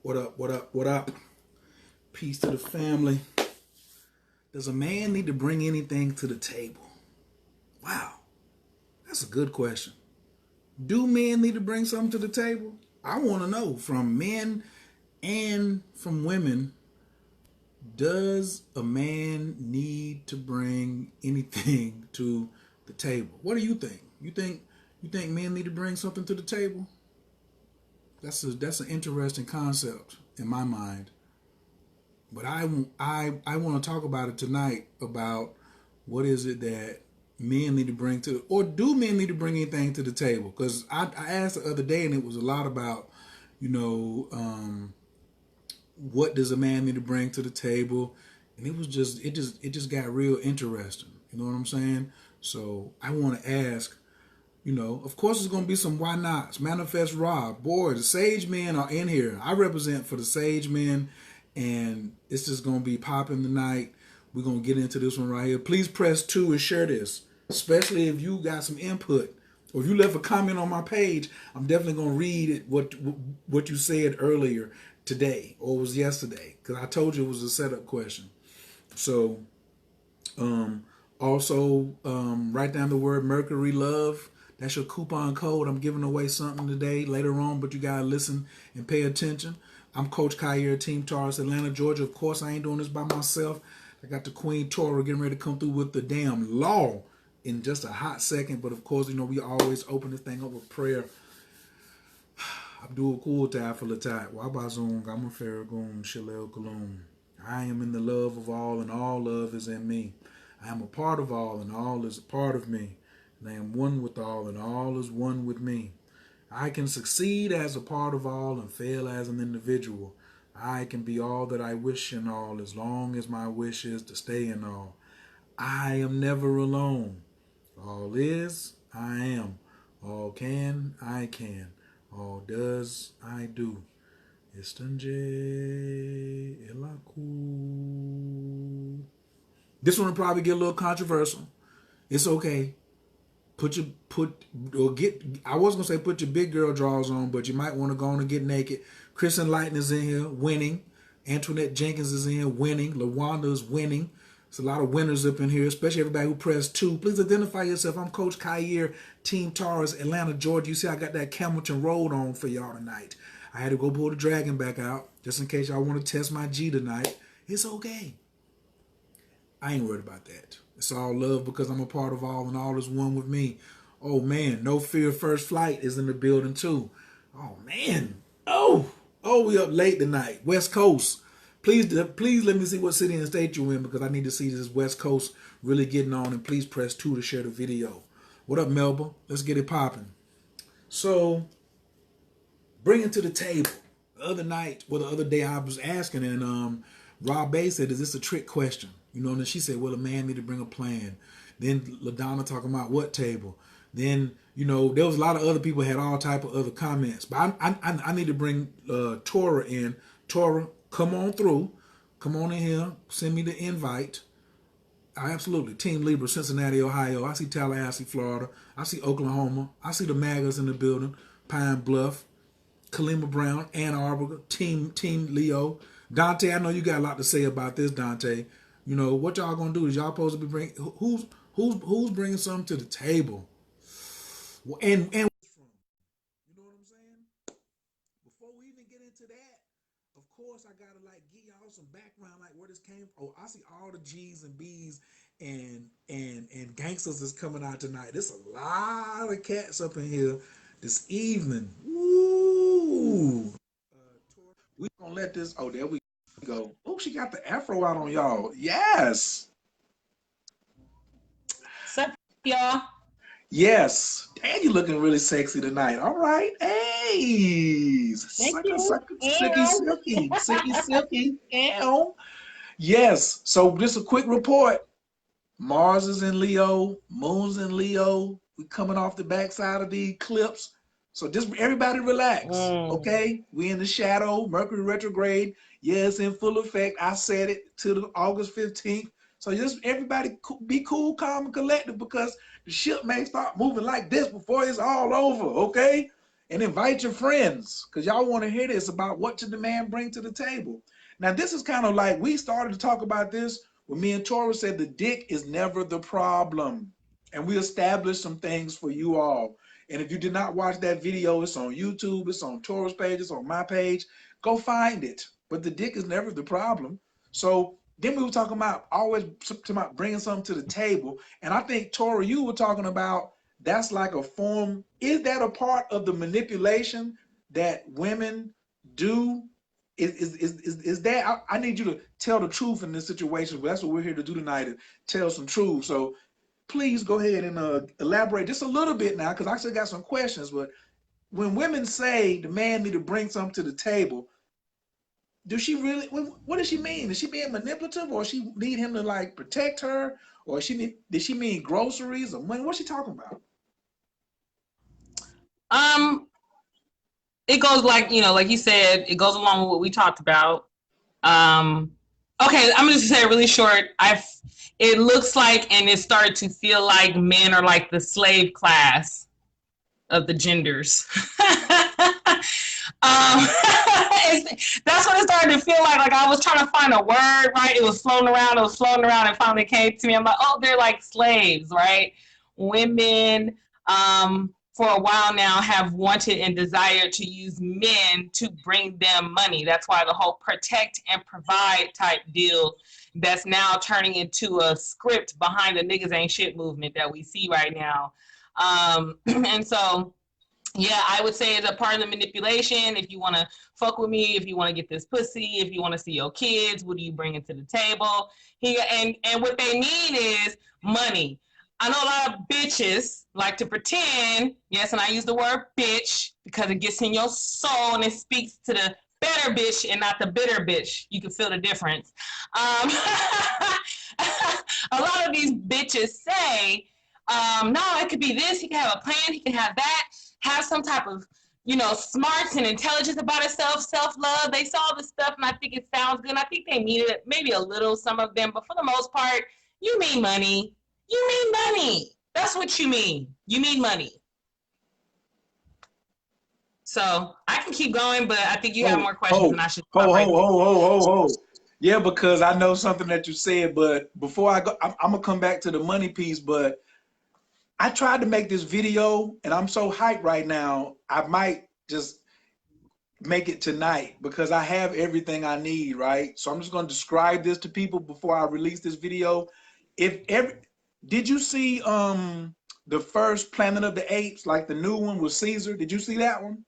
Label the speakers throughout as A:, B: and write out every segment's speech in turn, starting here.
A: What up? What up? What up? Peace to the family. Does a man need to bring anything to the table? Wow, that's a good question. Do men need to bring something to the table? I want to know from men and from women. Does a man need to bring anything to the table? What do you think? You think men need to bring something to the table? That's an interesting concept in my mind. But I want to talk about it tonight about what is it that men need to bring to, or do men need to bring anything to the table? Because I asked the other day, and it was a lot about, you know, what does a man need to bring to the table, and it just got real interesting. You know what I'm saying? So I want to ask, of course, there's going to be some why nots. Manifest Rob. Boy, the Sage Men are in here. I represent for the Sage Men, and it's just going to be popping tonight. We're going to get into this one right here. Please press 2 and share this, especially if you got some input. Or if you left a comment on my page, I'm definitely going to read it, what you said earlier today, or it was yesterday, because I told you it was a setup question. So, also, write down the word Mercury Love. That's your coupon code. I'm giving away something today, later on, but you gotta listen and pay attention. I'm Coach Khayr, Team Taurus, Atlanta, Georgia. Of course, I ain't doing this by myself. I got the Queen Tora getting ready to come through with the damn law in just a hot second. But of course, we always open this thing up with prayer. Abdul Kultai for Latai. Wabazung, Gamma Farragoon, Shalel Kaloon. I am in the love of all, and all love is in me. I am a part of all, and all is a part of me. And I am one with all, and all is one with me. I can succeed as a part of all and fail as an individual. I can be all that I wish in all, as long as my wish is to stay in all. I am never alone. All is, I am. All can, I can. All does, I do. Istanje elaku. This one will probably get a little controversial. It's okay. I was gonna say put your big girl drawers on, but you might want to go on and get naked. Kristen Lighton is in here winning. Antoinette Jenkins is in here winning. LaWanda is winning. There's a lot of winners up in here, especially everybody who pressed 2. Please identify yourself. I'm Coach Khayr, Team Taurus, Atlanta, Georgia. You see I got that Camelton Road on for y'all tonight. I had to go pull the dragon back out just in case y'all want to test my G tonight. It's okay. I ain't worried about that. It's all love because I'm a part of all, and all is one with me. Oh man, No Fear First Flight is in the building too. Oh man. We up late tonight. West Coast. Please let me see what city and state you're in, because I need to see this West Coast really getting on, and please press 2 to share the video. What up, Melba? Let's get it popping. So, bring it to the table. The other day I was asking, and Rob Bay said, is this a trick question? And then she said, well, a man need to bring a plan. Then LaDonna talking about what table. Then, there was a lot of other people had all type of other comments. But I need to bring Tora in. Tora, come on through. Come on in here. Send me the invite. Absolutely. Team Libra, Cincinnati, Ohio. I see Tallahassee, Florida. I see Oklahoma. I see the MAGAs in the building. Pine Bluff, Kalima Brown, Ann Arbor, Team Leo. Dante, I know you got a lot to say about this, Dante. What y'all gonna do is y'all supposed to be bringing who's bringing something to the table, and you know what I'm saying? Before we even get into that, of course I gotta give y'all some background, where this came from. Oh, I see all the G's and B's and gangsters is coming out tonight. There's a lot of cats up in here this evening. Woo! We gonna let this. Oh, there we go. Oh, she got the afro out on y'all. Yes.
B: Sup, y'all?
A: Yes. Damn, you looking really sexy tonight. All right. Hey.
B: Thank you.
A: Silky, silky. Silky, silky. Ew. Yes. So just a quick report. Mars is in Leo. Moon's in Leo. We coming off the backside of the eclipse. So just everybody relax. Okay? We in the shadow. Mercury retrograde. Yes, in full effect. I said it to the August 15th. So just everybody be cool, calm, and collected, because the ship may start moving like this before it's all over, okay? and invite your friends because y'all want to hear this about what did the man bring to the table. Now, this is kind of like we started to talk about this when me and Tora said the dick is never the problem. And we established some things for you all. And if you did not watch that video, it's on YouTube, it's on Tora's page, it's on my page. Go find it. But the dick is never the problem. So then we were talking about always talking about bringing something to the table. And I think, Tora, you were talking about that's like a form. Is that a part of the manipulation that women do? Is that, I need you to tell the truth in this situation. But that's what we're here to do tonight, is tell some truth. So please go ahead and elaborate just a little bit now, because I still got some questions. But when women say the man need to bring something to the table, does she really, what does she mean? Is she being manipulative, or she need him to like protect her, or did she mean groceries or money? What's she talking about?
B: It goes like, like you said, it goes along with what we talked about. Okay, I'm gonna just say it really short. It looks like, and it started to feel like men are like the slave class of the genders. That's what it started to feel like. Like I was trying to find a word, right? It was floating around, and finally came to me. I'm like, oh, they're like slaves, right? Women, for a while now, have wanted and desired to use men to bring them money. That's why the whole protect and provide type deal that's now turning into a script behind the niggas ain't shit movement that we see right now. And so, yeah, I would say it's a part of the manipulation. If you want to fuck with me, if you want to get this pussy, if you want to see your kids, what are you bringing to the table? And what they mean is money. I know a lot of bitches like to pretend, yes, and I use the word bitch because it gets in your soul and it speaks to the better bitch and not the bitter bitch. You can feel the difference. A lot of these bitches say, no, it could be this, he can have a plan, he can have that, have some type of, smarts and intelligence about himself, self-love. They saw this stuff and I think it sounds good. And I think they mean it, maybe a little, some of them, but for the most part, you mean money. You mean money. That's what you mean. You mean money. So I can keep going, but I think you have more questions and I should stop right there.
A: Yeah, because I know something that you said, but before I go, I'm gonna come back to the money piece. But I tried to make this video and I'm so hyped right now, I might just make it tonight because I have everything I need, right? So I'm just gonna describe this to people before I release this video. Did you see the first Planet of the Apes, like the new one with Caesar? Did you see that one?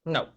B: No.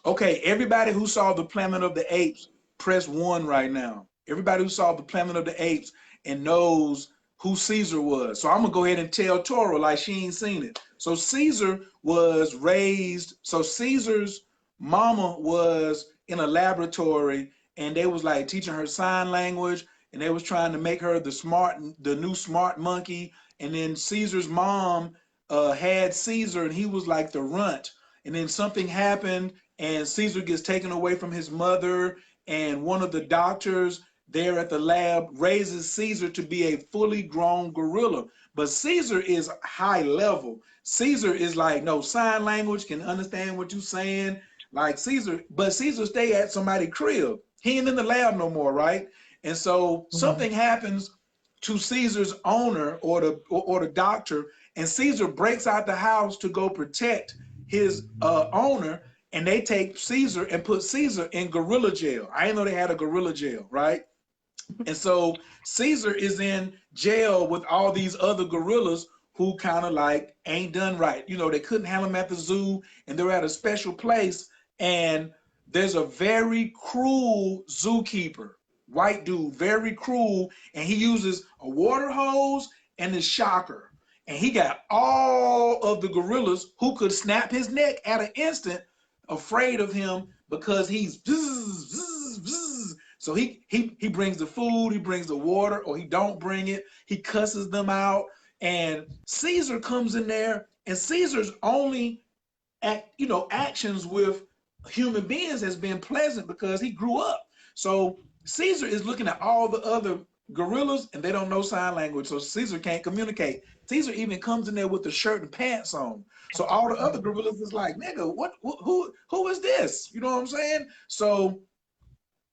A: Okay, everybody who saw the Planet of the Apes, press 1 right now. Everybody who saw the Planet of the Apes and knows who Caesar was. So I'm gonna go ahead and tell Tora like she ain't seen it. So Caesar was raised, so Caesar's mama was in a laboratory and they was like teaching her sign language and they was trying to make her the new smart monkey. And then Caesar's mom had Caesar and he was like the runt. And then something happened and Caesar gets taken away from his mother, and one of the doctors there at the lab raises Caesar to be a fully grown gorilla. But Caesar is high level. Caesar is like no sign language, can understand what you're saying. Like Caesar, but Caesar stay at somebody's crib. He ain't in the lab no more, right? And so something happens to Caesar's owner or the doctor, and Caesar breaks out the house to go protect his owner, and they take Caesar and put Caesar in gorilla jail. I didn't know they had a gorilla jail, right? And so Caesar is in jail with all these other gorillas who kind of like ain't done right. They couldn't have him at the zoo and they're at a special place. And there's a very cruel zookeeper, white dude, very cruel. And he uses a water hose and a shocker. And he got all of the gorillas who could snap his neck at an instant afraid of him because he's bzz, bzz, bzz. So he brings the food, he brings the water, or he don't bring it. He cusses them out, and Caesar comes in there, and Caesar's only actions with human beings has been pleasant because he grew up. So Caesar is looking at all the other gorillas and they don't know sign language, so Caesar can't communicate. Caesar even comes in there with the shirt and pants on. So all the other gorillas is like, nigga, what who is this? You know what I'm saying? So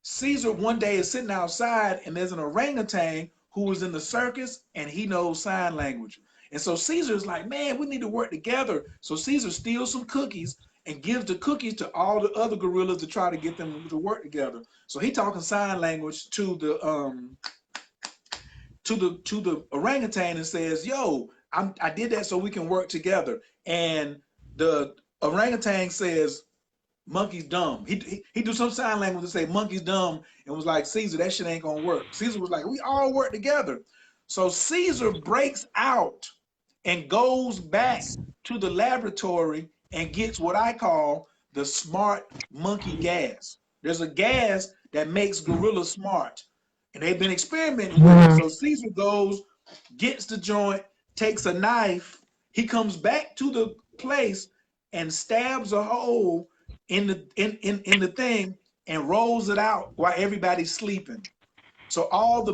A: Caesar one day is sitting outside and there's an orangutan who was in the circus and he knows sign language. And so Caesar's like, man, we need to work together. So Caesar steals some cookies and gives the cookies to all the other gorillas to try to get them to work together. So he talking sign language to the orangutan and says, yo, I did that so we can work together. And the orangutan says, monkey's dumb. He do some sign language to say monkey's dumb and was like, Caesar, that shit ain't gonna work. Caesar was like, we all work together. So Caesar breaks out and goes back to the laboratory and gets what I call the smart monkey gas. There's a gas that makes gorillas smart. And they've been experimenting with it. So Caesar goes, gets the joint, takes a knife. He comes back to the place and stabs a hole in the thing and rolls it out while everybody's sleeping. So all the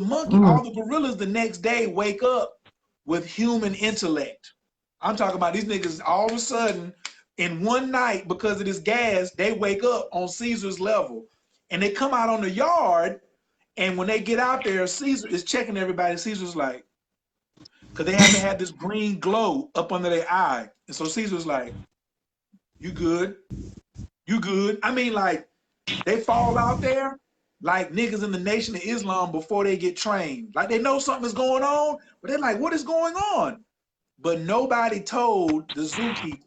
A: gorillas the next day wake up with human intellect. I'm talking about these niggas all of a sudden in one night because of this gas, they wake up on Caesar's level and they come out on the yard. And when they get out there, Caesar is checking everybody. Caesar's like, because they haven't had this green glow up under their eye. And so Caesar's like, you good? You good? I mean, like, they fall out there like niggas in the Nation of Islam before they get trained. Like, they know something is going on, but they're like, what is going on? But nobody told the zookeeper.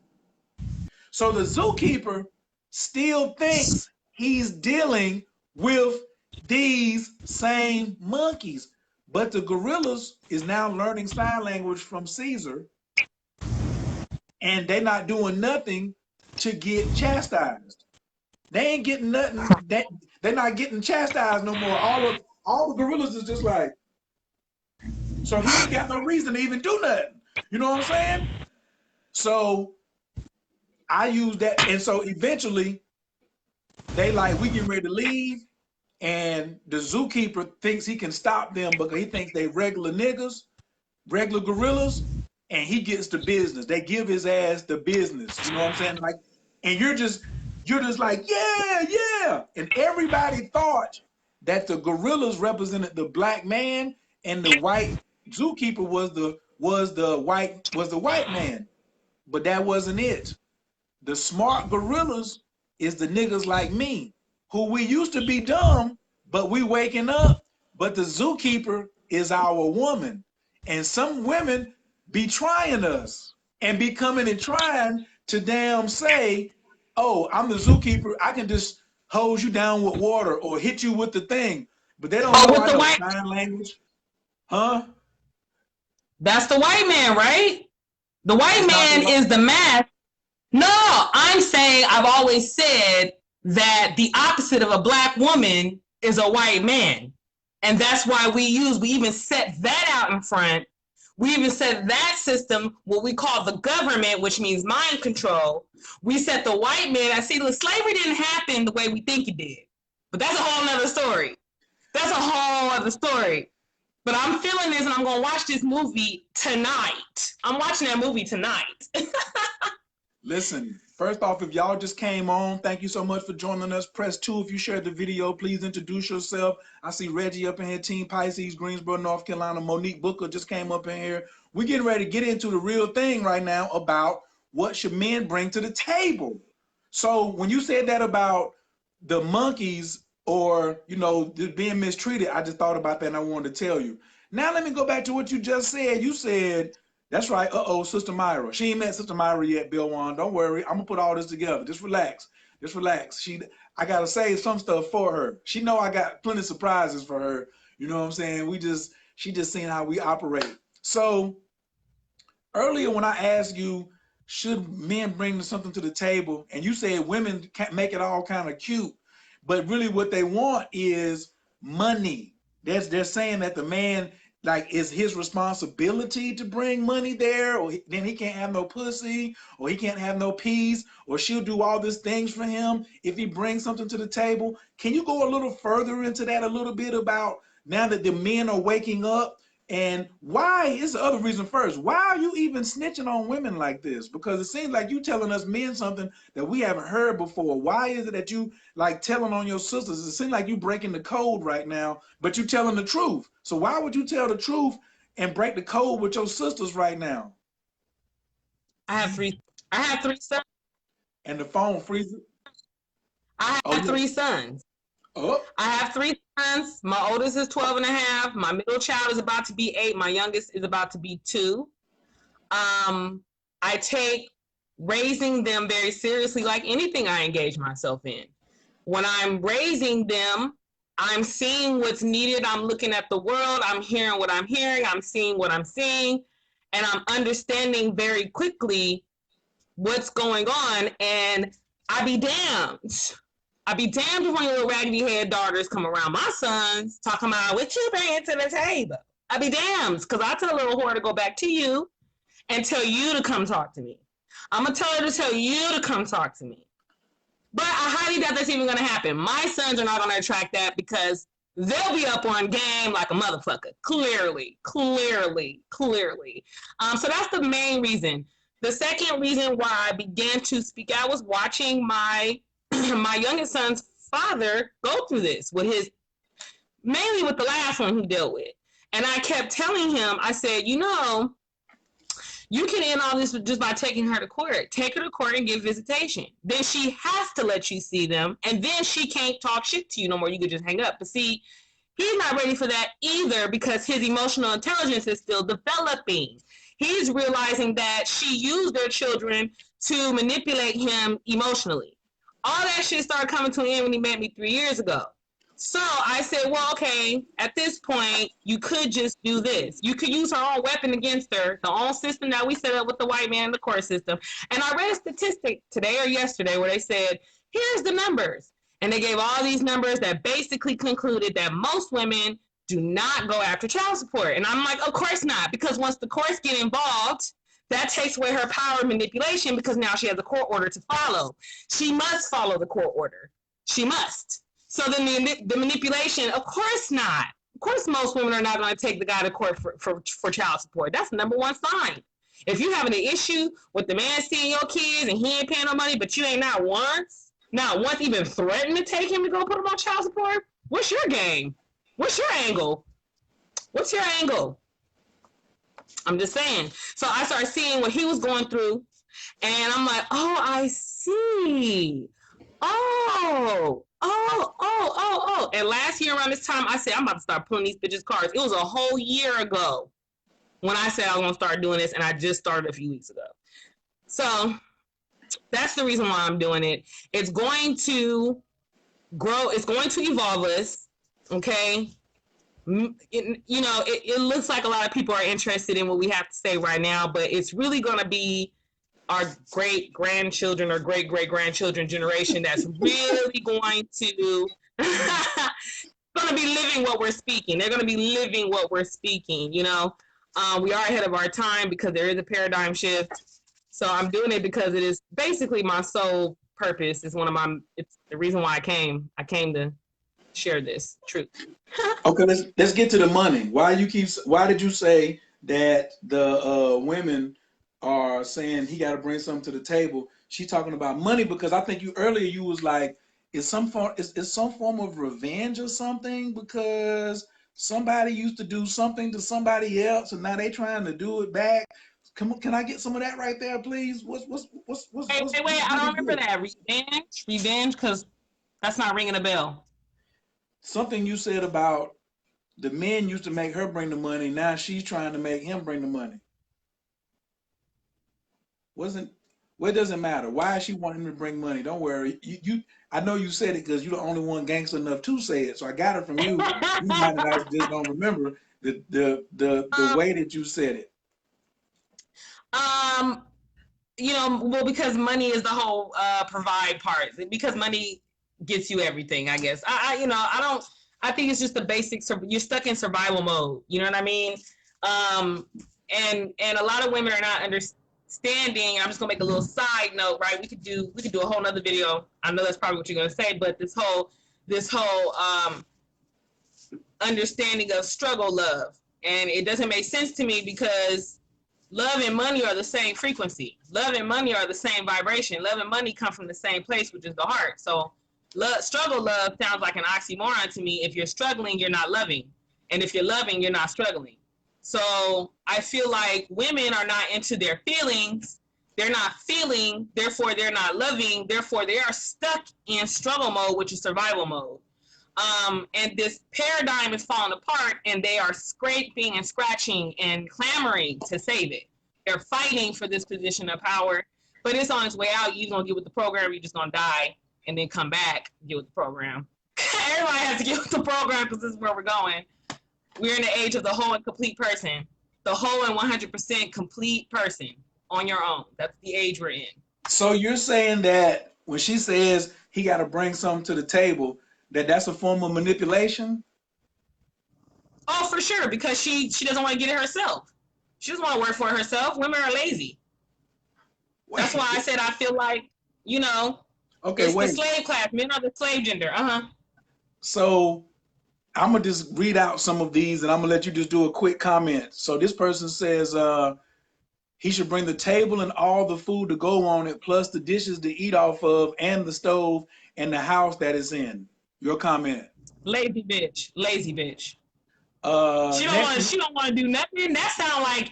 A: So the zookeeper still thinks he's dealing with these same monkeys. But the gorillas is now learning sign language from Caesar, and they're not doing nothing to get chastised. They ain't getting nothing. They're not getting chastised no more. All the gorillas is just like, so he ain't got no reason to even do nothing. You know what I'm saying? So I use that, and so eventually they like, we getting ready to leave, and the zookeeper thinks he can stop them because he thinks they regular niggas, regular gorillas, and he gets the business. They give his ass the business. You know what I'm saying? Like, and you're just like, yeah, yeah. And everybody thought that the gorillas represented the black man and the white zookeeper was the white man. But that wasn't it. The smart gorillas is the niggas like me, who we used to be dumb, but we waking up. But the zookeeper is our woman. And some women be trying us and be coming and trying to damn say, oh, I'm the zookeeper. I can just hose you down with water or hit you with the thing. But they don't know I know sign language. Huh?
B: That's the white man, right? The white man is the mask. No, I'm saying, I've always said that the opposite of a black woman is a white man. And that's why we even set that out in front. We even set that system, what we call the government, which means mind control. We set the white man. I see, slavery didn't happen the way we think it did. But that's a whole nother story. That's a whole other story. But I'm feeling this, and I'm going to watch this movie tonight. I'm watching that movie tonight.
A: Listen, first off, if y'all just came on, thank you so much for joining us. Press 2 if you shared the video. Please introduce yourself. I see Reggie up in here, Team Pisces, Greensboro, North Carolina. Monique Booker just came up in here. We're getting ready to get into the real thing right now about what should men bring to the table. So when you said that about the monkeys or, you know, being mistreated, I just thought about that and I wanted to tell you. Now let me go back to what you just said. You said, that's right. Sister Myra. She ain't met Sister Myra yet, Bill Juan. Don't worry. I'm gonna put all this together. Just relax. Just relax. I gotta save some stuff for her. She know I got plenty of surprises for her. You know what I'm saying? She just seeing how we operate. So earlier when I asked you, should men bring something to the table? And you said women can't make it all kind of cute, but really what they want is money. They're saying that the man, like, it's his responsibility to bring money there, or then he can't have no pussy, or he can't have no peace, or she'll do all these things for him if he brings something to the table. Can you go a little further into that a little bit about now that the men are waking up. And why is the other reason first? Why are you even snitching on women like this? Because it seems like you telling us men something that we haven't heard before. Why is it that you like telling on your sisters? It seems like you breaking the code right now, but you telling the truth. So why would you tell the truth and break the code with your sisters right now?
B: I have three sons.
A: And the phone freezes.
B: I have three sons.
A: Oh.
B: I have three sons. My oldest is 12 and a half. My middle child is about to be 8. My youngest is about to be 2. I take raising them very seriously, like anything I engage myself in. When I'm raising them, I'm seeing what's needed. I'm looking at the world. I'm hearing what I'm hearing. I'm seeing what I'm seeing. And I'm understanding very quickly what's going on. And I be damned if one of your little raggedy head daughters come around my sons talking about what you bringing to the table. I be damned, because I tell a little whore to go back to you and tell you to come talk to me. I'm going to tell her to tell you to come talk to me. But I highly doubt that's even going to happen. My sons are not going to attract that because they'll be up on game like a motherfucker. Clearly. So that's the main reason. The second reason why I began to speak out was watching my youngest son's father go through this mainly with the last one he dealt with. And I kept telling him, I said, you can end all this just by taking her to court. Take her to court and give visitation. Then she has to let you see them, and then she can't talk shit to you no more. You could just hang up. But see, he's not ready for that either because his emotional intelligence is still developing. He's realizing that she used their children to manipulate him emotionally. All that shit started coming to an end when he met me 3 years ago. So I said, well, okay, at this point, you could just do this. You could use her own weapon against her, the own system that we set up with the white man in the court system. And I read a statistic today or yesterday where they said, here's the numbers. And they gave all these numbers that basically concluded that most women do not go after child support. And I'm like, of course not, because once the courts get involved, that takes away her power of manipulation because now she has a court order to follow. She must follow the court order. She must. So then the manipulation, of course not. Of course, most women are not going to take the guy to court for child support. That's the number one sign. If you're having an issue with the man seeing your kids and he ain't paying no money, but you ain't not once even threatened to take him to go put him on child support, what's your game? What's your angle? What's your angle? I'm just saying. So I started seeing what he was going through, and I'm like, oh, I see. Oh. And last year around this time, I said, I'm about to start pulling these bitches' cards. It was a whole year ago when I said I was going to start doing this, and I just started a few weeks ago. So that's the reason why I'm doing it. It's going to grow. It's going to evolve us, okay? It looks like a lot of people are interested in what we have to say right now, but it's really going to be our great-grandchildren or great-great-grandchildren generation that's really going to be living what we're speaking. They're going to be living what we're speaking, We are ahead of our time because there is a paradigm shift. So I'm doing it because it is basically my sole purpose. It's the reason why I came. I came to share this truth.
A: Okay, let's get to the money. Why did you say that the women are saying he got to bring something to the table? She's talking about money because I think earlier you was like, is some form of revenge or something because somebody used to do something to somebody else and now they trying to do it back. Can I get some of that right there, please? Wait,
B: I don't remember that. Revenge, because that's not ringing a bell.
A: Something you said about the men used to make her bring the money. Now she's trying to make him bring the money. It doesn't matter. Why is she wanting him to bring money? Don't worry. I know you said it because you're the only one gangster enough to say it. So I got it from you. You might not just don't remember the way that you said it.
B: Because money is the whole provide part. Because money gets you everything, I guess. I think it's just the basics. You're stuck in survival mode. You know what I mean? And a lot of women are not understanding. I'm just gonna make a little side note, right? We could do a whole nother video. I know that's probably what you're gonna say, but this whole understanding of struggle love. And it doesn't make sense to me because love and money are the same frequency. Love and money are the same vibration. Love and money come from the same place, which is the heart. So struggle love sounds like an oxymoron to me. If you're struggling, you're not loving. And if you're loving, you're not struggling. So I feel like women are not into their feelings. They're not feeling, therefore they're not loving. Therefore they are stuck in struggle mode, which is survival mode. And this paradigm is falling apart, and they are scraping and scratching and clamoring to save it. They're fighting for this position of power, but it's on its way out. You're going to get with the program, you're just going to die, and then come back, get with the program. Everybody has to get with the program because this is where we're going. We're in the age of the whole and complete person. The whole and 100% complete person on your own. That's the age we're in.
A: So you're saying that when she says he got to bring something to the table, that's a form of manipulation?
B: Oh, for sure, because she doesn't want to get it herself. She doesn't want to work for herself. Women are lazy. That's why I said I feel like,
A: okay,
B: it's the slave class. Men are the slave gender.
A: So I'm going to just read out some of these, and I'm going to let you just do a quick comment. So this person says he should bring the table and all the food to go on it, plus the dishes to eat off of, and the stove and the house that it's in. Your comment.
B: Lazy bitch. Lazy bitch. She don't want to do nothing. That sounds like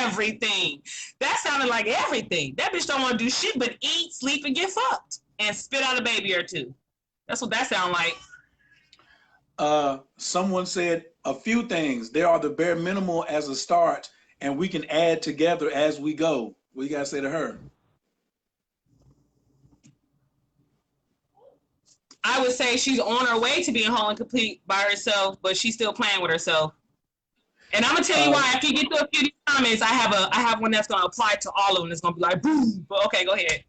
B: everything. That sounded like everything. That bitch don't want to do shit but eat, sleep, and get fucked. And spit out a baby or two. That's what that sounds like.
A: Someone said a few things. They are the bare minimal as a start, and we can add together as we go. What you gotta say to her?
B: I would say she's on her way to being whole and complete by herself, but she's still playing with herself. And I'm gonna tell you why. After you get to a few comments, I have one that's gonna apply to all of them. It's gonna be like boom. But okay, go ahead.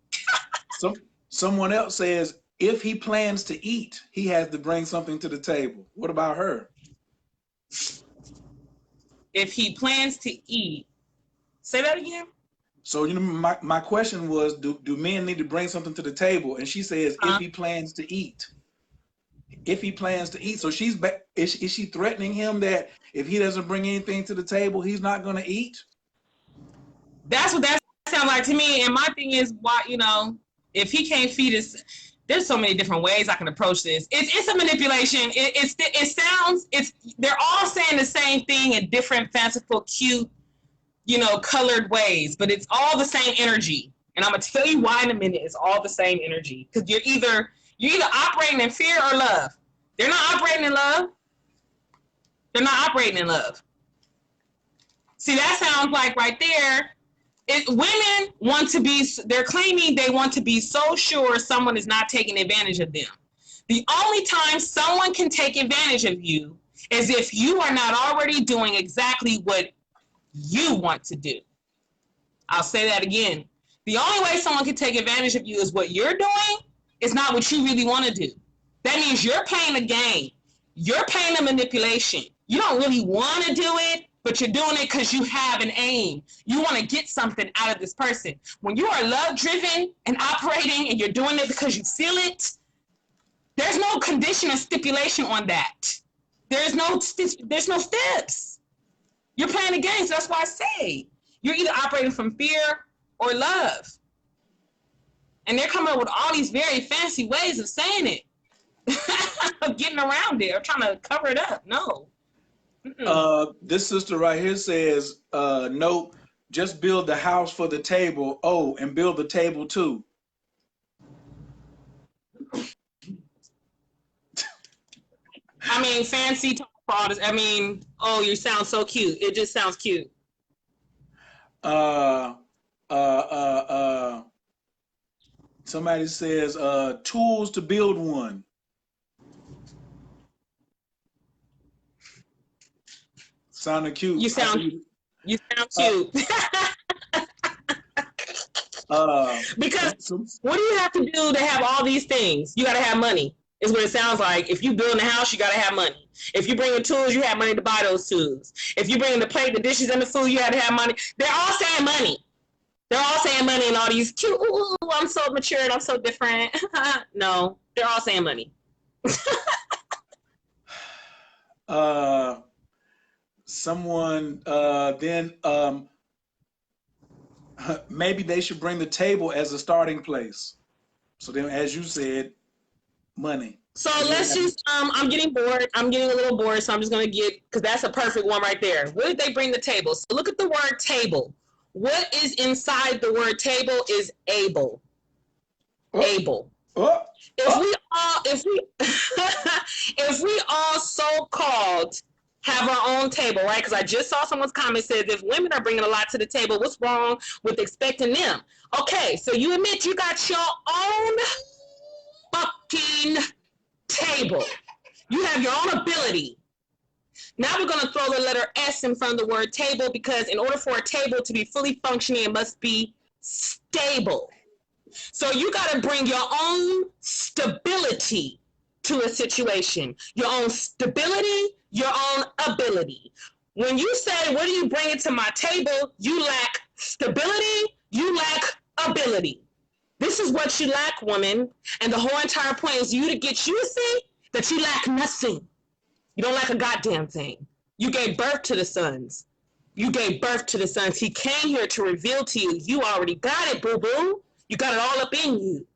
A: Someone else says if he plans to eat, he has to bring something to the table. What about her?
B: If he plans to eat, say that again.
A: So my question was, do men need to bring something to the table? And she says if he plans to eat. If he plans to eat. So is she threatening him that if he doesn't bring anything to the table, he's not going to eat?
B: That's what that sounds like to me. And my thing is, why, if he can't feed us, there's so many different ways I can approach this. It's a manipulation. They're all saying the same thing in different fanciful, cute, colored ways, but it's all the same energy. And I'm gonna tell you why in a minute. It's all the same energy, because you're either operating in fear or love. They're not operating in love. They're not operating in love. See, that sounds like right there. Women want to be. They're claiming they want to be so sure someone is not taking advantage of them. The only time someone can take advantage of you is if you are not already doing exactly what you want to do. I'll say that again. The only way someone can take advantage of you is what you're doing. It's not what you really want to do. That means you're playing a game. You're playing a manipulation. You don't really want to do it, but you're doing it because you have an aim. You want to get something out of this person. When you are love-driven and operating and you're doing it because you feel it, there's no condition or stipulation on that. There's no steps. You're playing a game, so that's why I say you're either operating from fear or love. And they're coming up with all these very fancy ways of saying it, of getting around it or trying to cover it up. No.
A: This sister right here says, nope, just build the house for the table. Oh, and build the table too.
B: I mean, fancy talk products. I mean, oh, you sound so cute. It just sounds cute.
A: Somebody says, tools to build one. Sounding cute.
B: You sound cute. Because what do you have to do to have all these things? You got to have money. Is what it sounds like. If you build a house, you got to have money. If you bring the tools, you have money to buy those tools. If you bring the plate, the dishes, and the food, you got to have money. They're all saying money. They're all saying money and all these cute, ooh, I'm so mature and I'm so different. No, they're all saying money.
A: uh, someone then maybe they should bring the table as a starting place. So then, as you said, money.
B: So let's just, I'm getting bored. I'm getting a little bored, so I'm just going to because that's a perfect one right there. What did they bring the table? So look at the word table. What is inside the word table is able. Able. If we all so-called have our own table, right? Because I just saw someone's comment says if women are bringing a lot to the table, what's wrong with expecting them? Okay, so you admit you got your own fucking table. You have your own ability. Now we're going to throw the letter S in front of the word table because in order for a table to be fully functioning, it must be stable. So you got to bring your own stability to a situation, your own stability, your own ability. When you say, what do you bring to my table? You lack stability, you lack ability. This is what you lack, woman. And the whole entire point is you to get you to see that you lack nothing. You don't lack a goddamn thing. You gave birth to the sons. You gave birth to the sons. He came here to reveal to you. You already got it, boo-boo. You got it all up in you.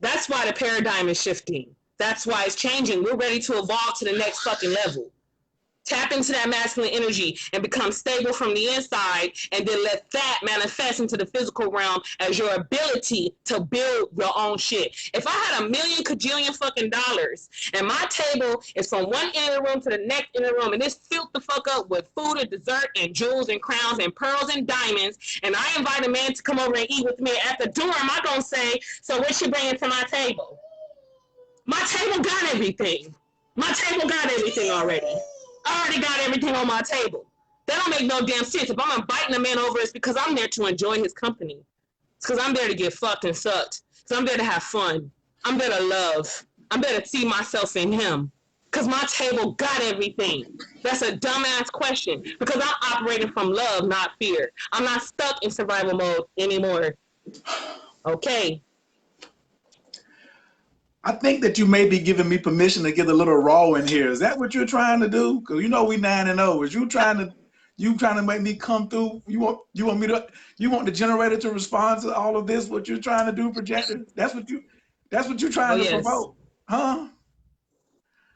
B: That's why the paradigm is shifting. That's why it's changing. We're ready to evolve to the next fucking level. Tap into that masculine energy and become stable from the inside, and then let that manifest into the physical realm as your ability to build your own shit. If I had $1 million kajillion fucking dollars and my table is from one end of the room to the next end of the room and it's filled the fuck up with food and dessert and jewels and crowns and pearls and diamonds, and I invite a man to come over and eat with me at the door, am I gonna say, so what you bringing to my table? My table got everything. My table got everything already. I already got everything on my table. That don't make no damn sense. If I'm inviting a man over, it's because I'm there to enjoy his company. It's because I'm there to get fucked and sucked. So I'm there to have fun. I'm there to love. I'm there to see myself in him. Because my table got everything. That's a dumbass question. Because I'm operating from love, not fear. I'm not stuck in survival mode anymore. Okay.
A: I think that you may be giving me permission to get a little raw in here. Is that what you're trying to do? Because you know we 9-0. Is you trying to make me come through? You want the generator to respond to all of this? What you're trying to do, projector? That's what you're trying to promote, huh?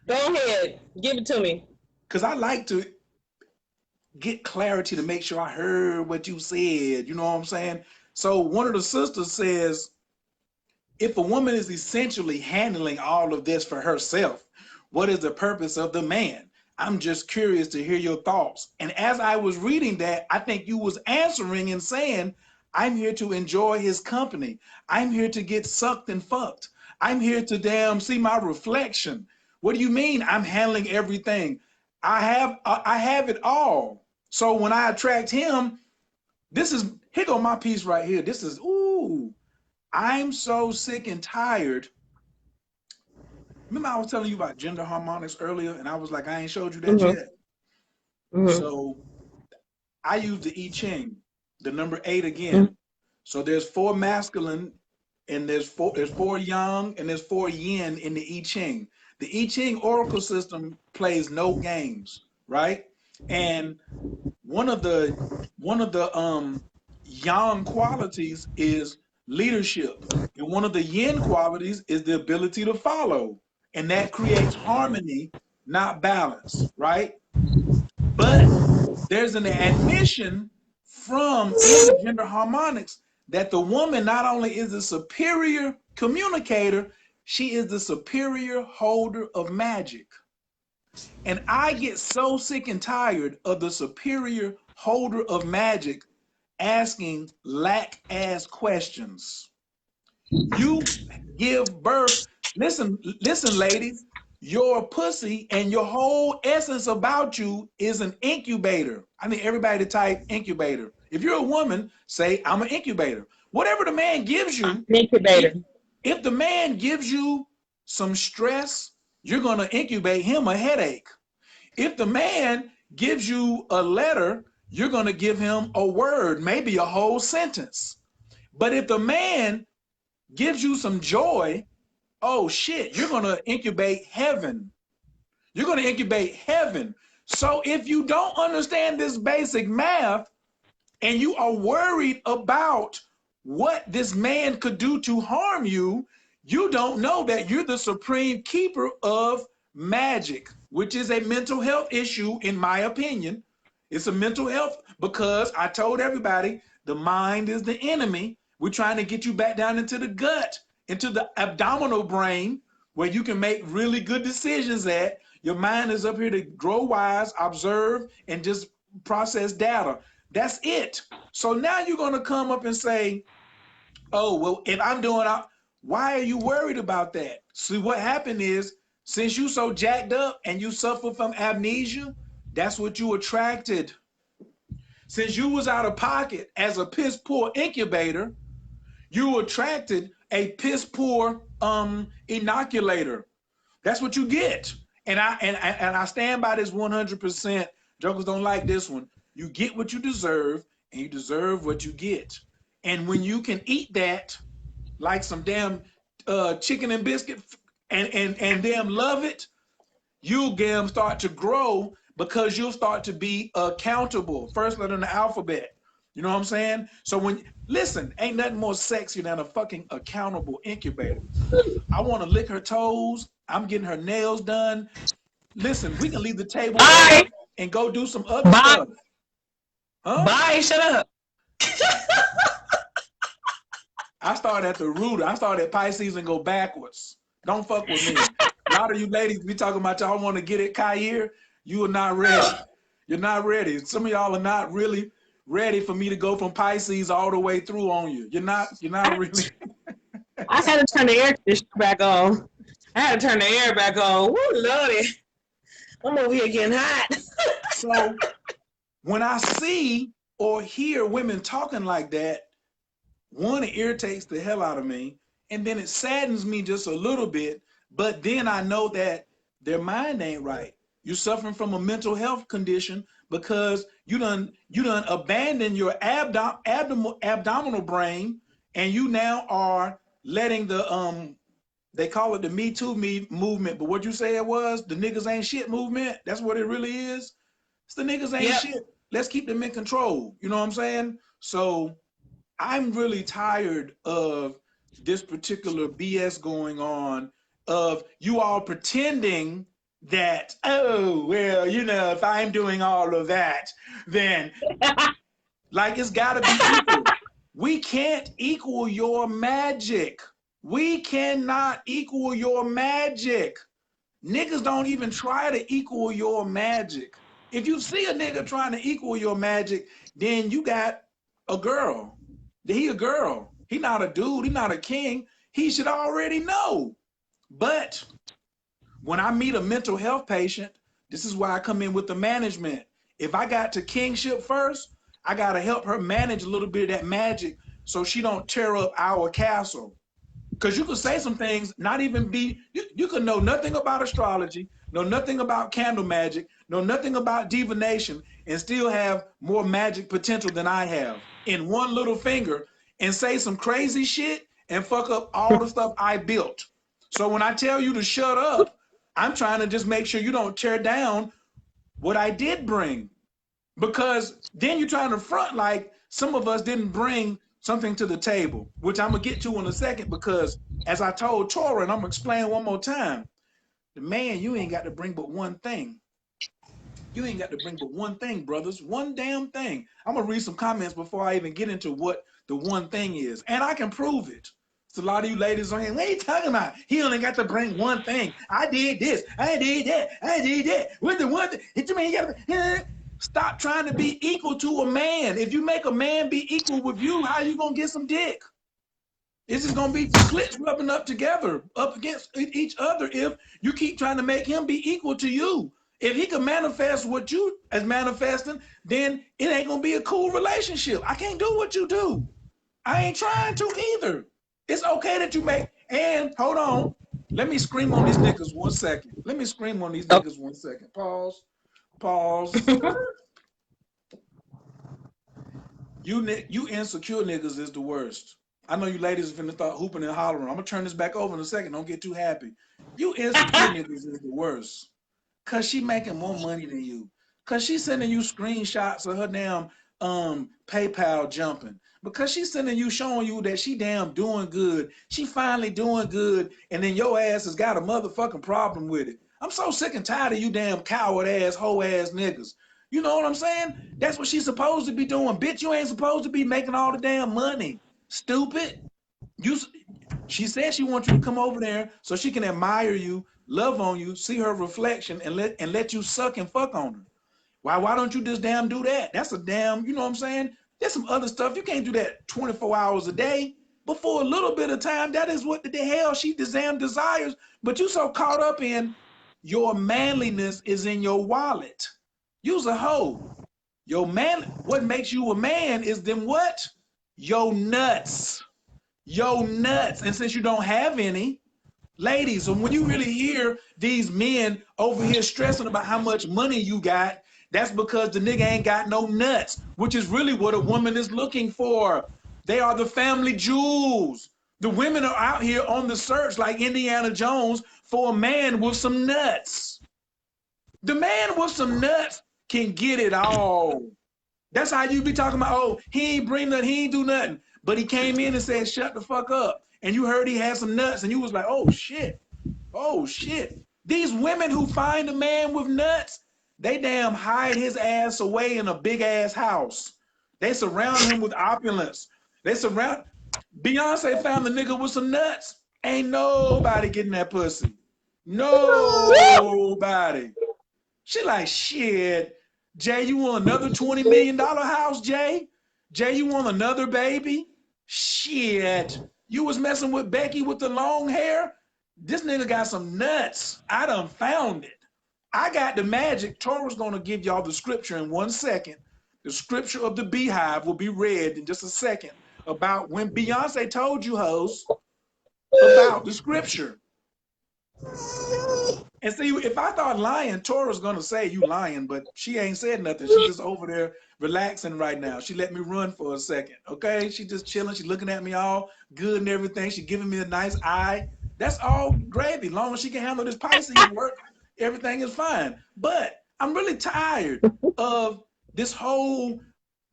B: Go ahead, give it to me.
A: Because I like to get clarity to make sure I heard what you said. You know what I'm saying? So one of the sisters says, if a woman is essentially handling all of this for herself, what is the purpose of the man? I'm just curious to hear your thoughts. And as I was reading that, I think you was answering and saying, I'm here to enjoy his company. I'm here to get sucked and fucked. I'm here to damn see my reflection. What do you mean I'm handling everything? I have it all. So when I attract him, here go my piece right here. This is, ooh. I'm so sick and tired. Remember I was telling you about gender harmonics earlier, and I was like, I ain't showed you that yet. So I use the I Ching, the number 8 again. So there's 4 masculine, and there's 4 yang, and there's 4 yin in the I Ching. The I Ching oracle system plays no games, right? And one of the yang qualities is leadership, and one of the yin qualities is the ability to follow, and that creates harmony, not balance, right? But there's an admission from in gender harmonics that the woman not only is a superior communicator, she is the superior holder of magic. And I get so sick and tired of the superior holder of magic asking lack-ass questions. You give birth. Listen, ladies, your pussy and your whole essence about you is an incubator. I need everybody to type incubator. If you're a woman, say, I'm an incubator. Whatever the man gives you, incubator. If the man gives you some stress, you're going to incubate him a headache. If the man gives you a letter, you're going to give him a word, maybe a whole sentence. But if the man gives you some joy, oh shit, you're going to incubate heaven.
C: You're going to incubate heaven. So if you don't understand this basic math and you are worried about what this man could do to harm you, you don't know that you're the supreme keeper of magic, which is a mental health issue, in my opinion. It's a mental health because I told everybody the mind is the enemy. We're trying to get you back down into the gut, into the abdominal brain, where you can make really good decisions at. Your mind is up here to grow wise, observe, and just process data. That's it. So now you're going to come up and say, oh, well, if I'm doing out, why are you worried about that? See, what happened is, since you so jacked up and you suffer from amnesia, that's what you attracted. Since you was out of pocket as a piss poor incubator, you attracted a piss poor inoculator. That's what you get. And I stand by this 100%. Jokers don't like this one. You get what you deserve, and you deserve what you get. And when you can eat that like some damn chicken and biscuit and damn love it, you'll damn start to grow because you'll start to be accountable. First letter in the alphabet. You know what I'm saying? So when, listen, ain't nothing more sexy than a fucking accountable incubator. I want to lick her toes. I'm getting her nails done. Listen, we can leave the table and go do some other stuff.
B: Huh? Bye, shut up.
C: I start at the root. I start at Pisces and go backwards. Don't fuck with me. A lot of you ladies be talking about y'all want to get it, Khayr. You are not ready. You're not ready. Some of y'all are not really ready for me to go from Pisces all the way through on you. You're not really.
B: I had to turn the air conditioner back on. I had to turn the air back on. Woo, lordy. I'm over here getting hot.
C: So when I see or hear women talking like that, one, it irritates the hell out of me, and then it saddens me just a little bit, but then I know that their mind ain't right. You're suffering from a mental health condition because you done abandoned your abdominal brain, and you now are letting the they call it the Me Too movement, but what you say it was the niggas ain't shit movement. That's what it really is. It's the niggas ain't shit. Let's keep them in control. You know what I'm saying? So I'm really tired of this particular BS going on, of you all pretending that, oh, well, you know, if I'm doing all of that, then like it's gotta be equal. We can't equal your magic. We cannot equal your magic. Niggas don't even try to equal your magic. If you see a nigga trying to equal your magic, then you got a girl. He a girl. He not a dude. He not a king. He should already know. But when I meet a mental health patient, this is why I come in with the management. If I got to kingship first, I got to help her manage a little bit of that magic so she don't tear up our castle. Because you could say some things, not even be, you could know nothing about astrology, know nothing about candle magic, know nothing about divination, and still have more magic potential than I have in one little finger, and say some crazy shit and fuck up all the stuff I built. So when I tell you to shut up, I'm trying to just make sure you don't tear down what I did bring. Because then you're trying to front like some of us didn't bring something to the table, which I'm gonna get to in a second, because as I told Tora, and I'm gonna explain one more time, the man, you ain't got to bring but one thing. You ain't got to bring but one thing, brothers. One damn thing. I'm gonna read some comments before I even get into what the one thing is, and I can prove it. So a lot of you ladies are saying, what are you talking about? He only got to bring one thing. I did this, I did that, I did that. With the one thing, stop trying to be equal to a man. If you make a man be equal with you, how you gonna get some dick? It's just gonna be clits rubbing up together, up against each other if you keep trying to make him be equal to you. If he can manifest what you is manifesting, then it ain't gonna be a cool relationship. I can't do what you do. I ain't trying to either. It's okay that you make, and hold on, let me scream on these niggas 1 second. Let me scream on these niggas 1 second. Pause. You insecure niggas is the worst. I know you ladies are finna start hooping and hollering. I'm gonna turn this back over in a second. Don't get too happy. You insecure niggas is the worst. Cause she making more money than you. Cause she's sending you screenshots of her damn PayPal jumping. Because she's sending you, showing you that she damn doing good. She finally doing good, and then your ass has got a motherfucking problem with it. I'm so sick and tired of you damn coward ass, hoe ass niggas. You know what I'm saying? That's what she's supposed to be doing. Bitch, you ain't supposed to be making all the damn money. Stupid. She said she wants you to come over there so she can admire you, love on you, see her reflection, and let you suck and fuck on her. Why don't you just damn do that? That's a damn, you know what I'm saying? There's some other stuff. You can't do that 24 hours a day. But for a little bit of time, that is what the hell she damn desires. But you so caught up in your manliness is in your wallet. You's a hoe. Your man, what makes you a man is them what? Your nuts. Your nuts. And since you don't have any, ladies, and when you really hear these men over here stressing about how much money you got, that's because the nigga ain't got no nuts, which is really what a woman is looking for. They are the family jewels. The women are out here on the search like Indiana Jones for a man with some nuts. The man with some nuts can get it all. That's how you be talking about, oh, he ain't bring nothing, he ain't do nothing. But he came in and said, shut the fuck up. And you heard he had some nuts and you was like, oh shit, oh shit. These women who find a man with nuts, they damn hide his ass away in a big ass house. They surround him with opulence. Beyonce found the nigga with some nuts. Ain't nobody getting that pussy. Nobody. She like, shit, Jay, you want another $20 million house, Jay? Jay, you want another baby? Shit. You was messing with Becky with the long hair? This nigga got some nuts. I done found it. I got the magic. Torah's gonna give y'all the scripture in 1 second. The scripture of the beehive will be read in just a second about when Beyonce told you hoes about the scripture. And see, if I thought lying, Torah's gonna say you lying, but she ain't said nothing. She's just over there relaxing right now. She let me run for a second, okay? She just chilling. She looking at me all good and everything. She giving me a nice eye. That's all gravy. Long as she can handle this Pisces work, everything is fine. But I'm really tired of this whole,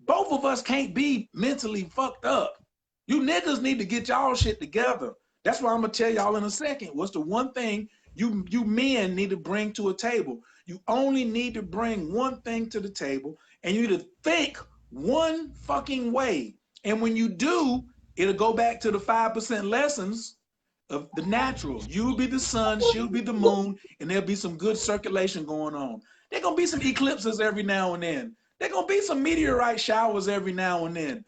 C: both of us can't be mentally fucked up. You niggas need to get y'all shit together. That's why I'm gonna tell y'all in a second. What's the one thing you men need to bring to a table? You only need to bring one thing to the table, and you need to think one fucking way. And when you do, it'll go back to the 5% lessons of the natural. You'll be the sun, she'll be the moon, and there'll be some good circulation going on. There's gonna be some eclipses every now and then. There's gonna be some meteorite showers every now and then.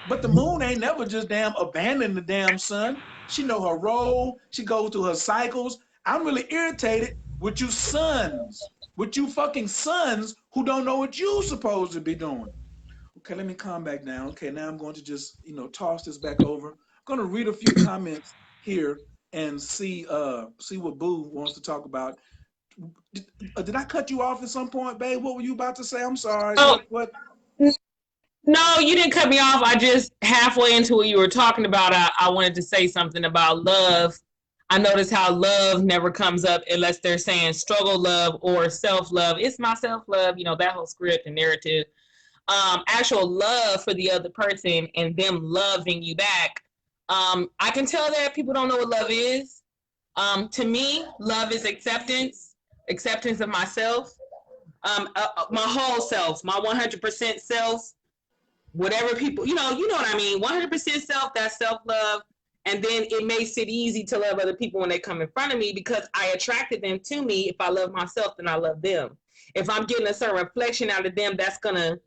C: But the moon ain't never just damn abandoned the damn sun. She know her role. She goes through her cycles. I'm really irritated with you sons, with you fucking sons who don't know what you supposed to be doing. Okay, let me calm back down. Okay, now I'm going to just, toss this back over. I'm going to read a few comments here and see what Boo wants to talk about. Did I cut you off at some point, babe? What were you about to say? I'm sorry.
B: Oh.
C: What?
B: No, you didn't cut me off. I just halfway into what you were talking about, I wanted to say something about love. I notice how love never comes up unless they're saying struggle love or self-love. It's my self-love, that whole script and narrative. Actual love for the other person and them loving you back. I can tell that people don't know what love is. To me, love is acceptance of myself, my whole self, my 100% self. Whatever people, you know what I mean? 100% self, that's self-love. And then it makes it easy to love other people when they come in front of me because I attracted them to me. If I love myself, then I love them. If I'm getting a certain reflection out of them, that's gonna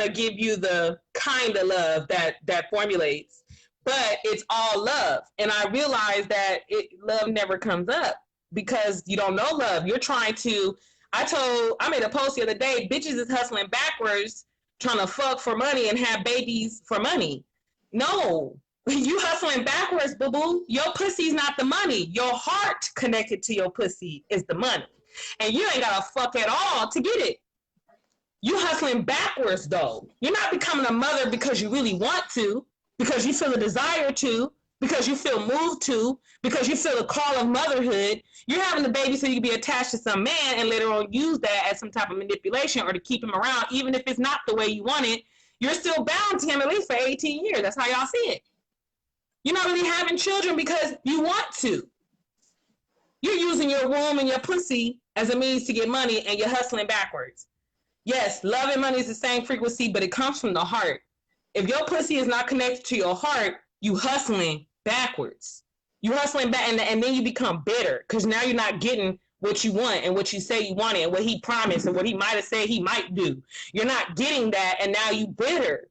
B: give you the kind of love that formulates. But it's all love. And I realize that love never comes up because you don't know love. You're trying to, I made a post the other day, bitches is hustling backwards trying to fuck for money and have babies for money. No, you hustling backwards, boo-boo. Your pussy's not the money. Your heart connected to your pussy is the money. And you ain't got to fuck at all to get it. You hustling backwards, though. You're not becoming a mother because you really want to, because you feel a desire to, because you feel moved to, because you feel the call of motherhood. You're having the baby so you can be attached to some man and later on use that as some type of manipulation or to keep him around, even if it's not the way you want it. You're still bound to him at least for 18 years. That's how y'all see it. You're not really having children because you want to. You're using your womb and your pussy as a means to get money, and you're hustling backwards. Yes, love and money is the same frequency, but it comes from the heart. If your pussy is not connected to your heart, you hustling backwards. You hustling back, and then you become bitter because now you're not getting what you want and what you say you wanted and what he promised and what he might have said he might do. You're not getting that, and now you bitter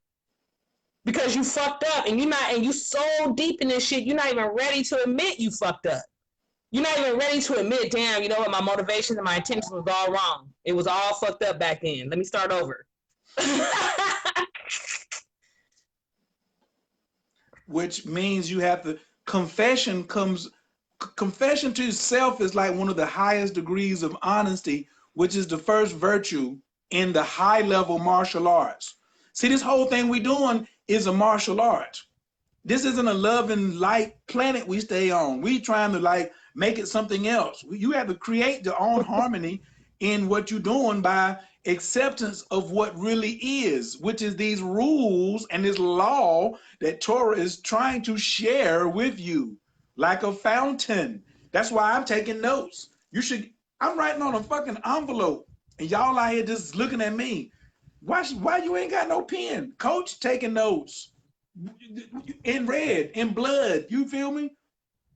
B: because you fucked up, and you so deep in this shit, you're not even ready to admit you fucked up. You're not even ready to admit, damn, you know what, my motivations and my intentions was all wrong. It was all fucked up back then. Let me start over.
C: Which means you have to, confession to yourself is like one of the highest degrees of honesty, which is the first virtue in the high level martial arts. See, this whole thing we doing is a martial art. This isn't a love and light planet we stay on. We trying to like make it something else. You have to create your own harmony in what you're doing by acceptance of what really is, which is these rules and this law that Torah is trying to share with you like a fountain. That's why I'm taking notes. I'm writing on a fucking envelope and y'all out here just looking at me. Why you ain't got no pen? Coach taking notes in red, in blood, you feel me?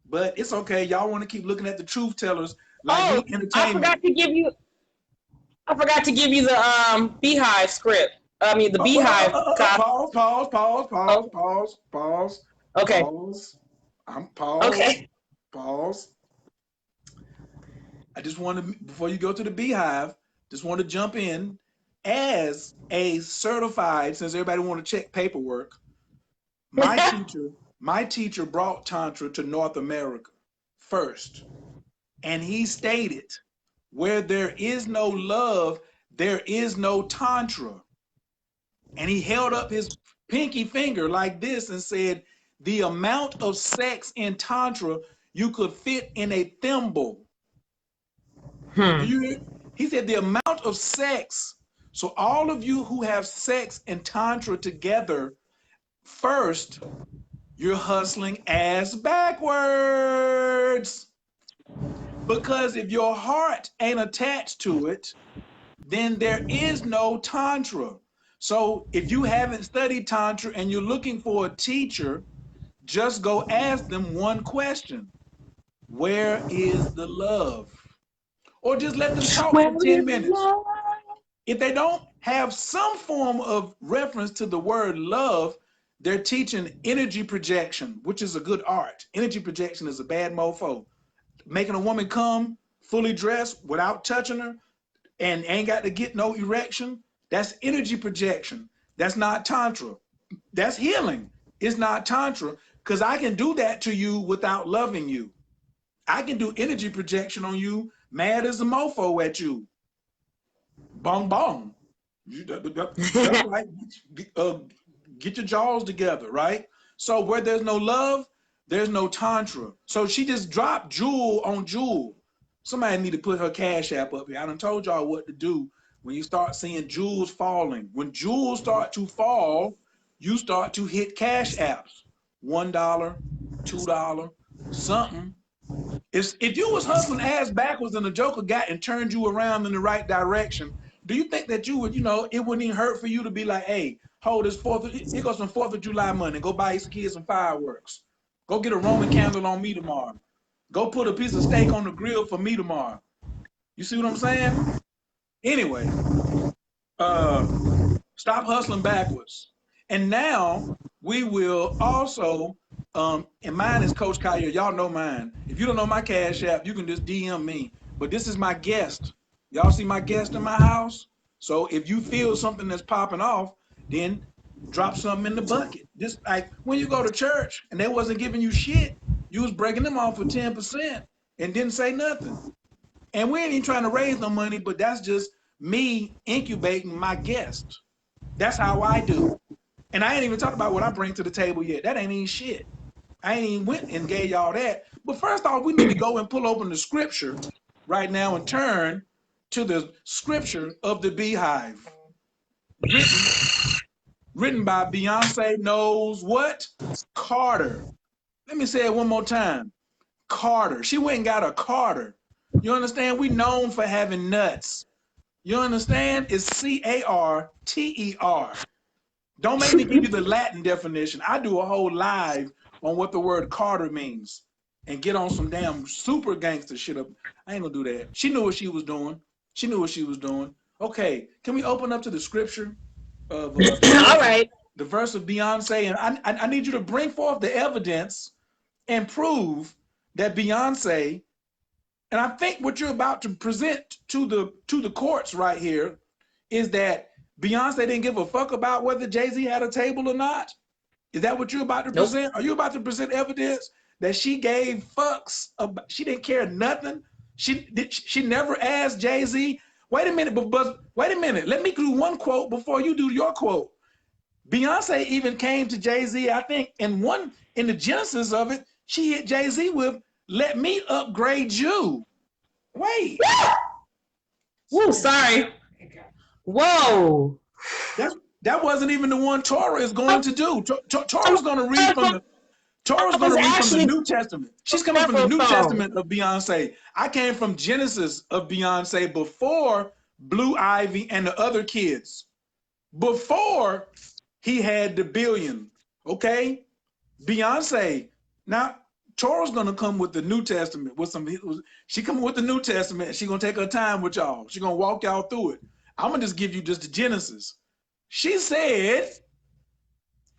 C: But it's okay. Y'all want to keep looking at the truth tellers like we entertainment.
B: I forgot to give you the Beehive script. I mean the Beehive copy.
C: Pause.
B: Okay.
C: Pause.
B: Okay.
C: Pause. I just want to, before you go to the Beehive, just want to jump in as a certified, since everybody want to check paperwork. My teacher brought Tantra to North America first. And he stated, where there is no love, there is no Tantra. And he held up his pinky finger like this and said, the amount of sex in Tantra you could fit in a thimble. He said the amount of sex. So all of you who have sex and Tantra together, first, you're hustling ass backwards. Because if your heart ain't attached to it, then there is no Tantra. So if you haven't studied Tantra and you're looking for a teacher, just go ask them one question. Where is the love? Or just let them talk for 10 minutes. If they don't have some form of reference to the word love, they're teaching energy projection, which is a good art. Energy projection is a bad mofo. Making a woman come fully dressed without touching her and ain't got to get no erection, that's energy projection. That's not Tantra. That's healing. It's not Tantra, because I can do that to you without loving you. I can do energy projection on you, mad as a mofo at you. Bong bong. That's right. Get your jaws together, right? So where there's no love, there's no Tantra. So she just dropped jewel on jewel. Somebody need to put her Cash App up here. I done told y'all what to do when you start seeing jewels falling. When jewels start to fall, you start to hit Cash Apps. $1, $2, something. If you was hustling ass backwards and the Joker got and turned you around in the right direction, do you think that you would, it wouldn't even hurt for you to be like, hey, hold this here goes some 4th of July money. Go buy your kids some fireworks. Go get a Roman candle on me tomorrow. Go put a piece of steak on the grill for me tomorrow. You see what I'm saying? Anyway, stop hustling backwards. And now we will also, and mine is Coach Khayr. Y'all know mine. If you don't know my Cash App, you can just DM me. But this is my guest. Y'all see my guest in my house? So if you feel something that's popping off, then drop something in the bucket. Just like when you go to church and they wasn't giving you shit, you was breaking them off for 10% and didn't say nothing. And we ain't even trying to raise no money, but that's just me incubating my guest. That's how I do. And I ain't even talked about what I bring to the table yet. That ain't even shit. I ain't even went and gave y'all that. But first off, we need to go and pull open the scripture right now and turn to the scripture of the Beehive. Written by Beyonce knows what? Carter. Let me say it one more time. Carter. She went and got a Carter. You understand? We known for having nuts. You understand? It's C-A-R-T-E-R. Don't make me give you the Latin definition. I do a whole live on what the word Carter means and get on some damn super gangster shit up. I ain't gonna do that. She knew what she was doing. She knew what she was doing. Okay, can we open up to the scripture of
B: all right,
C: the verse of Beyonce? And I need you to bring forth the evidence and prove that Beyonce, and I think what you're about to present to the courts right here is that Beyonce didn't give a fuck about whether Jay-Z had a table or not. Is that what you're about to present? Are you about to present evidence that she gave fucks about, she didn't care nothing? She never asked Jay-Z. Wait a minute, but wait a minute. Let me do one quote before you do your quote. Beyonce even came to Jay-Z, I think, in the genesis of it, she hit Jay-Z with, "Let me upgrade you." Wait.
B: Woo, sorry. Whoa.
C: That wasn't even the one Torah is going to do. Torah's going to read from the New Testament. She's coming from the New Testament of Beyonce. I came from Genesis of Beyonce before Blue Ivy and the other kids. Before he had the billion. Okay? Beyonce. Now, Torah's going to come with the New Testament. She coming with the New Testament. She going to take her time with y'all. She going to walk y'all through it. I'm going to just give you just the Genesis. She said,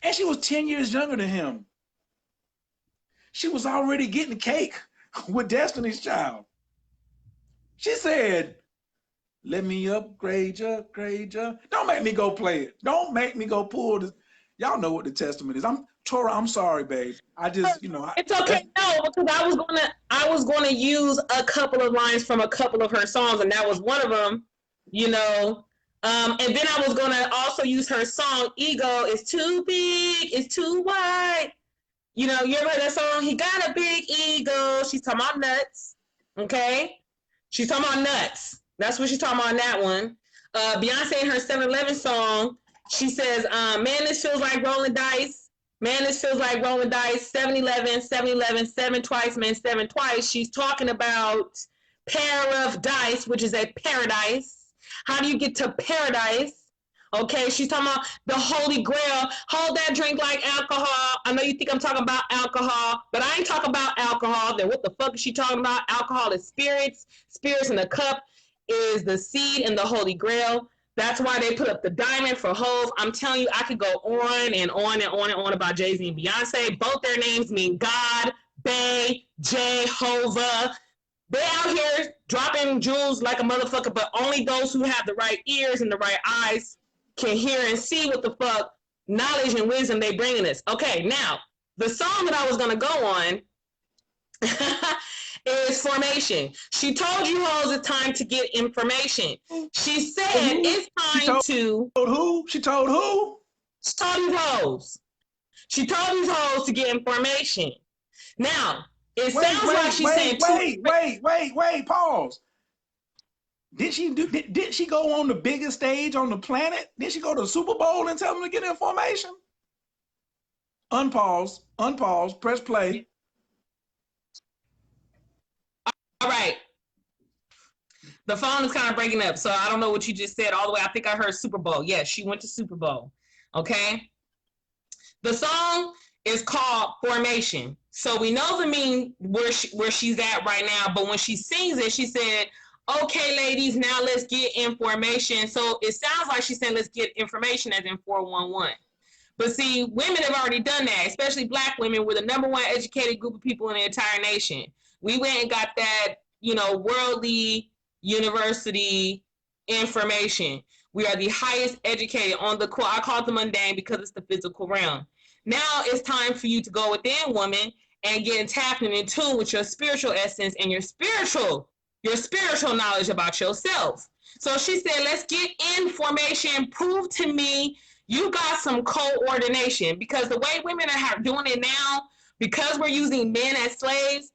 C: and she was 10 years younger than him. She was already getting cake with Destiny's Child. She said, "Let me upgrade you, upgrade you." Don't make me go play it. Don't make me go pull this. Y'all know what the Testament is. Torah, I'm sorry, babe. I just,
B: it's okay. No, because I was gonna use a couple of lines from a couple of her songs, and that was one of them. And then I was gonna also use her song "Ego is too big, it's too wide." You ever heard that song? He got a big ego. She's talking about nuts. Okay, she's talking about nuts. That's what she's talking about in that one. Beyonce in her 7-Eleven song, she says, "Man, this feels like rolling dice. Man, this feels like rolling dice. 7-Eleven, 7-Eleven, 7 twice, man, 7 twice." She's talking about pair of dice, which is a paradise. How do you get to paradise? Okay, she's talking about the Holy Grail. Hold that drink like alcohol. I know you think I'm talking about alcohol, but I ain't talking about alcohol. Then what the fuck is she talking about? Alcohol is spirits. Spirits in the cup is the seed in the Holy Grail. That's why they put up the diamond for Hove. I'm telling you, I could go on and on and on and on about Jay-Z and Beyonce. Both their names mean God, Bay, Jehovah. They out here dropping jewels like a motherfucker, but only those who have the right ears and the right eyes can hear and see what the fuck knowledge and wisdom they bringing us. Okay, now, the song that I was going to go on is Formation. She told you hoes it's time to get information. She said it's time to...
C: Who? She told who?
B: She told these hoes. She told these hoes to get information. Now, it sounds like she's saying...
C: Wait, pause. Did she go on the biggest stage on the planet? Did she go to the Super Bowl and tell them to get information? Unpause, press play.
B: All right. The phone is kind of breaking up, so I don't know what you just said all the way. I think I heard Super Bowl. Yes, she went to Super Bowl. Okay. The song is called Formation. So we know the mean where she's at right now, but when she sings it, she said, "Okay, ladies, now let's get information." So it sounds like she's saying let's get information as in 411. But see, women have already done that, especially Black women. We're the #1 educated group of people in the entire nation. We went and got that, worldly university information. We are the highest educated on the core. I call it the mundane because it's the physical realm. Now it's time for you to go within, woman, and get tapped and in tune with your spiritual essence and your spiritual knowledge about yourself. So she said, let's get information. Prove to me you got some coordination, because the way women are doing it now, because we're using men as slaves,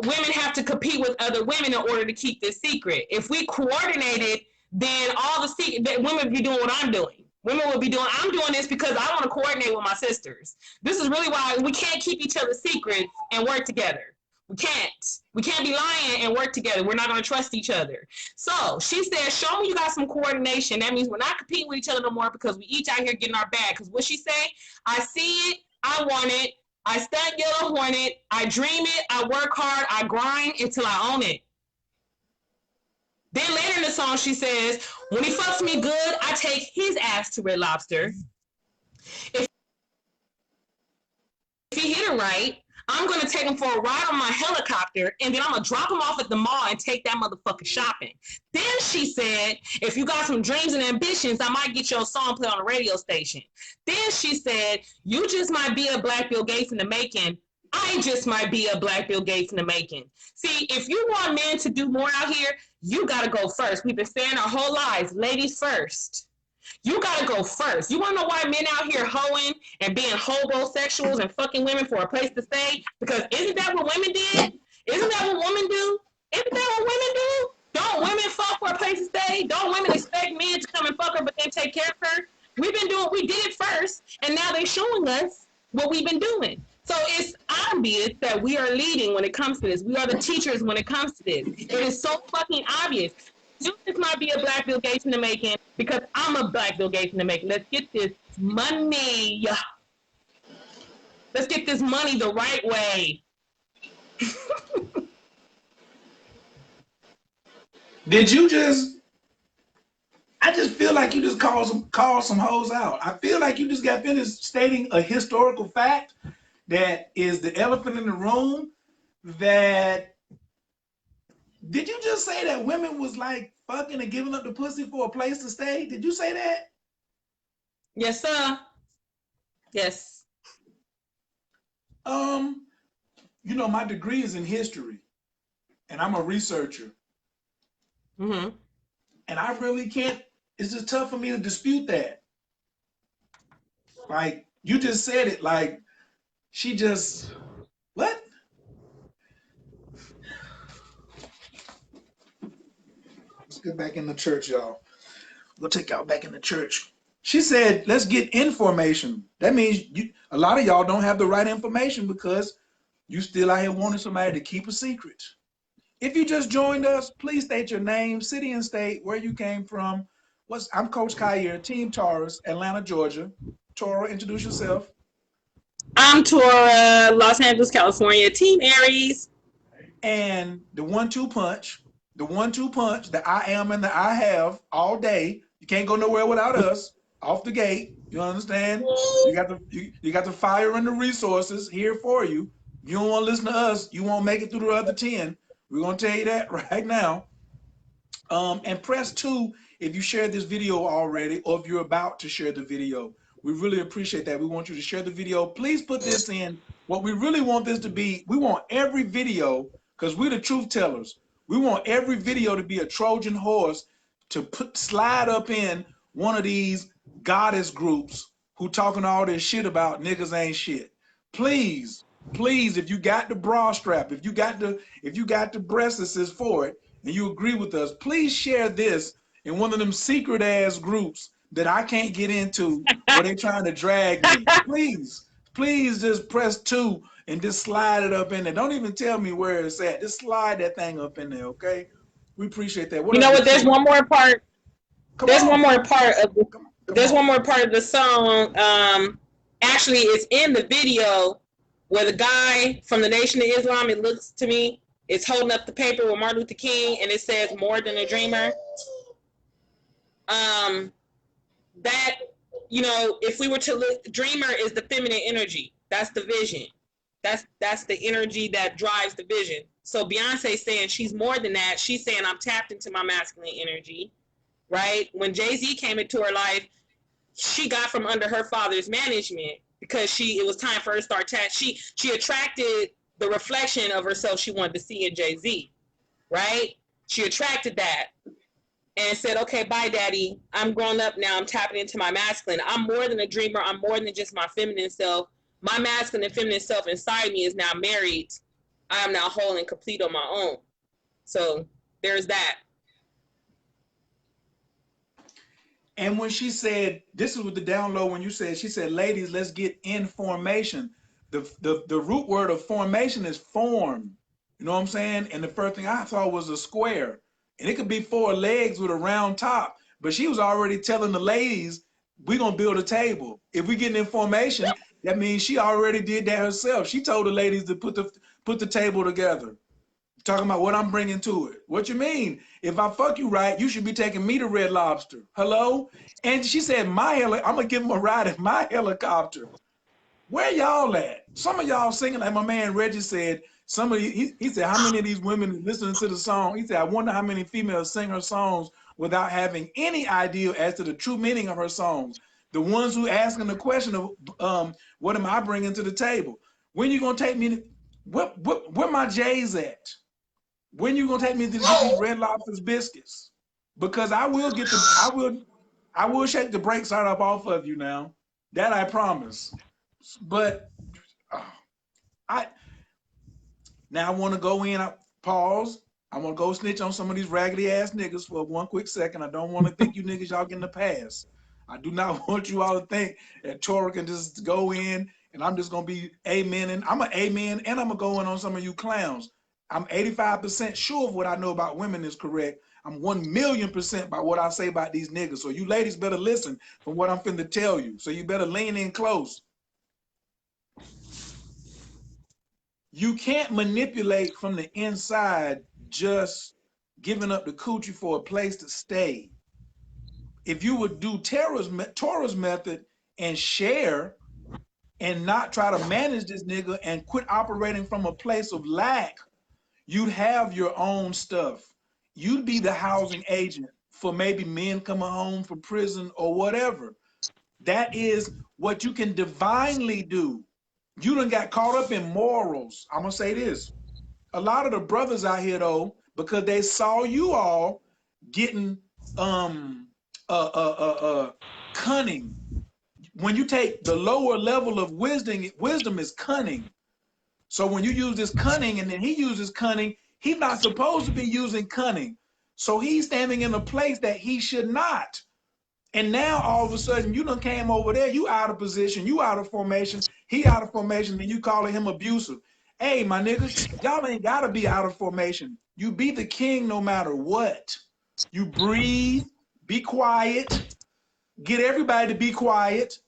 B: women have to compete with other women in order to keep this secret. If we coordinated, then all the secret, women would be doing what I'm doing. Women will be doing, I'm doing this because I want to coordinate with my sisters. This is really why we can't keep each other's secrets and work together. We can't. We can't be lying and work together. We're not going to trust each other. So she said, show me you got some coordination. That means we're not competing with each other no more because we each out here getting our bag. Because what she say, I see it, I want it, I stunt yellow hornet, I dream it, I work hard, I grind until I own it. Then later in the song, she says, when he fucks me good, I take his ass to Red Lobster. If he hit it right, I'm going to take him for a ride on my helicopter, and then I'm going to drop him off at the mall and take that motherfucker shopping. Then she said, if you got some dreams and ambitions, I might get your song played on the radio station. Then she said, you just might be a Black Bill Gates in the making. I just might be a Black Bill Gates in the making. See, if you want men to do more out here, you got to go first. We've been saying our whole lives, ladies first. You gotta go first. You wanna know why men out here hoeing and being hobosexuals and fucking women for a place to stay? Because isn't that what women did? Isn't that what women do? Isn't that what women do? Don't women fuck for a place to stay? Don't women expect men to come and fuck her but then take care of her? We did it first, and now they're showing us what we've been doing. So it's obvious that we are leading when it comes to this. We are the teachers when it comes to this. It is so fucking obvious. You just might be a Black Bill Gates in the making because I'm a Black Bill Gates in the making. Let's get this money. Let's get this money the right way.
C: Did you just? I just feel like you just called some hoes out. I feel like you just got finished stating a historical fact that is the elephant in the room. That did you just say that women was like fucking and giving up the pussy for a place to stay? Did you say that?
B: Yes, sir. Yes.
C: You know, my degree is in history, and I'm a researcher.
B: Mm-hmm.
C: And I really can't. It's just tough for me to dispute that. Like you just said it. Like she just what? Let's get back in the church, y'all. We'll take y'all back in the church. She said, let's get information. That means a lot of y'all don't have the right information because you still out here wanting somebody to keep a secret. If you just joined us, please state your name, city and state, where you came from. I'm Coach Khayr, Team Taurus, Atlanta, Georgia. Tora, introduce yourself.
B: I'm Tora, Los Angeles, California, Team Aries.
C: And the 1-2 punch, the I am and the I have all day. You can't go nowhere without us. Off the gate, you understand? You got the fire and the resources here for you. You don't want to listen to us, you won't make it through the other 10. We're gonna tell you that right now. And press 2 if you shared this video already, or if you're about to share the video. We really appreciate that. We want you to share the video. Please put this in. What we really want this to be, we want every video, because we're the truth tellers. We want every video to be a Trojan horse to slide up in one of these goddess groups who talking all this shit about niggas ain't shit. Please, if you got the bra strap, if you got the breast assist for it, and you agree with us, please share this in one of them secret ass groups that I can't get into where they trying to drag me. Please just press 2 and just slide it up in there. Don't even tell me where it's at. Just slide that thing up in there, okay? We appreciate that.
B: You know what? There's one more part. There's one more part of the song. Actually, it's in the video where the guy from the Nation of Islam, it looks to me, is holding up the paper with Martin Luther King, and it says "More Than a Dreamer." That, you know, if we were to look, dreamer is the feminine energy. That's the vision. That's the energy that drives the vision. So Beyonce saying she's more than that. She's saying I'm tapped into my masculine energy, right? When Jay-Z came into her life, she got from under her father's management because it was time for her to start she attracted the reflection of herself she wanted to see in Jay-Z, right? She attracted that and said, okay, bye, daddy. I'm grown up now. I'm tapping into my masculine. I'm more than a dreamer. I'm more than just my feminine self.
D: my masculine and feminine self inside me is now married. I am now whole and complete on my own. So there's that.
C: And when she said, this is with the download, when you said, she said, ladies, let's get in formation. The root word of formation is form. You know what I'm saying? And the first thing I thought was a square. And it could be 4 legs with a round top. But she was already telling the ladies, we're going to build a table. If we get in formation, that means she already did that herself. She told the ladies to put the table together. Talking about what I'm bringing to it. What you mean? If I fuck you right, you should be taking me to Red Lobster. Hello? And she said, I'm going to give him a ride in my helicopter. Where y'all at? Some of y'all singing like my man Reggie said. He said, how many of these women listening to the song? He said, I wonder how many females sing her songs without having any idea as to the true meaning of her songs. The ones who asking the question of what am I bringing to the table? When you gonna take me to, where my J's at? When you gonna take me to get these Red Lobster's biscuits? Because I will shake the brakes right up off of you now. That I promise. But now I want to go in, pause. I want to go snitch on some of these raggedy ass niggas for one quick second. I don't want to think you niggas y'all getting the pass. I do not want you all to think that Tora can just go in and I'm just gonna be amen, and I'm an amen, and I'm gonna go in on some of you clowns. I'm 85% sure of what I know about women is correct. I'm 1,000,000% by what I say about these niggas. So you ladies better listen from what I'm finna tell you. So you better lean in close. You can't manipulate from the inside just giving up the coochie for a place to stay. If you would do Torah's method and share and not try to manage this nigga and quit operating from a place of lack, you'd have your own stuff. You'd be the housing agent for maybe men coming home from prison or whatever. That is what you can divinely do. You done got caught up in morals. I'm gonna say this. A lot of the brothers out here though, because they saw you all getting cunning. When you take the lower level of wisdom is cunning. So when you use this cunning and then he uses cunning, he's not supposed to be using cunning. So he's standing in a place that he should not. And now all of a sudden you done came over there, you out of position, you out of formation, he out of formation, and you calling him abusive. Hey, my niggas, y'all ain't gotta be out of formation. You be the king no matter what. You breathe, be quiet, get everybody to be quiet,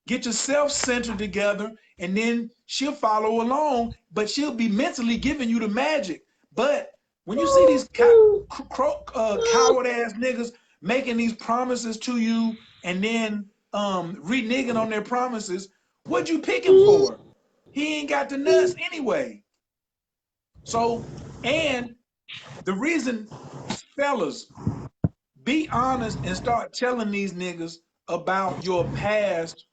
C: get yourself centered together, and then she'll follow along, but she'll be mentally giving you the magic. But when you see these coward ass niggas making these promises to you and then reneging on their promises, what'd you pick him for? He ain't got the nuts anyway. So, and the reason, fellas, be honest and start telling these niggas about your past,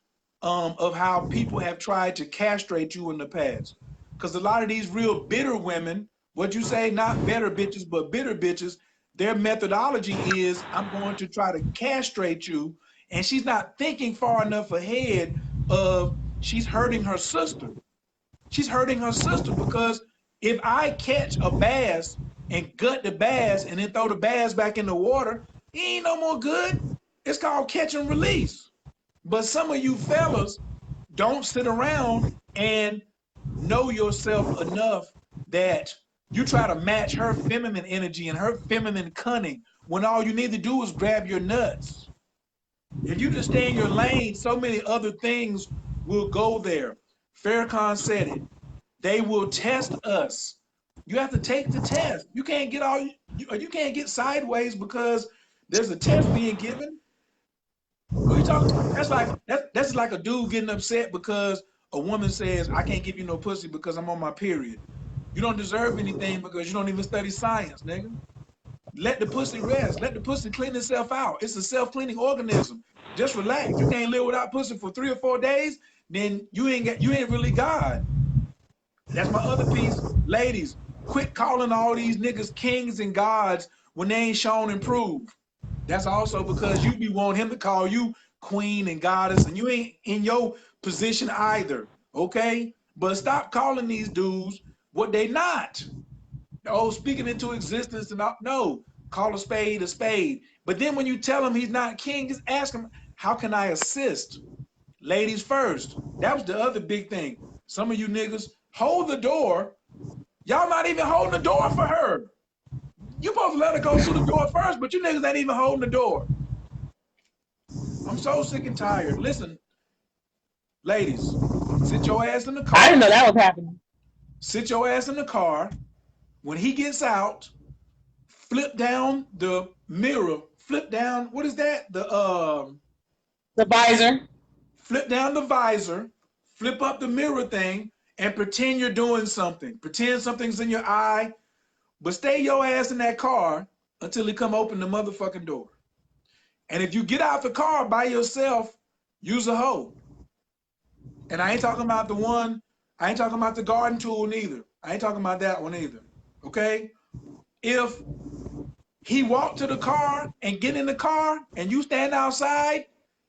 C: of how people have tried to castrate you in the past. Because a lot of these real bitter women, what you say, not better bitches, but bitter bitches, their methodology is, I'm going to try to castrate you. And she's not thinking far enough ahead of, she's hurting her sister. She's hurting her sister because if I catch a bass and gut the bass and then throw the bass back in the water, he ain't no more good. It's called catch and release. But some of you fellas don't sit around and know yourself enough that you try to match her feminine energy and her feminine cunning when all you need to do is grab your nuts. If you just stay in your lane, so many other things will go there. Farrakhan said it. They will test us. You have to take the test. You can't get you can't get sideways because there's a test being given. What are you talking about? That's like a dude getting upset because a woman says, I can't give you no pussy because I'm on my period. You don't deserve anything because you don't even study science, nigga. Let the pussy rest. Let the pussy clean itself out. It's a self-cleaning organism. Just relax. You can't live without pussy for 3 or 4 days, then you ain't really God. That's my other piece. Ladies, quit calling all these niggas kings and gods when they ain't shown and proved. That's also because you be wanting him to call you queen and goddess, and you ain't in your position either. Okay? But stop calling these dudes what they not. Oh, speaking into existence and all. No, call a spade a spade. But then when you tell him he's not king, just ask him, how can I assist? Ladies first. That was the other big thing. Some of you niggas hold the door. Y'all not even holding the door for her. You supposed to let her go through the door first, but you niggas ain't even holding the door. I'm so sick and tired. Listen, ladies, sit your ass in the car.
B: I didn't know that was happening.
C: Sit your ass in the car. When he gets out, flip down the mirror. Flip down, what is that? The
B: visor.
C: Flip down the visor. Flip up the mirror thing and pretend you're doing something. Pretend something's in your eye. But stay your ass in that car until he come open the motherfucking door. And if you get out the car by yourself, use a hoe. And I ain't talking about the one, I ain't talking about the garden tool neither. I ain't talking about that one either. Okay? If he walked to the car and get in the car and you stand outside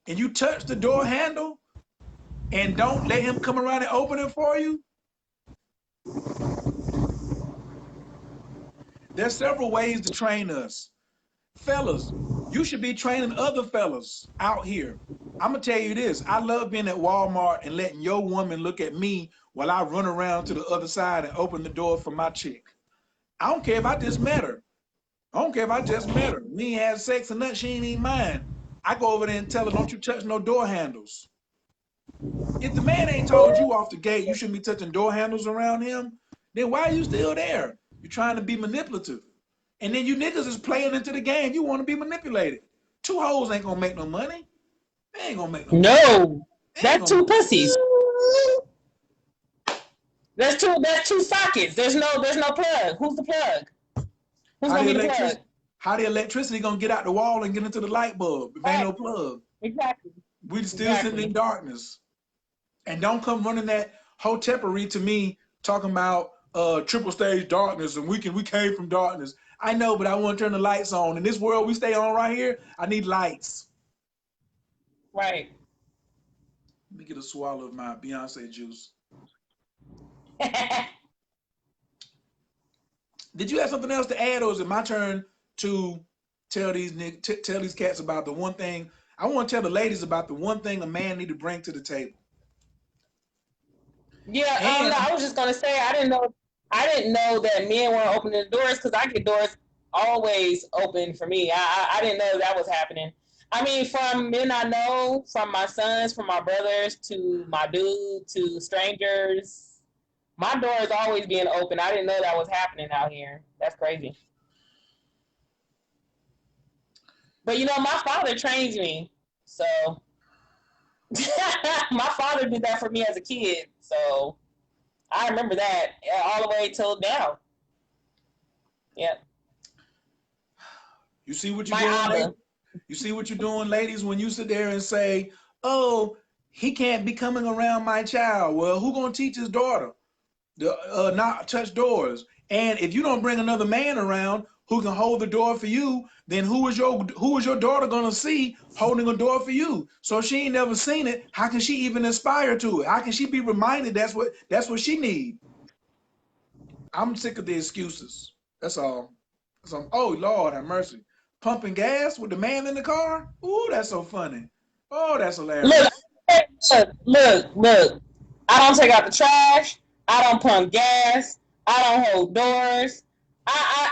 C: and you touch the door handle and don't let him come around and open it for you, there's several ways to train us. Fellas, you should be training other fellas out here. I'm gonna tell you this, I love being at Walmart and letting your woman look at me while I run around to the other side and open the door for my chick. I don't care if I just met her. I don't care if I just met her. We ain't had sex or nothing, she ain't even mine. I go over there and tell her, don't you touch no door handles. If the man ain't told you off the gate you shouldn't be touching door handles around him, then why are you still there? You're trying to be manipulative. And then you niggas is playing into the game. You want to be manipulated. Two hoes ain't gonna make no money. They ain't gonna make no money.
B: No, that's two pussies. That's two sockets. There's no plug. Who's the plug? Who's gonna be the plug?
C: How the electricity gonna get out the wall and get into the light bulb if ain't no plug?
B: Exactly.
C: We still sitting in darkness. And don't come running that hotepery to me talking about triple stage darkness and we came from darkness. I know, but I want to turn the lights on. In this world we stay on right here, I need lights.
B: Right.
C: Let me get a swallow of my Beyonce juice. Did you have something else to add, or is it my turn to tell these cats about the one thing? I want to tell the ladies about the one thing a man need to bring to the table.
B: Yeah, I was just gonna say I didn't know that men weren't opening the doors, because I get doors always open for me. I didn't know that was happening. I mean, from men I know, from my sons, from my brothers, to my dude, to strangers, my door is always being open. I didn't know that was happening out here. That's crazy. But you know, my father trains me, so my father did that for me as a kid, so I remember that all the way till now. Yep.
C: You see what you're doing? You see what you're doing, ladies, when you sit there and say, oh, he can't be coming around my child. Well, who gonna teach his daughter to not touch doors? And if you don't bring another man around who can hold the door for you, then who is your daughter gonna see holding a door for you? So if she ain't never seen it, how can she even aspire to it? How can she be reminded that's what she need? I'm sick of the excuses. That's all. Oh Lord have mercy. Pumping gas with the man in the car? Ooh, that's so funny. Oh, that's hilarious.
B: Look. I don't take out the trash. I don't pump gas. I don't hold doors.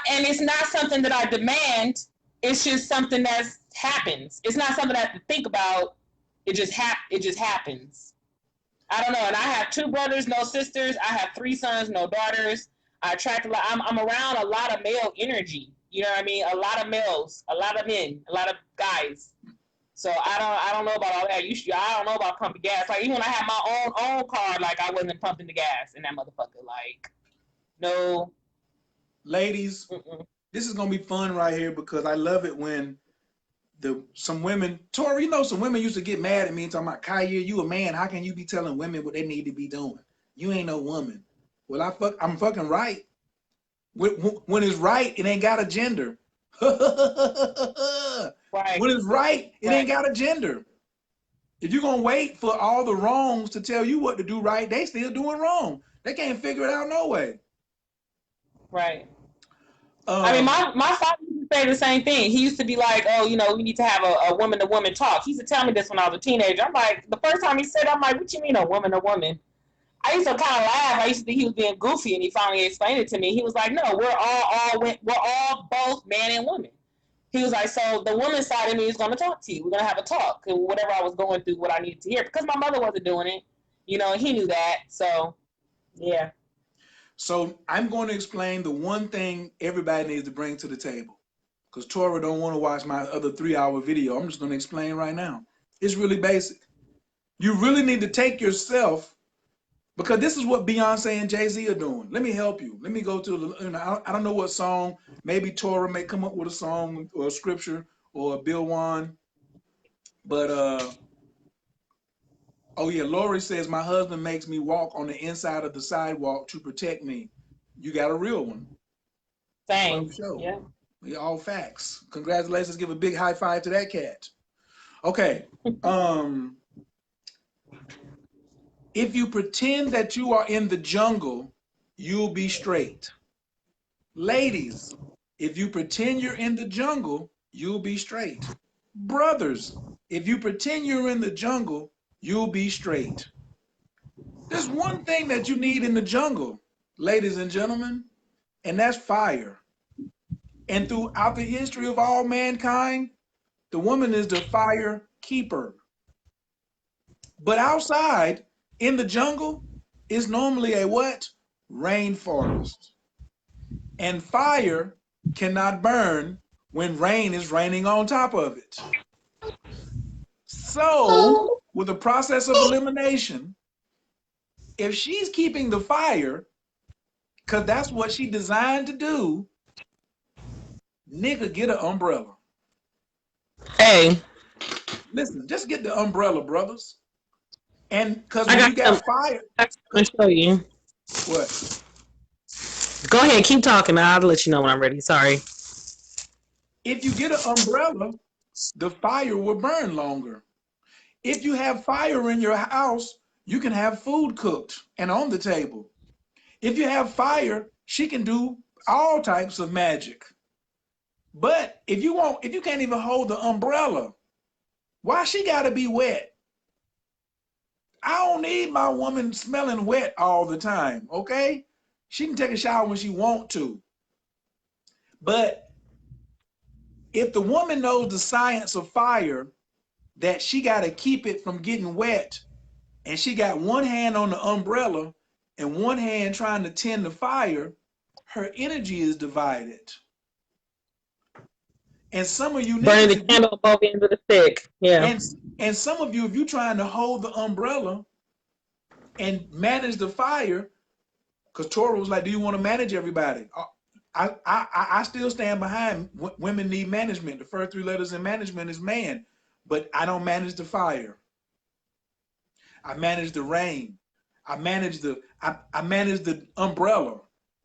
B: And it's not something that I demand. It's just something that happens. It's not something I have to think about. It just happens. I don't know. And I have 2 brothers, no sisters. I have 3 sons, no daughters. I attract a lot. I'm around a lot of male energy. You know what I mean? A lot of males, a lot of men, a lot of guys. So I don't know about all that. I don't know about pumping gas. Like even when I had my own car, like I wasn't pumping the gas in that motherfucker. Like, no.
C: Ladies, this is gonna be fun right here because I love it when some women, Tori, you know, some women used to get mad at me and talking about, Kaya, you a man, how can you be telling women what they need to be doing? You ain't no woman. Well, I'm fucking right. When it's right, it ain't got a gender. Right. When it's right, it ain't got a gender. If you're gonna wait for all the wrongs to tell you what to do right, they still doing wrong. They can't figure it out no way.
B: Right. I mean, my father used to say the same thing. He used to be like, oh, you know, we need to have a woman-to-woman talk. He used to tell me this when I was a teenager. I'm like, the first time he said it, I'm like, what you mean a woman-to-woman? I used to kind of laugh. I used to think he was being goofy, and he finally explained it to me. He was like, no, we're all both man and woman. He was like, so the woman side of me is going to talk to you. We're going to have a talk. And whatever I was going through, what I needed to hear. Because my mother wasn't doing it. You know, and he knew that. So, yeah.
C: So I'm going to explain the one thing everybody needs to bring to the table. Because Tora don't want to watch my other 3-hour video. I'm just going to explain right now. It's really basic. You really need to take yourself, because this is what Beyonce and Jay-Z are doing. Let me help you. Let me go to, I don't know what song. Maybe Tora may come up with a song or a scripture, or Bill Wan. But, oh yeah, Lori says, my husband makes me walk on the inside of the sidewalk to protect me. You got a real one.
B: Thanks. Yeah.
C: All facts. Congratulations. Give a big high five to that cat. Okay. If you pretend that you are in the jungle, you'll be straight. Ladies, if you pretend you're in the jungle, you'll be straight. Brothers, if you pretend you're in the jungle, you'll be straight. There's one thing that you need in the jungle, ladies and gentlemen, and that's fire. And throughout the history of all mankind, the woman is the fire keeper. But outside, in the jungle, is normally a what? Rainforest. And fire cannot burn when rain is raining on top of it. So, with the process of elimination, if she's keeping the fire, because that's what she designed to do, nigga, get an umbrella.
B: Hey.
C: Listen, just get the umbrella, brothers. And because when you got fire.
B: I'll show you.
C: What?
B: Go ahead, keep talking. I'll let you know when I'm ready. Sorry.
C: If you get an umbrella, the fire will burn longer. If you have fire in your house, you can have food cooked and on the table. If you have fire, she can do all types of magic. But if you can't even hold the umbrella, why she gotta be wet? I don't need my woman smelling wet all the time, okay? She can take a shower when she want to. But if the woman knows the science of fire, that she gotta keep it from getting wet, and she got one hand on the umbrella and one hand trying to tend the fire, her energy is divided. And some of you
B: burning the candle both ends of the stick. Yeah.
C: And some of you, if you're trying to hold the umbrella and manage the fire, because Tora was like, do you want to manage everybody? I still stand behind women need management. The first 3 letters in management is man, but I don't manage the fire. I manage the rain. I manage the umbrella.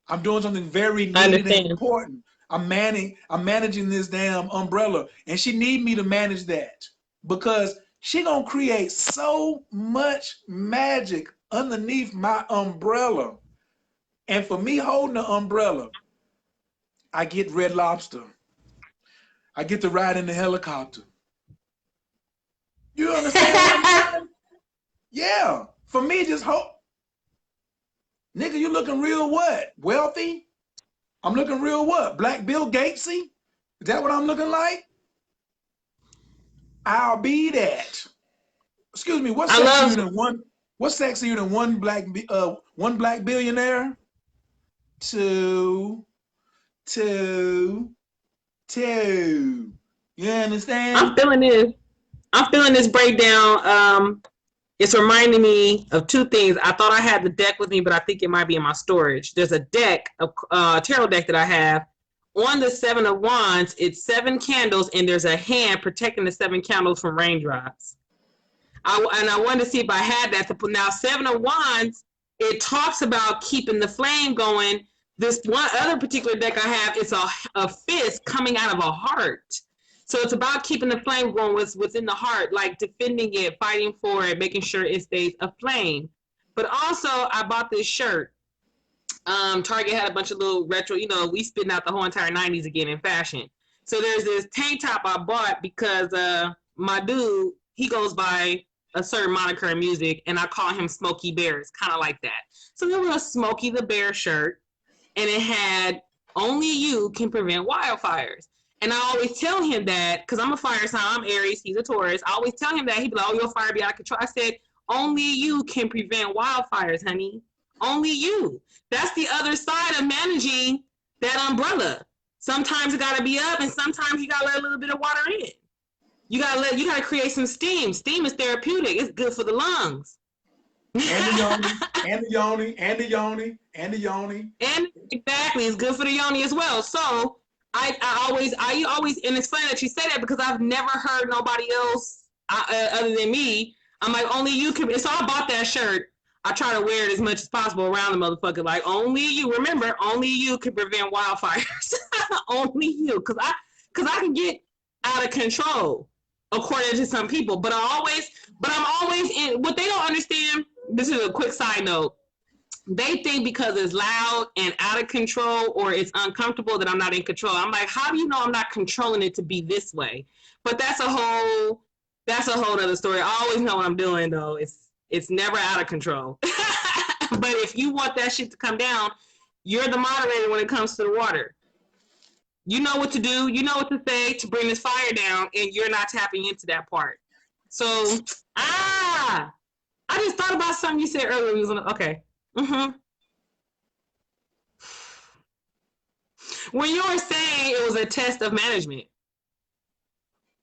C: I'm doing something very needed and important. I'm managing this damn umbrella, and she need me to manage that because she gonna create so much magic underneath my umbrella. And for me holding the umbrella, I get Red Lobster. I get to ride in the helicopter. You understand what I'm saying? Yeah. For me, just hold. Nigga, you looking real what? Wealthy? I'm looking real what? Black Bill Gatesy? Is that what I'm looking like? I'll be that. Excuse me, what's sexier than one black billionaire? Two. You understand?
B: I'm feeling this breakdown. It's reminding me of 2 things. I thought I had the deck with me, but I think it might be in my storage. There's a deck, a tarot deck that I have. On the 7 of Wands, it's 7 candles, and there's a hand protecting the 7 candles from raindrops. I wanted to see if I had that to put. Now, 7 of Wands, it talks about keeping the flame going. This one other particular deck I have, it's a fist coming out of a heart.
D: So it's about keeping the flame going within the heart, like defending it, fighting for it, making sure it stays aflame. But also, I bought this shirt. Target had a bunch of little retro, we spitting out the whole entire 90s again in fashion. So there's this tank top I bought because my dude, he goes by a certain moniker in music, and I call him Smokey Bear. It's kind of like that. So there was a Smokey the Bear shirt, and it had "Only you can prevent wildfires." And I always tell him that, because I'm a fire sign, I'm Aries, he's a Taurus. I always tell him that. He'd be like, "Oh, your fire be out of control." I said, "Only you can prevent wildfires, honey. Only you." That's the other side of managing that umbrella. Sometimes it gotta be up, and sometimes you gotta let a little bit of water in. You gotta create some steam. Steam is therapeutic. It's good for the lungs.
C: And the yoni, and the yoni, and the yoni, and the yoni.
D: And exactly, it's good for the yoni as well. So I always, and it's funny that you say that because I've never heard nobody else other than me. I'm like, only you can. So I bought that shirt. I try to wear it as much as possible around the motherfucker. Like, only you. Remember, only you can prevent wildfires. Only you, because I can get out of control, according to some people. But I'm always in. What they don't understand. This is a quick side note. They think because it's loud and out of control or it's uncomfortable that I'm not in control. I'm like, how do you know I'm not controlling it to be this way? But that's a whole other story. I always know what I'm doing though. It's never out of control. But if you want that shit to come down, you're the moderator when it comes to the water. You know what to do. You know what to say to bring this fire down, and you're not tapping into that part. So, I just thought about something you said earlier. Okay. When you were saying it was a test of management,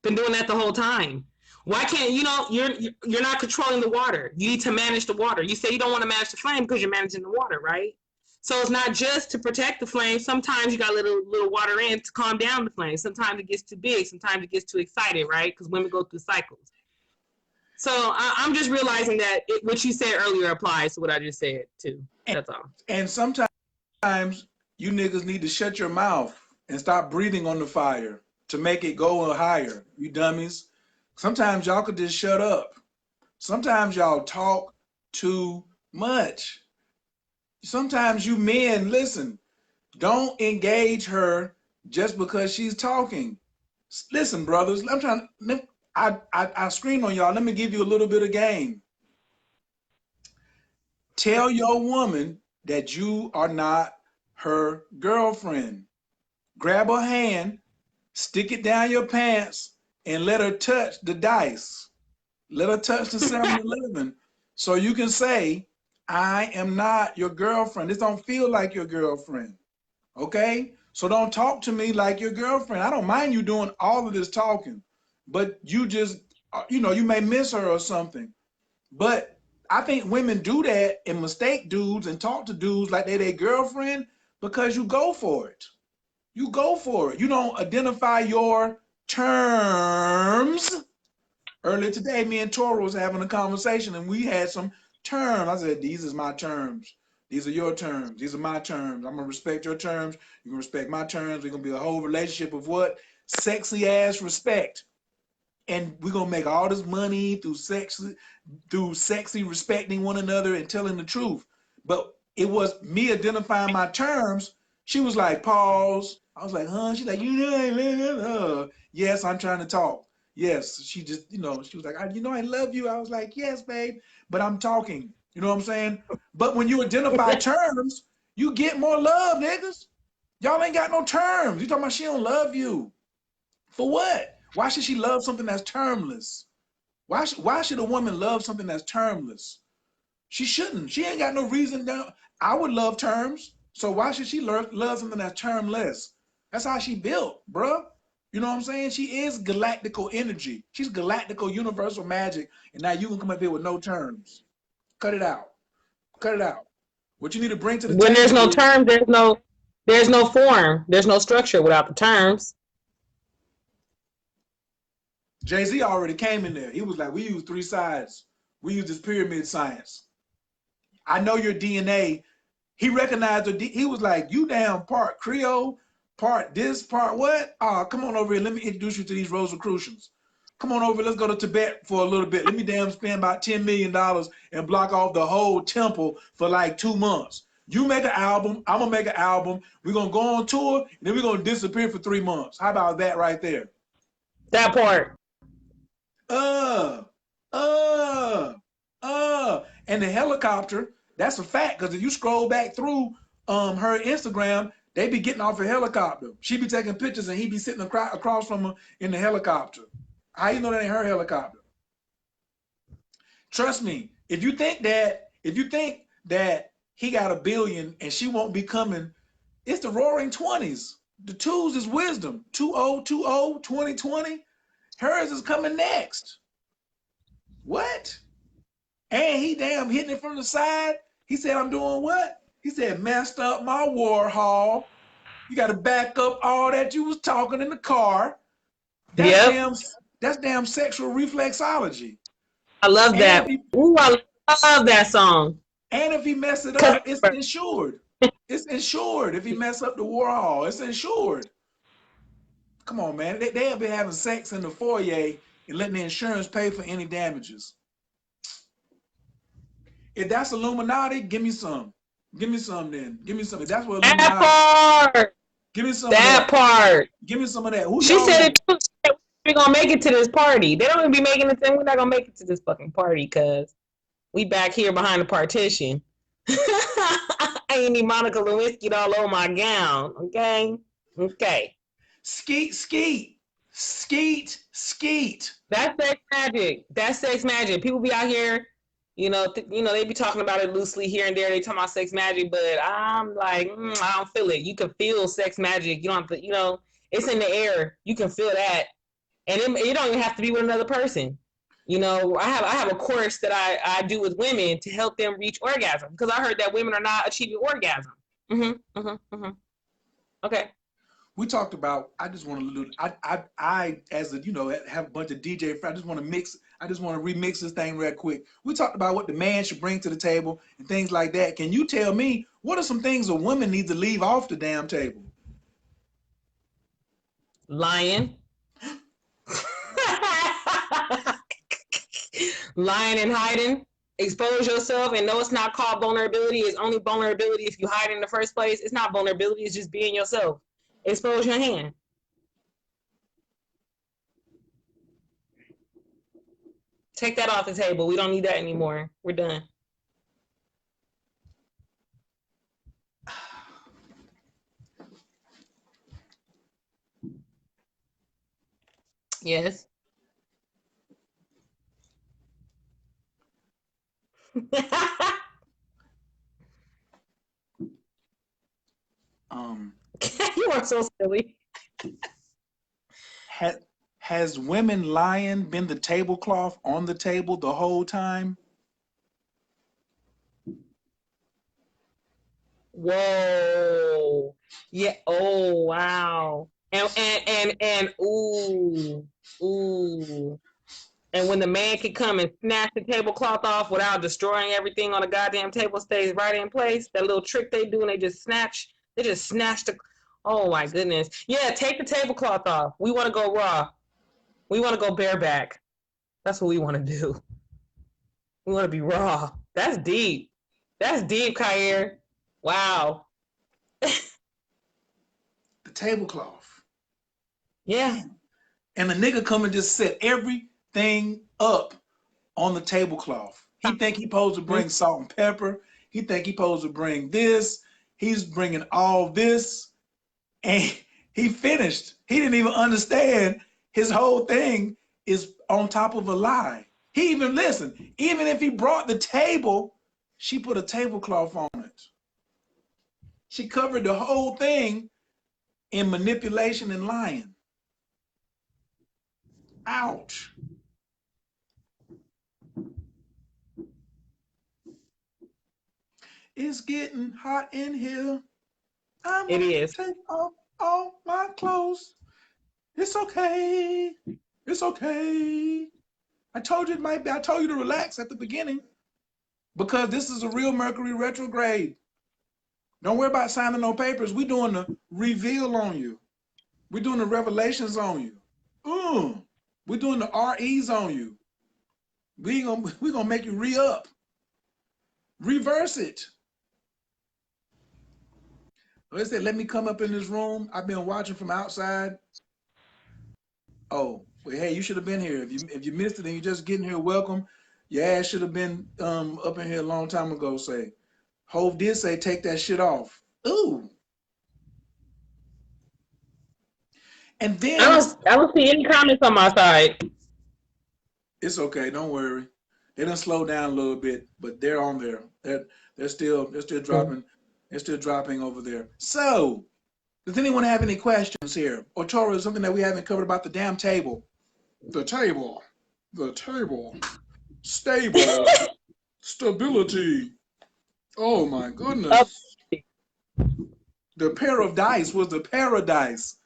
D: been doing that the whole time. Why can't you're not controlling the water? You need to manage the water. You say you don't want to manage the flame because you're managing the water, right? So it's not just to protect the flame. Sometimes you got little water in to calm down the flame. Sometimes it gets too big. Sometimes it gets too excited, right? Because women go through cycles. So I'm just realizing that what you said earlier applies to what I just said too. That's all.
C: And sometimes you niggas need to shut your mouth and stop breathing on the fire to make it go higher. You dummies. Sometimes y'all could just shut up. Sometimes y'all talk too much. Sometimes you men, listen, don't engage her just because she's talking. Listen, brothers, I scream on y'all. Let me give you a little bit of game. Tell your woman that you are not her girlfriend. Grab her hand, stick it down your pants, and let her touch the dice. Let her touch the 7-Eleven. So you can say, I am not your girlfriend. This don't feel like your girlfriend. Okay? So don't talk to me like your girlfriend. I don't mind you doing all of this talking, but you just, you may miss her or something. But I think women do that and mistake dudes and talk to dudes like they're their girlfriend because you go for it. You go for it. You don't identify your terms. Earlier today, me and Toro was having a conversation and we had some terms. I said, these is my terms. These are your terms. These are my terms. I'm gonna respect your terms. You're gonna respect my terms. We're gonna be a whole relationship of what? Sexy ass respect. And we're gonna make all this money through sexy respecting one another and telling the truth. But it was me identifying my terms. She was like, pause. I was like, huh? She's like, yes, I'm trying to talk. Yes, she just, she was like, I love you. I was like, yes, babe, but I'm talking. You know what I'm saying? But when you identify terms, you get more love, niggas. Y'all ain't got no terms. You talking about she don't love you. For what? Why should she love something that's termless? Why should a woman love something that's termless? She shouldn't. She ain't got no reason. I would love terms. So why should she love something that's termless? That's how she built, bruh. You know what I'm saying? She is galactical energy. She's galactical universal magic. And now you can come up here with no terms. Cut it out. Cut it out. What you need to bring to the table.
D: When there's no terms, there's no form. There's no structure without the terms.
C: Jay-Z already came in there. He was like, we use 3 sides. We use this pyramid science. I know your DNA. He recognized he was like, you damn part Creole, part what? Oh, come on over here. Let me introduce you to these Rosicrucians. Come on over. Let's go to Tibet for a little bit. Let me damn spend about $10 million and block off the whole temple for like 2 months. You make an album. I'm going to make an album. We're going to go on tour, and then we're going to disappear for 3 months. How about that right there?
D: That part.
C: And the helicopter, that's a fact, because if you scroll back through her Instagram, they be getting off a helicopter. She be taking pictures and he be sitting across from her in the helicopter. How you know that ain't her helicopter? Trust me, if you think that he got $1 billion and she won't be coming, it's the roaring 20s. The twos is wisdom. 2020, 2020. Hers is coming next. What? And he damn hitting it from the side. He said, I'm doing what? He said, messed up my Warhol. You got to back up all that you was talking in the car. That's damn sexual reflexology.
D: I love that. Ooh, I love that song.
C: And if he mess it up, it's insured. It's insured. If he mess up the Warhol, it's insured. Come on, man. They have been having sex in the foyer and letting the insurance pay for any damages. If that's Illuminati, give me some. Give me some then. Give me some. If that's what Illuminati.
D: That part.
C: Give me some
D: that
C: of that.
D: Part.
C: Give me some of that.
D: She said it too. We're going to make it to this party. They don't even be making it. We're not going to make it to this fucking party because we back here behind the partition. I ain't need Monica Lewinsky all over my gown. Okay? Okay.
C: Skeet, skeet. Skeet, skeet.
D: That's sex magic. That's sex magic. People be out here, they be talking about it loosely here and there. They talk about sex magic, but I'm like, I don't feel it. You can feel sex magic. You don't have to, it's in the air. You can feel that. And you don't even have to be with another person. I have a course that I do with women to help them reach orgasm because I heard that women are not achieving orgasm. Okay.
C: We talked about. I just want to. I as a have a bunch of DJ friends. I just want to mix. I just want to remix this thing real quick. We talked about what the man should bring to the table and things like that. Can you tell me what are some things a woman needs to leave off the damn table?
D: Lying. Lying and hiding. Expose yourself and know it's not called vulnerability. It's only vulnerability if you hide in the first place. It's not vulnerability. It's just being yourself. Expose your hand. Take that off the table. We don't need that anymore. We're done. Yes. You are so silly.
C: Has women lying been the tablecloth on the table the whole time?
D: Whoa. Yeah. Oh wow. And ooh. And when the man can come and snatch the tablecloth off without destroying everything on the goddamn table, stays right in place. That little trick they do, and they just snatch the. Oh my goodness. Yeah, take the tablecloth off. We want to go raw. We want to go bareback. That's what we want to do. We want to be raw. That's deep. That's deep, Khayr. Wow.
C: The tablecloth.
D: Yeah.
C: And the nigga come and just set everything up on the tablecloth. He think he supposed to bring salt and pepper. He think he supposed to bring this. He's bringing all this. And he finished. He didn't even understand his whole thing is on top of a lie. He even listened. Even if he brought the table, she put a tablecloth on it. She covered the whole thing in manipulation and lying. Ouch. It's getting hot in here.
D: It is.
C: Take off all my clothes. It's okay. It's okay. I told you it might be. I told you to relax at the beginning because this is a real Mercury retrograde. Don't worry about signing no papers. We doing the reveal on you. We doing the revelations on you. We doing the REs on you. We gonna make you re-up. Reverse it. They said, let me come up in this room. I've been watching from outside. Oh, well, hey, you should have been here. If you missed it and you're just getting here, welcome. Your ass should have been up in here a long time ago. Say, Hove did say, take that shit off. Ooh. And then
D: I don't see any comments on my side.
C: It's okay, don't worry. They done slow down a little bit, but they're on there. They're still dropping. They're still dropping over there. So, does anyone have any questions here? Or Tora, something that we haven't covered about the damn table? The table. Stable. Stability. Oh my goodness. The pair of dice was the paradise.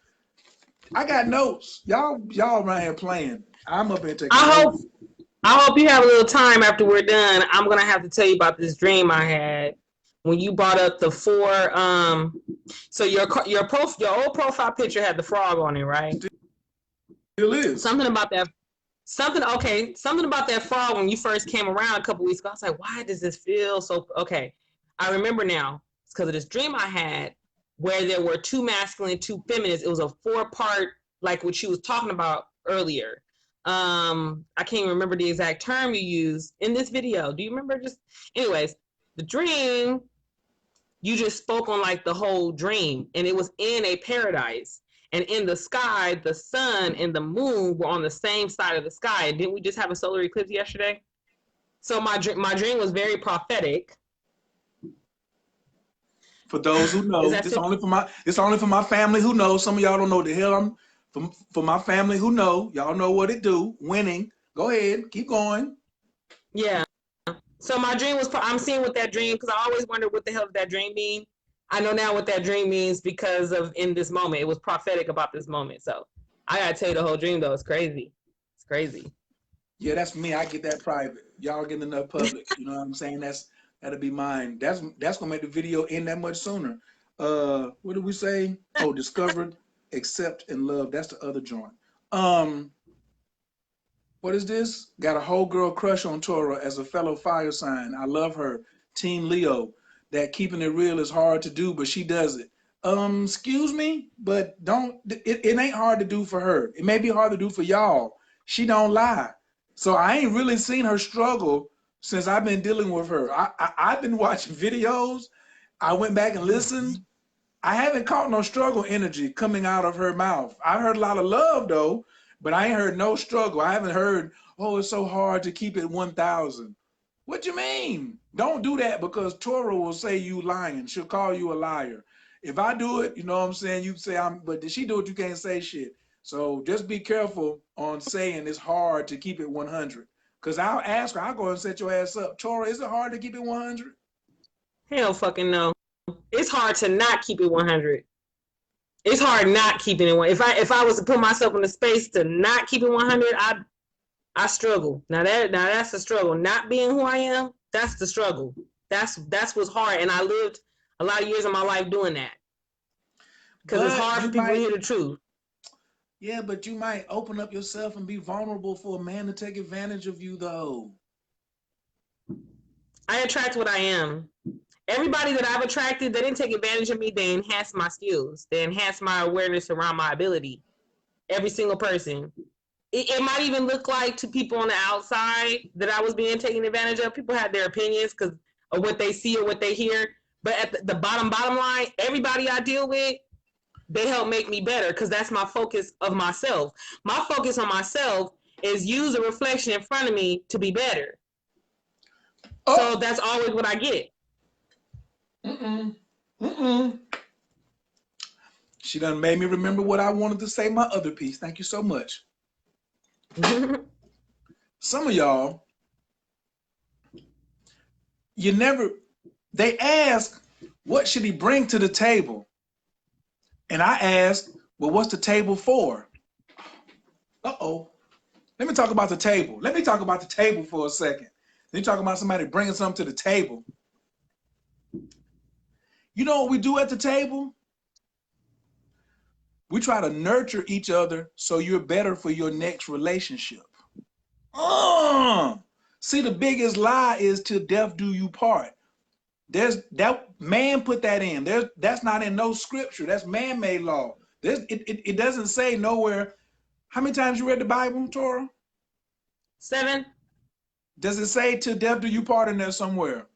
C: I got notes. Y'all right here playing. I'm up here taking notes.
D: I hope you have a little time after we're done. I'm gonna have to tell you about this dream I had when you brought up the 4. So your old profile picture had the frog on it, right?
C: Still is.
D: Something about that frog when you first came around a couple weeks ago. I was like, why does this feel so okay? I remember now. It's because of this dream I had where there were 2 masculine, 2 feminines. It was a 4-part, like what she was talking about earlier. I can't even remember the exact term you used in this video. Do you remember? Anyways, the dream, you just spoke on like the whole dream, and it was in a paradise. And in the sky, the sun and the moon were on the same side of the sky. Didn't we just have a solar eclipse yesterday? So my dream was very prophetic.
C: For those who know, it's only for my family who knows. Some of y'all don't know the hell I'm. For my family who know, y'all know what it do. Winning. Go ahead, keep going.
D: Yeah. So my dream was. I'm seeing what that dream, because I always wondered what the hell did that dream mean. I know now what that dream means because of in this moment. It was prophetic about this moment. So I gotta tell you the whole dream though. It's crazy. It's crazy.
C: Yeah, that's me. I get that private. Y'all getting enough public. You know what I'm saying? That'll be mine. That's gonna make the video end that much sooner. What did we say? Oh, discovered, accept, and love. That's the other joint. What is this? Got a whole girl crush on Tora as a fellow fire sign. I love her. Team Leo. That keeping it real is hard to do, but she does it. Excuse me, but it ain't hard to do for her. It may be hard to do for y'all. She don't lie. So I ain't really seen her struggle since I've been dealing with her. I've been watching videos. I went back and listened. I haven't caught no struggle energy coming out of her mouth. I heard a lot of love though, but I ain't heard no struggle. I haven't heard, oh, it's so hard to keep it 1,000. What you mean? Don't do that, because Tora will say you lying. She'll call you a liar. If I do it, you know what I'm saying? You say but did she do it? You can't say shit. So just be careful on saying it's hard to keep it 100. Because I'll ask her, I'll go and set your ass up. Tora, is it hard to keep it 100?
D: Hell fucking no. It's hard to not keep it 100. It's hard not keeping it 100. If I was to put myself in the space to not keep it 100, I struggle. Now that's the struggle. Not being who I am, that's the struggle. That's what's hard. And I lived a lot of years of my life doing that. Because it's hard for people to hear the truth.
C: Yeah, but you might open up yourself and be vulnerable for a man to take advantage of you, though.
D: I attract what I am. Everybody that I've attracted, they didn't take advantage of me. They enhanced my skills. They enhanced my awareness around my ability. Every single person. It might even look like to people on the outside that I was being taken advantage of. People have their opinions because of what they see or what they hear. But at the bottom line, everybody I deal with, they help make me better, because that's my focus of myself. My focus on myself is use a reflection in front of me to be better. So that's always what I get.
C: She done made me remember what I wanted to say, my other piece. Thank you so much. Some of y'all, they ask, what should he bring to the table? And I ask, well, what's the table for? Uh-oh. Let me talk about the table. Let me talk about the table for a second. Then talk about somebody bringing something to the table. You know what we do at the table? We try to nurture each other so you're better for your next relationship. See, the biggest lie is till death do you part. There's that man put that in. That's not in no scripture. That's man-made law. It doesn't say nowhere. How many times you read the Bible, Torah?
D: 7.
C: Does it say till death do you part in there somewhere?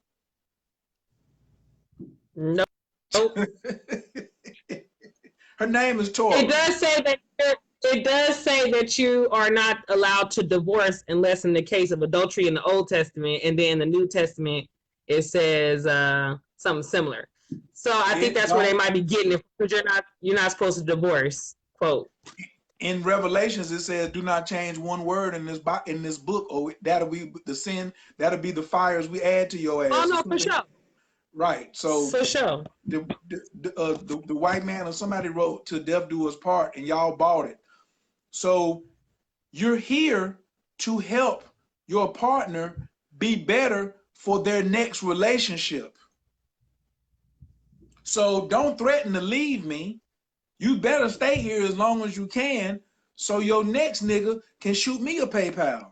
D: No.
C: Her name is Torah.
D: It does say that. It does say that you are not allowed to divorce unless in the case of adultery in the Old Testament, and then in the New Testament it says something similar. So I think that's where they might be getting it, because you're not supposed to divorce. Quote.
C: In Revelations, it says, "Do not change one word in this book, or that'll be the sin. That'll be the fires we add to your ass."
D: Oh no, for sure.
C: Right. So
D: for sure,
C: the white man or somebody wrote "Till death do us part," and y'all bought it. So you're here to help your partner be better for their next relationship. So don't threaten to leave me. You better stay here as long as you can, so your next nigga can shoot me a PayPal.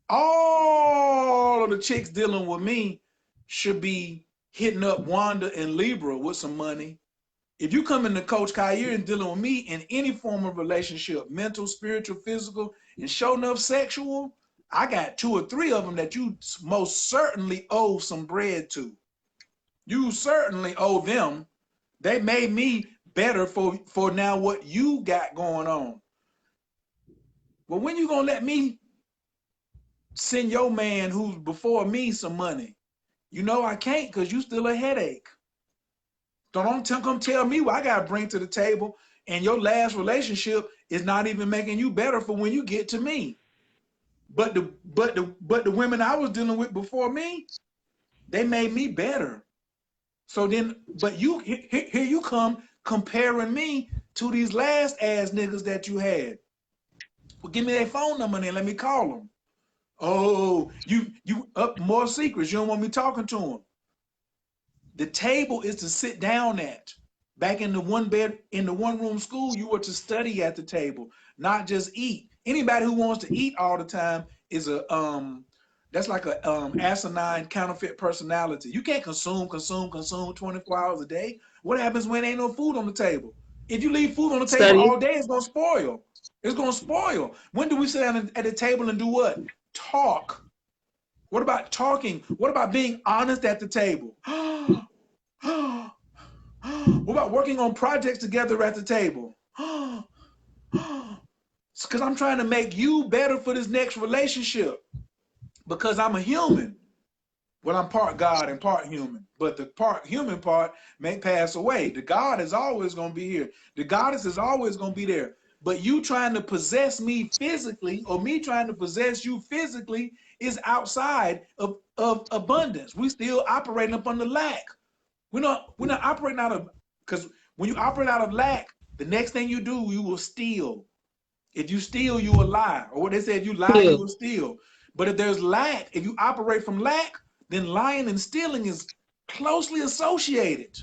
C: All of the chicks dealing with me should be hitting up Wanda and Libra with some money. If you come into Coach Khayr and dealing with me in any form of relationship, mental, spiritual, physical, and show enough sexual, I got 2 or 3 of them that you most certainly owe some bread to. You certainly owe them. They made me better for now what you got going on. But when you gonna let me send your man who's before me some money? You know I can't, because you still a headache. Don't come tell me what I gotta bring to the table, and your last relationship is not even making you better for when you get to me. But the women I was dealing with before me, they made me better. So then, but you here you come comparing me to these last ass niggas that you had. Well, give me their phone number and then let me call them. Oh, you up more secrets. You don't want me talking to them. The table is to sit down at. Back in the one room school, you were to study at the table, not just eat. Anybody who wants to eat all the time is that's like a asinine counterfeit personality. You can't consume 24 hours a day. What happens when ain't no food on the table? If you leave food on the table all day, it's gonna spoil. It's gonna spoil. When do we sit down at the table and do what? Talk. What about talking? What about being honest at the table? What about working on projects together at the table? Because I'm trying to make you better for this next relationship. Because I'm a human. Well, I'm part God and part human. But the part human part may pass away. The God is always going to be here. The goddess is always going to be there. But you trying to possess me physically, or me trying to possess you physically, is outside of abundance. We still operating up under lack. We're not operating out of, because when you operate out of lack, the next thing you do, you will steal. If you steal, you will lie. Or what they say, if you lie, you will steal. But if there's lack, if you operate from lack, then lying and stealing is closely associated.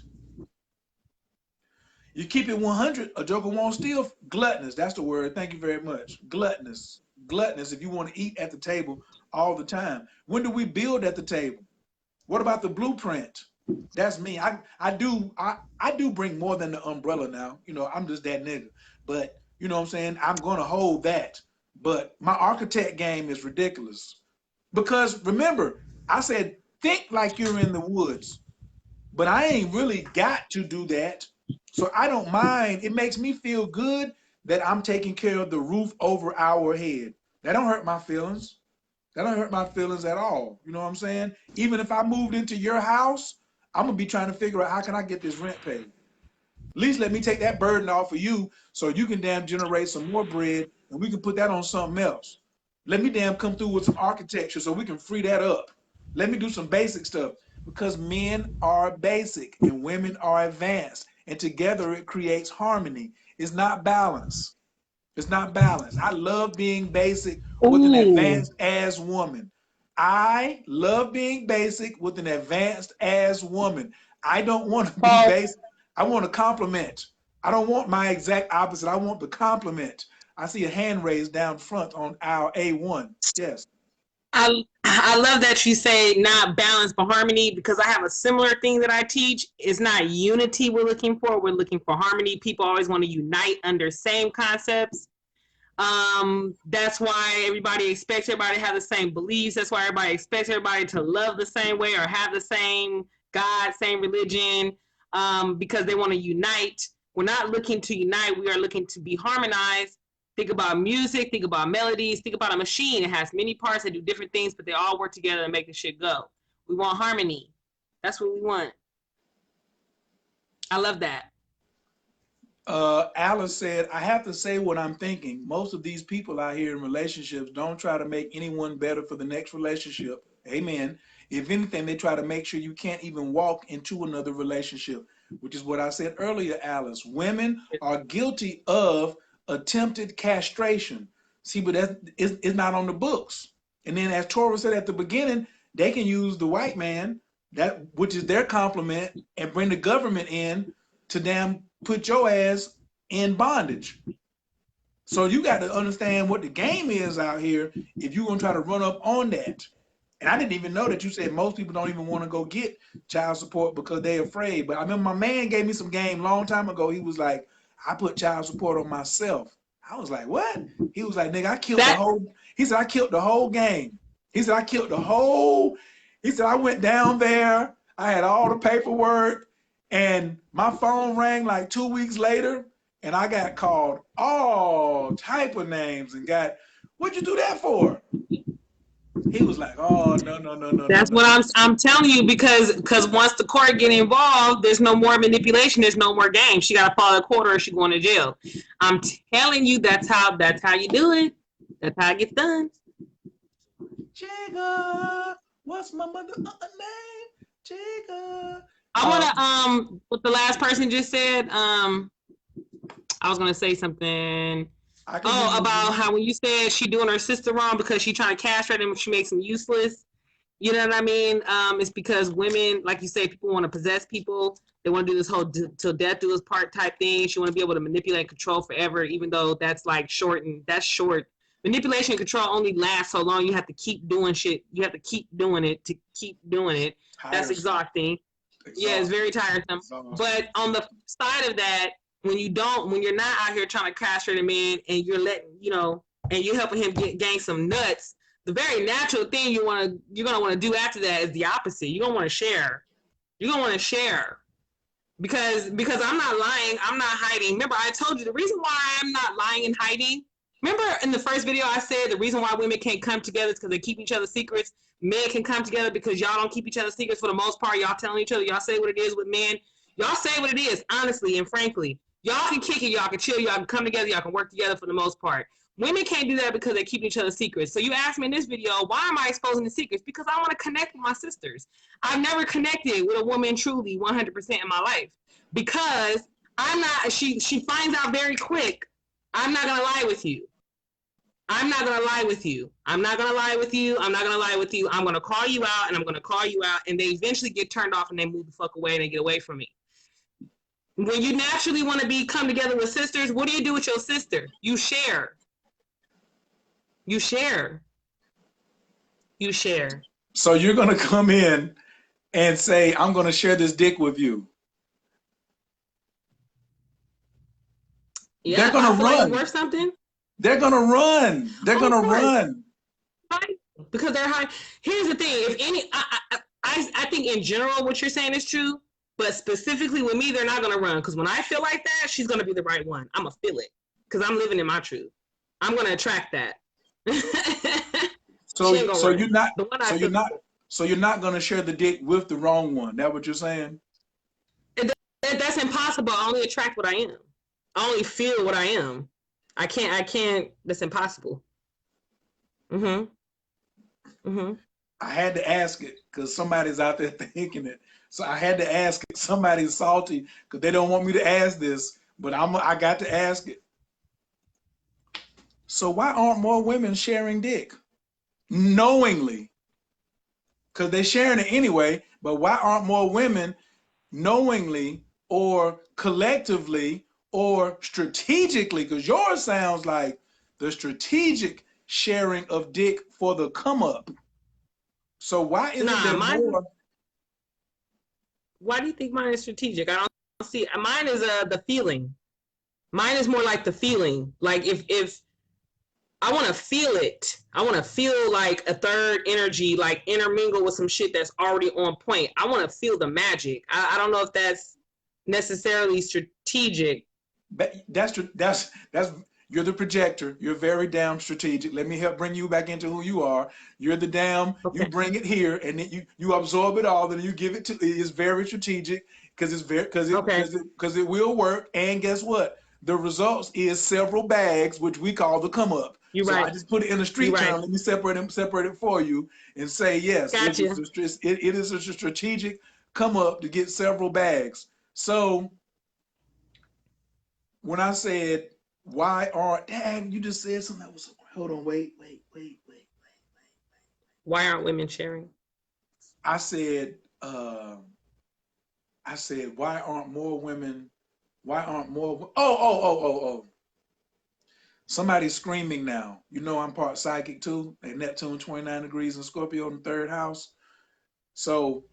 C: You keep it 100, a joker won't steal. Gluttonous, that's the word. Thank you very much. Gluttonous. Gluttonous if you want to eat at the table all the time. When do we build at the table? What about the blueprint? That's me. I do bring more than the umbrella now. You know, I'm just that nigga. But you know what I'm saying? I'm gonna hold that. But my architect game is ridiculous. Because remember, I said, think like you're in the woods. But I ain't really got to do that. So I don't mind. It makes me feel good that I'm taking care of the roof over our head. That don't hurt my feelings. That don't hurt my feelings at all. You know what I'm saying? Even if I moved into your house, I'm gonna be trying to figure out how can I get this rent paid. At least let me take that burden off of you so you can damn generate some more bread and we can put that on something else. Let me damn come through with some architecture so we can free that up. Let me do some basic stuff, because men are basic and women are advanced, and together it creates harmony. It's not balance. It's not balance. I love being basic with an advanced ass woman. I love being basic with an advanced ass woman. I don't want to be
B: Well,
C: based. I want to compliment. I don't want my exact opposite. I want the compliment. I see a hand raised down front on aisle A1. Yes.
D: I love that you say not balance but harmony, because I have a similar thing that I teach. It's not unity we're looking for. We're looking for harmony. People always want to unite under same concepts. That's why everybody expects everybody to have the same beliefs. That's why everybody expects everybody to love the same way or have the same God, same religion, because they want to unite. We're not looking to unite. We are looking to be harmonized. Think about music, think about melodies, think about a machine. It has many parts that do different things, but they all work together to make the shit go. We want harmony. That's what we want. I love that.
C: Alice said, I have to say what I'm thinking. Most of these people out here in relationships don't try to make anyone better for the next relationship. Amen. If anything, they try to make sure you can't even walk into another relationship, which is what I said earlier, Alice. Women are guilty of attempted castration. See, but it's not on the books. And then as Tora said at the beginning, they can use the white man, that which is their compliment, and bring the government in to damn put your ass in bondage. So you got to understand what the game is out here if you're gonna try to run up on that. And I didn't even know that you said most people don't even want to go get child support because they're afraid. But I remember my man gave me some game a long time ago. He was like, I put child support on myself. I was like, what? He was like, nigga, I killed the whole, he said, I killed the whole game. He said, I killed the whole, he said, I went down there, I had all the paperwork, and my phone rang like 2 weeks later, and I got called all type of names and got, what'd you do that for? He was like, oh, no.
D: That's what I'm telling you, because once the court get involved, there's no more manipulation, there's no more game. She got to follow a quarter or she's going to jail. I'm telling you, that's how you do it. That's how it gets done.
C: Jigga, what's my mother name? Jigga.
D: I want to, what the last person just said, I was going to say something. About how when you said she doing her sister wrong because she trying to castrate him, she makes him useless. You know what I mean? It's because women, like you say, people want to possess people. They want to do this whole till death do us part type thing. She want to be able to manipulate and control forever, even though that's like short, and that's short. Manipulation and control only lasts so long. You have to keep doing shit. You have to keep doing it to keep doing it. That's exhausting. Yeah, it's very tiresome. But on the side of that, when you're not out here trying to castrate a man and you're letting, and you're helping him gain some nuts, the very natural thing you're gonna want to do after that is the opposite. You're gonna want to share. You're gonna want to share. Because I'm not lying, I'm not hiding. Remember, I told you the reason why I'm not lying and hiding. Remember in the first video I said the reason why women can't come together is because they keep each other's secrets. Men can come together because y'all don't keep each other's secrets for the most part. Y'all telling each other, y'all say what it is with men. Y'all say what it is, honestly and frankly. Y'all can kick it, y'all can chill, y'all can come together, y'all can work together for the most part. Women can't do that because they keep each other's secrets. So you asked me in this video, why am I exposing the secrets? Because I want to connect with my sisters. I've never connected with a woman truly 100% in my life because I'm not, she finds out very quick, I'm not going to lie with you. I'm not going to lie with you. I'm not going to lie with you. I'm not going to lie with you. I'm going to call you out and I'm going to call you out, and they eventually get turned off and they move the fuck away and they get away from me. When you naturally want to come together with sisters, what do you do with your sister? You share. You share. You share.
C: So you're going to come in and say, I'm going to share this dick with you.
D: Yeah,
C: they're going to run.
D: Worth something?
C: They're going to run. They're going to run.
D: Because they're high. Here's the thing. If any, I think in general what you're saying is true. But specifically with me, they're not going to run. Because when I feel like that, she's going to be the right one. I'm going to feel it. Because I'm living in my truth. I'm going to attract that.
C: So you're not going to share the dick with the wrong one. That what you're saying?
D: That's impossible. I only attract what I am. I only feel what I am. I can't. That's impossible. I
C: had to ask it because somebody's out there thinking it. So I had to ask it. Somebody's salty because they don't want me to ask this, but I got to ask it. So why aren't more women sharing dick? Knowingly. Because they're sharing it anyway, but why aren't more women knowingly or collectively or strategically, because yours sounds like the strategic sharing of dick for the come up. So why isn't there more?
D: Why do you think mine is strategic? I don't see. Mine is the feeling. Mine is more like the feeling. Like if I want to feel it, I want to feel like a third energy, like intermingle with some shit that's already on point. I want to feel the magic. I don't know if that's necessarily strategic.
C: That's you're the projector. You're very damn strategic. Let me help bring you back into who you are. You're the damn, okay. You bring it here and then you absorb it all, then you give it to, it's very strategic because it will work. And guess what? The results is several bags, which we call the come up.
D: You're right.
C: I just put it in a street term. Let me separate it for you and say, yes,
D: gotcha.
C: It is a strategic come up to get several bags. So when I said, why aren't, dang, you just said something that was, hold on, wait.
D: Why aren't women sharing?
C: I said, why aren't more women, somebody's screaming now. You know I'm part psychic too, at Neptune 29 degrees in Scorpio in the 3rd house. So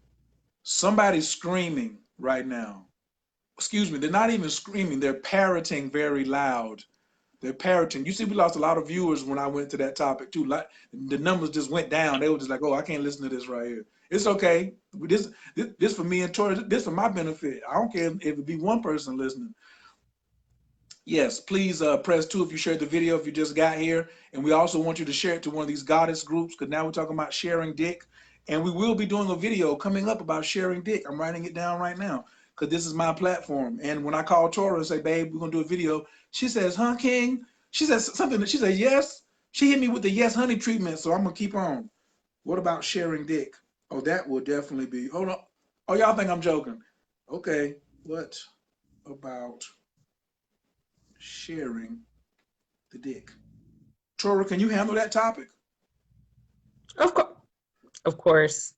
C: somebody's screaming right now. Excuse me, they're not even screaming, they're parroting very loud. They're parroting. You see, we lost a lot of viewers when I went to that topic too. Like, the numbers just went down. They were just like, oh, I can't listen to this right here. It's okay. This for me and Tori, this for my benefit. I don't care if it be one person listening. Yes, please press 2 if you shared the video, if you just got here. And we also want you to share it to one of these goddess groups, because now we're talking about sharing dick. And we will be doing a video coming up about sharing dick. I'm writing it down right now, because this is my platform. And when I call Tora and say, babe, we're going to do a video, she says, huh, King? She says something, she says, yes. She hit me with the yes, honey treatment, so I'm going to keep on. What about sharing dick? Oh, that will definitely be, hold on. Oh, y'all think I'm joking. Okay, what about sharing the dick? Tora, can you handle that topic?
D: Of course.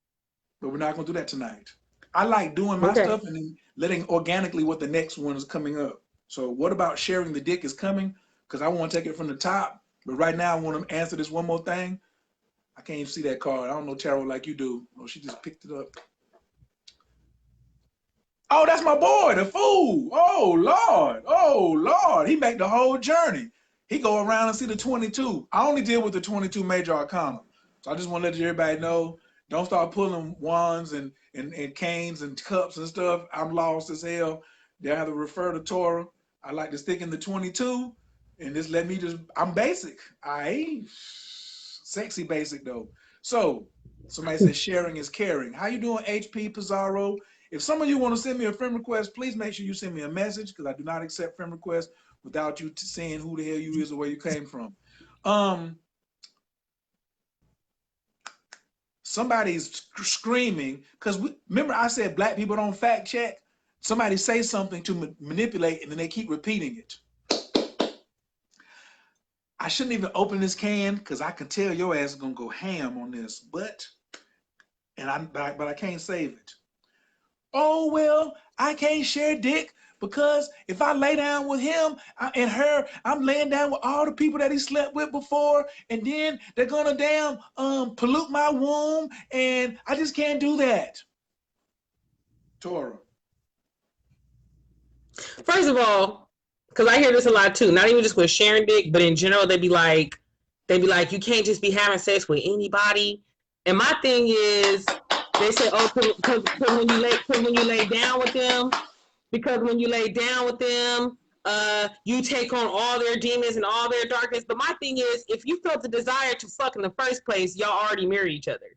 C: But we're not going to do that tonight. I like doing my stuff and then letting organically what the next one is coming up. So what about sharing the dick is coming? Because I want to take it from the top. But right now I want to answer this one more thing. I can't even see that card. I don't know tarot like you do. Oh, she just picked it up. Oh, that's my boy, the fool. Oh, Lord. Oh, Lord. He make the whole journey. He go around and see the 22. I only deal with the 22 major arcana. So I just want to let everybody know, don't start pulling wands and canes and cups and stuff. I'm lost as hell. They have to refer to Tora. I like to stick in the 22 and just let me just, I'm basic. I ain't sexy basic though. So somebody says sharing is caring. How you doing, HP Pizarro? If some of you want to send me a friend request, please make sure you send me a message, because I do not accept friend requests without you saying who the hell you is or where you came from. Somebody's screaming, because remember I said black people don't fact check? Somebody say something to manipulate and then they keep repeating it. I shouldn't even open this can because I can tell your ass is gonna go ham on this, but I can't save it. Oh, well, I can't share dick because if I lay down with him and her, I'm laying down with all the people that he slept with before, and then they're gonna damn pollute my womb, and I just can't do that. Tora.
D: First of all, because I hear this a lot too, not even just with sharing dick, but in general, they'd be like, you can't just be having sex with anybody. And my thing is, they say, oh, because when you lay down with them, you take on all their demons and all their darkness. But my thing is, if you felt the desire to fuck in the first place, y'all already married each other.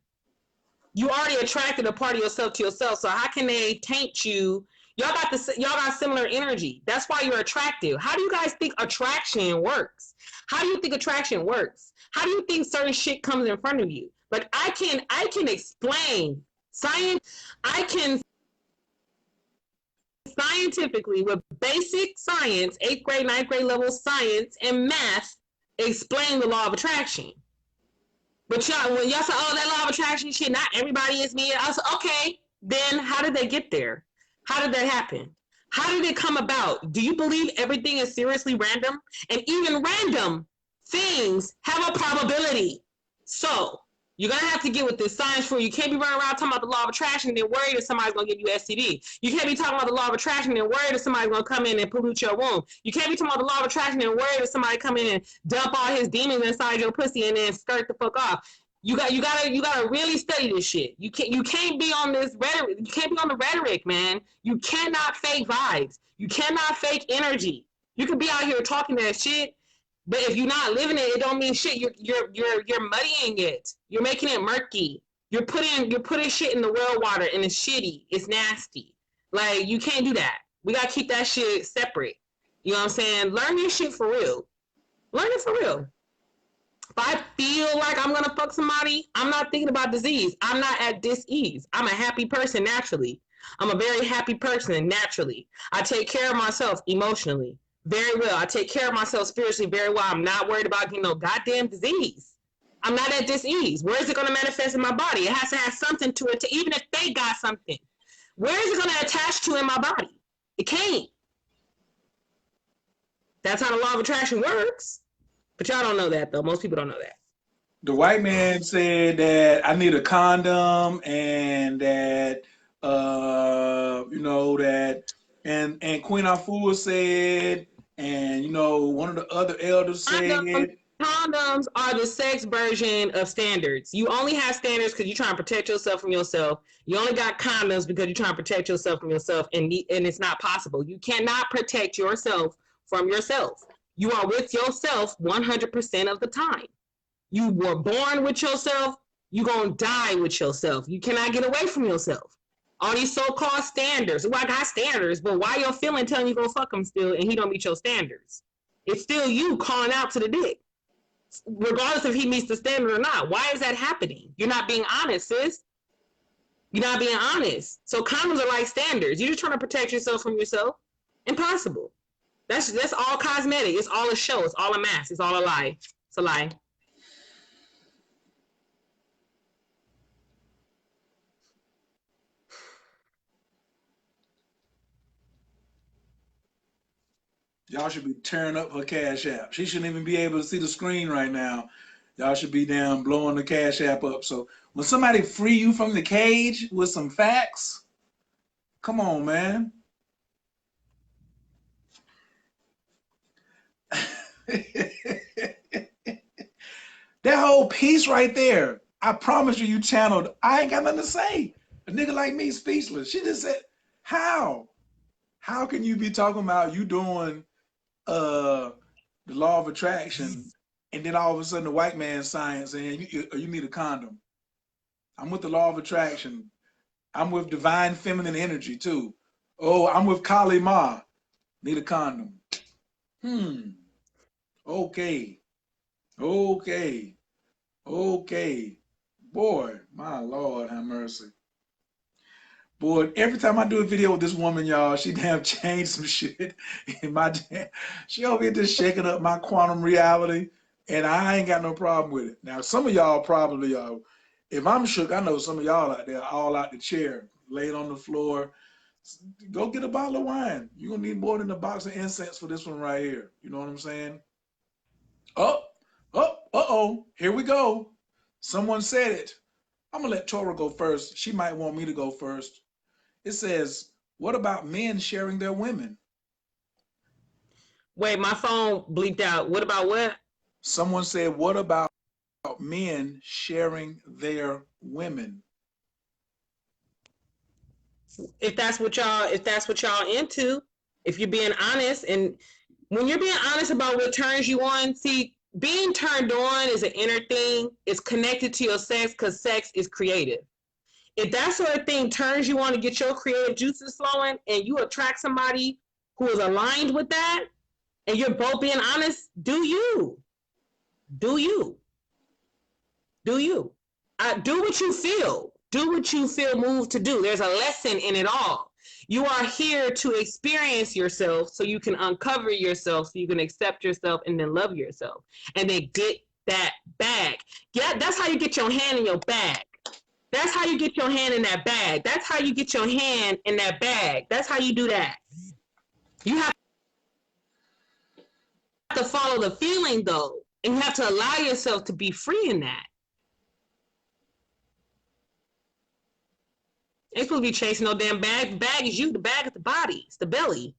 D: You already attracted a part of yourself to yourself. So how can they taint you? Y'all got similar energy. That's why you're attractive. How do you guys think attraction works? How do you think attraction works? How do you think certain shit comes in front of you? Like I can explain science. I can scientifically, with basic science, 8th grade, 9th grade level science and math, explain the law of attraction. But when y'all say, oh, that law of attraction shit, not everybody is me, I was like, okay, then how did they get there? How did that happen? How did it come about? Do you believe everything is seriously random? And even random things have a probability. So you're going to have to get with this science for you. Can't be running around talking about the law of attraction and then worried that somebody's going to give you STD. You can't be talking about the law of attraction and worried that somebody's going to come in and pollute your womb. You can't be talking about the law of attraction and worried that somebody come in and dump all his demons inside your pussy and then skirt the fuck off. You gotta really study this shit. You can't be on this rhetoric. You can't be on the rhetoric, man. You cannot fake vibes. You cannot fake energy. You can be out here talking that shit, but if you're not living it, it don't mean shit. You're muddying it. You're making it murky. You're putting shit in the well water and it's shitty. It's nasty. Like, you can't do that. We gotta keep that shit separate. You know what I'm saying? Learn your shit for real. Learn it for real. If I feel like I'm gonna fuck somebody, I'm not thinking about disease. I'm not at dis-ease. I'm a happy person naturally. I'm a very happy person naturally. I take care of myself emotionally very well. I take care of myself spiritually very well. I'm not worried about getting no goddamn disease. I'm not at dis-ease. Where is it gonna manifest in my body? It has to have something to it, even if they got something. Where is it gonna attach to in my body? It can't. That's how the law of attraction works. But y'all don't know that, though. Most people don't know that.
C: The white man said that I need a condom and that, and Queen Afua said, and, one of the other elders said.
D: Condoms are the sex version of standards. You only have standards because you're trying to protect yourself from yourself. You only got condoms because you're trying to protect yourself from yourself, and it's not possible. You cannot protect yourself from yourself. You are with yourself 100% of the time. You were born with yourself. You're going to die with yourself. You cannot get away from yourself. All these so-called standards. Well, I got standards, but why your feeling telling you go fuck him still and he don't meet your standards? It's still you calling out to the dick, regardless if he meets the standard or not. Why is that happening? You're not being honest, sis. You're not being honest. So condoms are like standards. You're just trying to protect yourself from yourself. Impossible. That's all cosmetic. It's all a show. It's all a mask. It's all a lie. It's a lie.
C: Y'all should be tearing up her Cash App. She shouldn't even be able to see the screen right now. Y'all should be down blowing the Cash App up. So when somebody free you from the cage with some facts, come on, man. That whole piece right there, I promise you channeled. I ain't got nothing to say. A nigga like me speechless. She just said, how can you be talking about you doing the law of attraction and then all of a sudden the white man science saying you need a condom? I'm with the law of attraction. I'm with divine feminine energy too. Oh, I'm with Kali Ma. Need a condom. Okay. Boy, my Lord, have mercy. Boy, every time I do a video with this woman, y'all, she damn changed some shit in my damn. She over here just shaking up my quantum reality, and I ain't got no problem with it. Now, some of y'all probably, if I'm shook, I know some of y'all out there all out the chair, laid on the floor. Go get a bottle of wine. You're going to need more than a box of incense for this one right here. You know what I'm saying? Here we go. Someone said it. I'm going to let Tora go first. She might want me to go first. It says, what about men sharing their women?
D: Wait, my phone bleeped out. What about what?
C: Someone said, what about men sharing their women?
D: If that's what y'all into, if you're being honest, and when you're being honest about what turns you on, see, being turned on is an inner thing. It's connected to your sex because sex is creative. If that sort of thing turns you on to get your creative juices flowing and you attract somebody who is aligned with that and you're both being honest, do you. Do what you feel. Do what you feel moved to do. There's a lesson in it all. You are here to experience yourself so you can uncover yourself, so you can accept yourself and then love yourself. And then get that bag. Yeah, that's how you get your hand in your bag. That's how you get your hand in that bag. That's how you get your hand in that bag. That's how you do that. You have to follow the feeling though, and you have to allow yourself to be free in that. Ain't supposed to be chasing no damn bag. The bag is you. The bag is the body. It's the belly.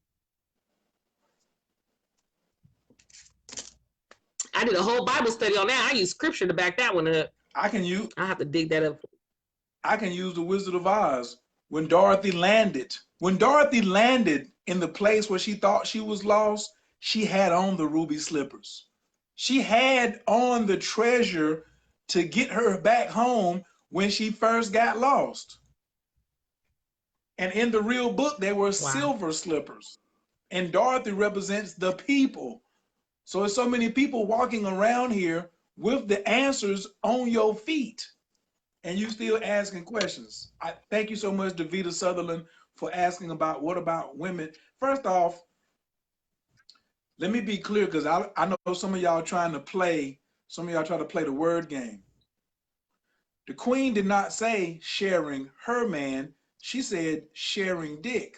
D: I did a whole Bible study on that. I used scripture to back that one up. I have to dig that up.
C: I can use the Wizard of Oz. When Dorothy landed in the place where she thought she was lost, she had on the ruby slippers. She had on the treasure to get her back home when she first got lost. And in the real book, they were silver slippers. And Dorothy represents the people. So there's so many people walking around here with the answers on your feet. And you still asking questions. I thank you so much, Davita Sutherland, for asking about what about women. First off, let me be clear, because I know some of y'all trying to play the word game. The queen did not say sharing her man. She said sharing dick.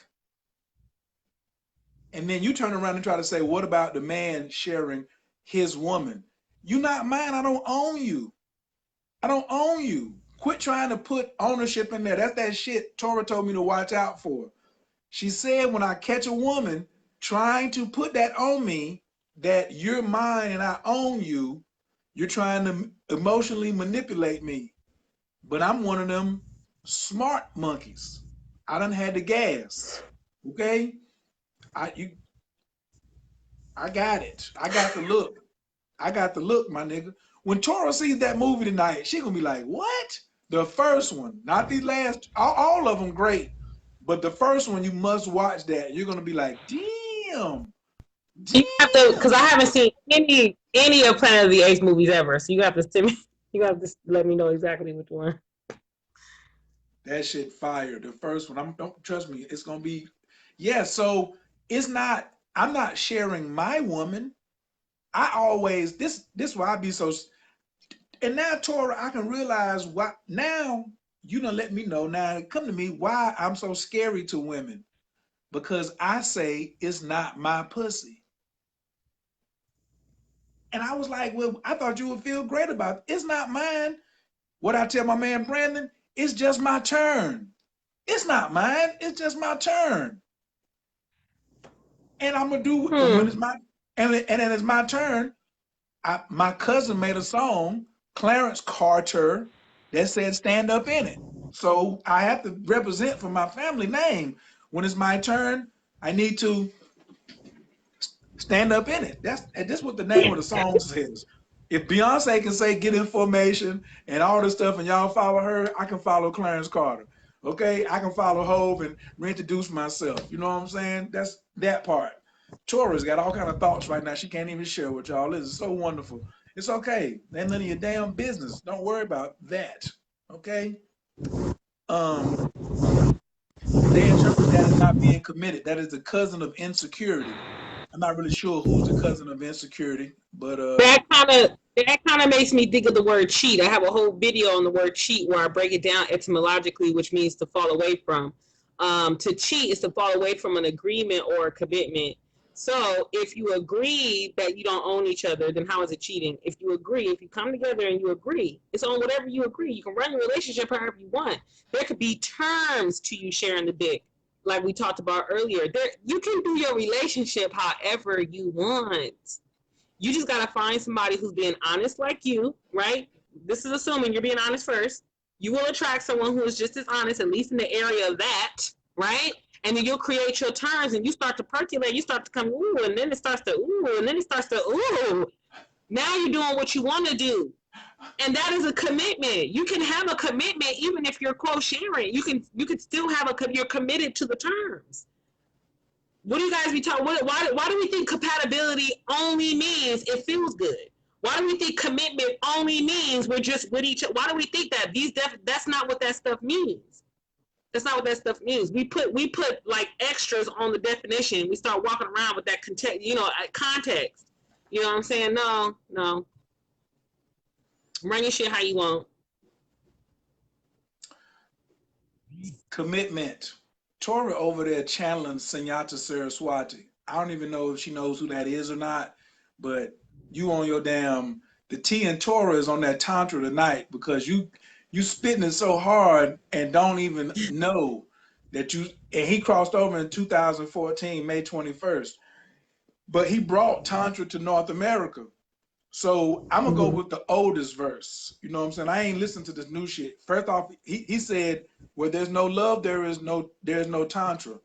C: And then you turn around and try to say, what about the man sharing his woman? You not mine. I don't own you. I don't own you. Quit trying to put ownership in there. That's that shit Torah told me to watch out for. She said, when I catch a woman trying to put that on me, that you're mine and I own you, you're trying to emotionally manipulate me. But I'm one of them smart monkeys. I done had the gas. Okay? I got it. I got the look. I got the look, my nigga. When Tora sees that movie tonight, she gonna be like, what? The first one, not the last, all of them great. But the first one, you must watch that. You're gonna be like, damn.
D: You have to, because I haven't seen any of Planet of the Apes movies ever. So you have to send me, you have to let me know exactly which one.
C: That shit fire. The first one, don't trust me. It's gonna be, yeah. So it's not. I'm not sharing my woman. I always this why I be so. And now, Tora, I can realize why. Now you done let me know. Now come to me why I'm so scary to women, because I say it's not my pussy. And I was like, well, I thought you would feel great about it. It's not mine. What I tell my man Brandon, it's just my turn. It's not mine. It's just my turn. And I'm gonna do when it's my and then it's my turn. My cousin made a song, Clarence Carter, that said "Stand Up in It." So I have to represent for my family name. When it's my turn, I need to stand up in it. That's what the name of the song says. If Beyonce can say "Get Information" and all this stuff, and y'all follow her, I can follow Clarence Carter. Okay, I can follow Hove and reintroduce myself. You know what I'm saying? That's that part. Tora's got all kind of thoughts right now. She can't even share with y'all. This is so wonderful. It's okay. Ain't none of your damn business. Don't worry about that. Okay. They interpret that as not being committed. That is the cousin of insecurity. I'm not really sure who's the cousin of insecurity, but
D: that kind of makes me think of the word cheat. I have a whole video on the word cheat where I break it down etymologically, which means to fall away from. To cheat is to fall away from an agreement or a commitment. So if you agree that you don't own each other, then how is it cheating? If you agree, if you come together and you agree, it's on whatever you agree. You can run your relationship however you want. There could be terms to you sharing the dick, like we talked about earlier. You can do your relationship however you want. You just got to find somebody who's being honest like you, right? This is assuming you're being honest first. You will attract someone who is just as honest, at least in the area of that, right? And then you'll create your terms and you start to percolate. You start to come, ooh, and then it starts to, ooh, and then it starts to, ooh. Now you're doing what you want to do. And that is a commitment. You can have a commitment even if you're quote sharing. You can still have you're committed to the terms. What do you guys be talking? Why do we think compatibility only means it feels good? Why do we think commitment only means we're just with each other? Why do we think that? That's not what that stuff means. That's not what that stuff means. We put like extras on the definition. We start walking around with that context. You know what I'm saying? No. Run your shit how you want.
C: Commitment. Tori over there channeling Sunyata Saraswati. I don't even know if she knows who that is or not, but you on your damn, the T and Tori is on that tantra tonight because you spitting it so hard and don't even know that you, and he crossed over in 2014, May 21st, but he brought tantra to North America. So I'm gonna go with the oldest verse. You know what I'm saying? I ain't listened to this new shit. First off, he said, "Where there's no love, there's no tantra."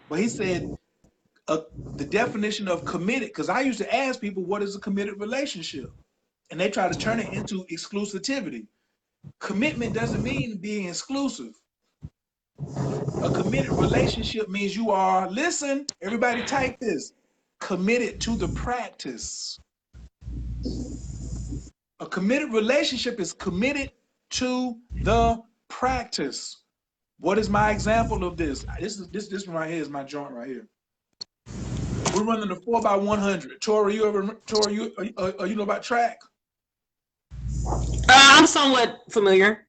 C: But he said the definition of committed, because I used to ask people, "What is a committed relationship?" And they try to turn it into exclusivity. Commitment doesn't mean being exclusive. A committed relationship means you are, listen, everybody type this, committed to the practice. A committed relationship is committed to the practice. What is my example of this? This one right here is my joint right here. We're running the 4x100. Tori, you know about track?
D: I'm somewhat familiar.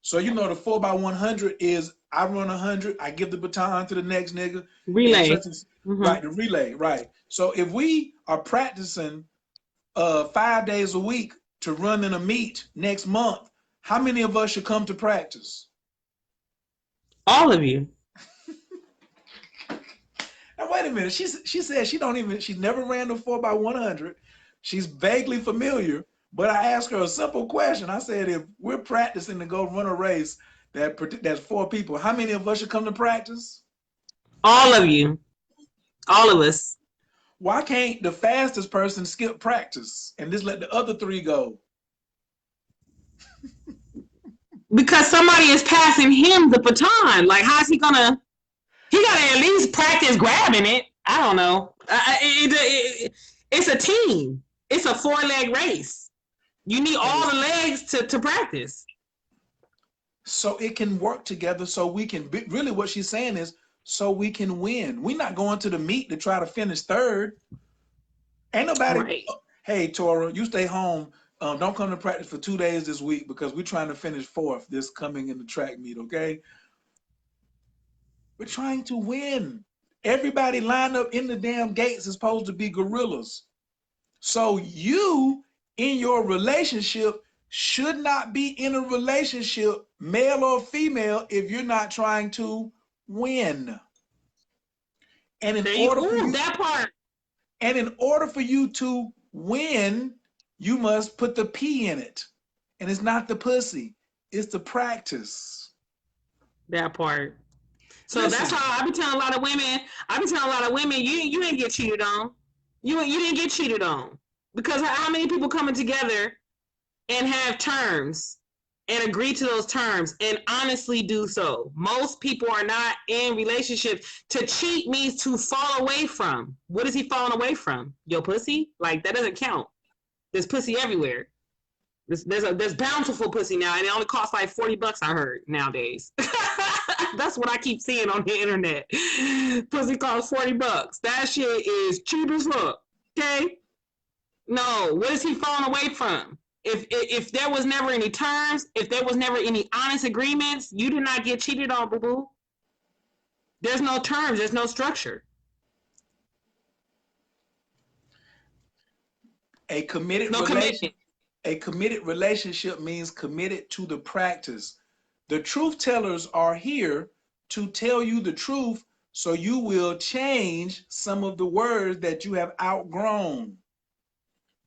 C: So you know the 4x100 is I run 100, I give the baton to the next nigga.
D: Relay.
C: Right, the relay, right. So if we are practicing 5 days a week to run in a meet next month, how many of us should come to practice?
D: All of you.
C: Now wait a minute. She said she's never ran the 4x100. She's vaguely familiar, but I asked her a simple question. I said, if we're practicing to go run a race that's 4 people, how many of us should come to practice?
D: All of you. All of us.
C: Why can't the fastest person skip practice and just let the other 3 go?
D: Because somebody is passing him the baton. Like, how's he gonna? He gotta at least practice grabbing it. I don't know. It's a team. It's a 4-leg race. You need all the legs to practice.
C: So it can work together. So we can really, what she's saying is, so we can win. We're not going to the meet to try to finish 3rd. Ain't nobody. Right. Hey, Tora, you stay home. Don't come to practice for 2 days this week because we're trying to finish 4th this coming in the track meet, okay? We're trying to win. Everybody lined up in the damn gates is supposed to be gorillas. So you, in your relationship, should not be in a relationship, male or female, if you're not trying to win. And in order for you to win, you must put the P in it. And it's not the pussy, it's the practice.
D: That part. So listen, that's how I be telling a lot of women, you didn't get cheated on. You didn't get cheated on. Because how many people coming together and have terms and agree to those terms and honestly do so? Most people are not in relationships. To cheat means to fall away from. What is he falling away from? Your pussy? Like, that doesn't count. There's pussy everywhere. There's bountiful pussy now, and it only costs like $40, I heard, nowadays. That's what I keep seeing on the internet. Pussy costs $40. That shit is cheap as fuck. Okay? No, what is he falling away from? If there was never any terms, if there was never any honest agreements, you did not get cheated on, boo-boo. There's no terms, there's no structure.
C: A committed relationship means committed to the practice. The truth tellers are here to tell you the truth so you will change some of the words that you have outgrown.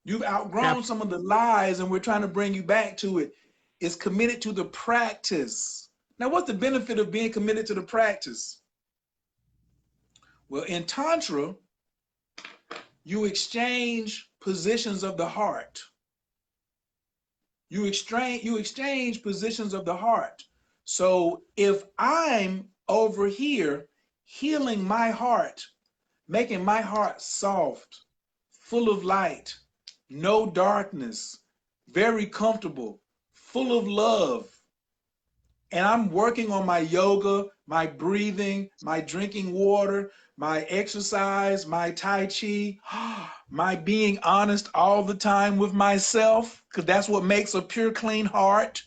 C: You've outgrown some of the lies and we're trying to bring you back to it. It's committed to the practice. Now, what's the benefit of being committed to the practice? Well, in Tantra, you exchange positions of the heart. You exchange positions of the heart. So if I'm over here healing my heart, making my heart soft, full of light, no darkness, very comfortable, full of love, and I'm working on my yoga, my breathing, my drinking water, my exercise, my Tai Chi, my being honest all the time with myself, because that's what makes a pure, clean heart,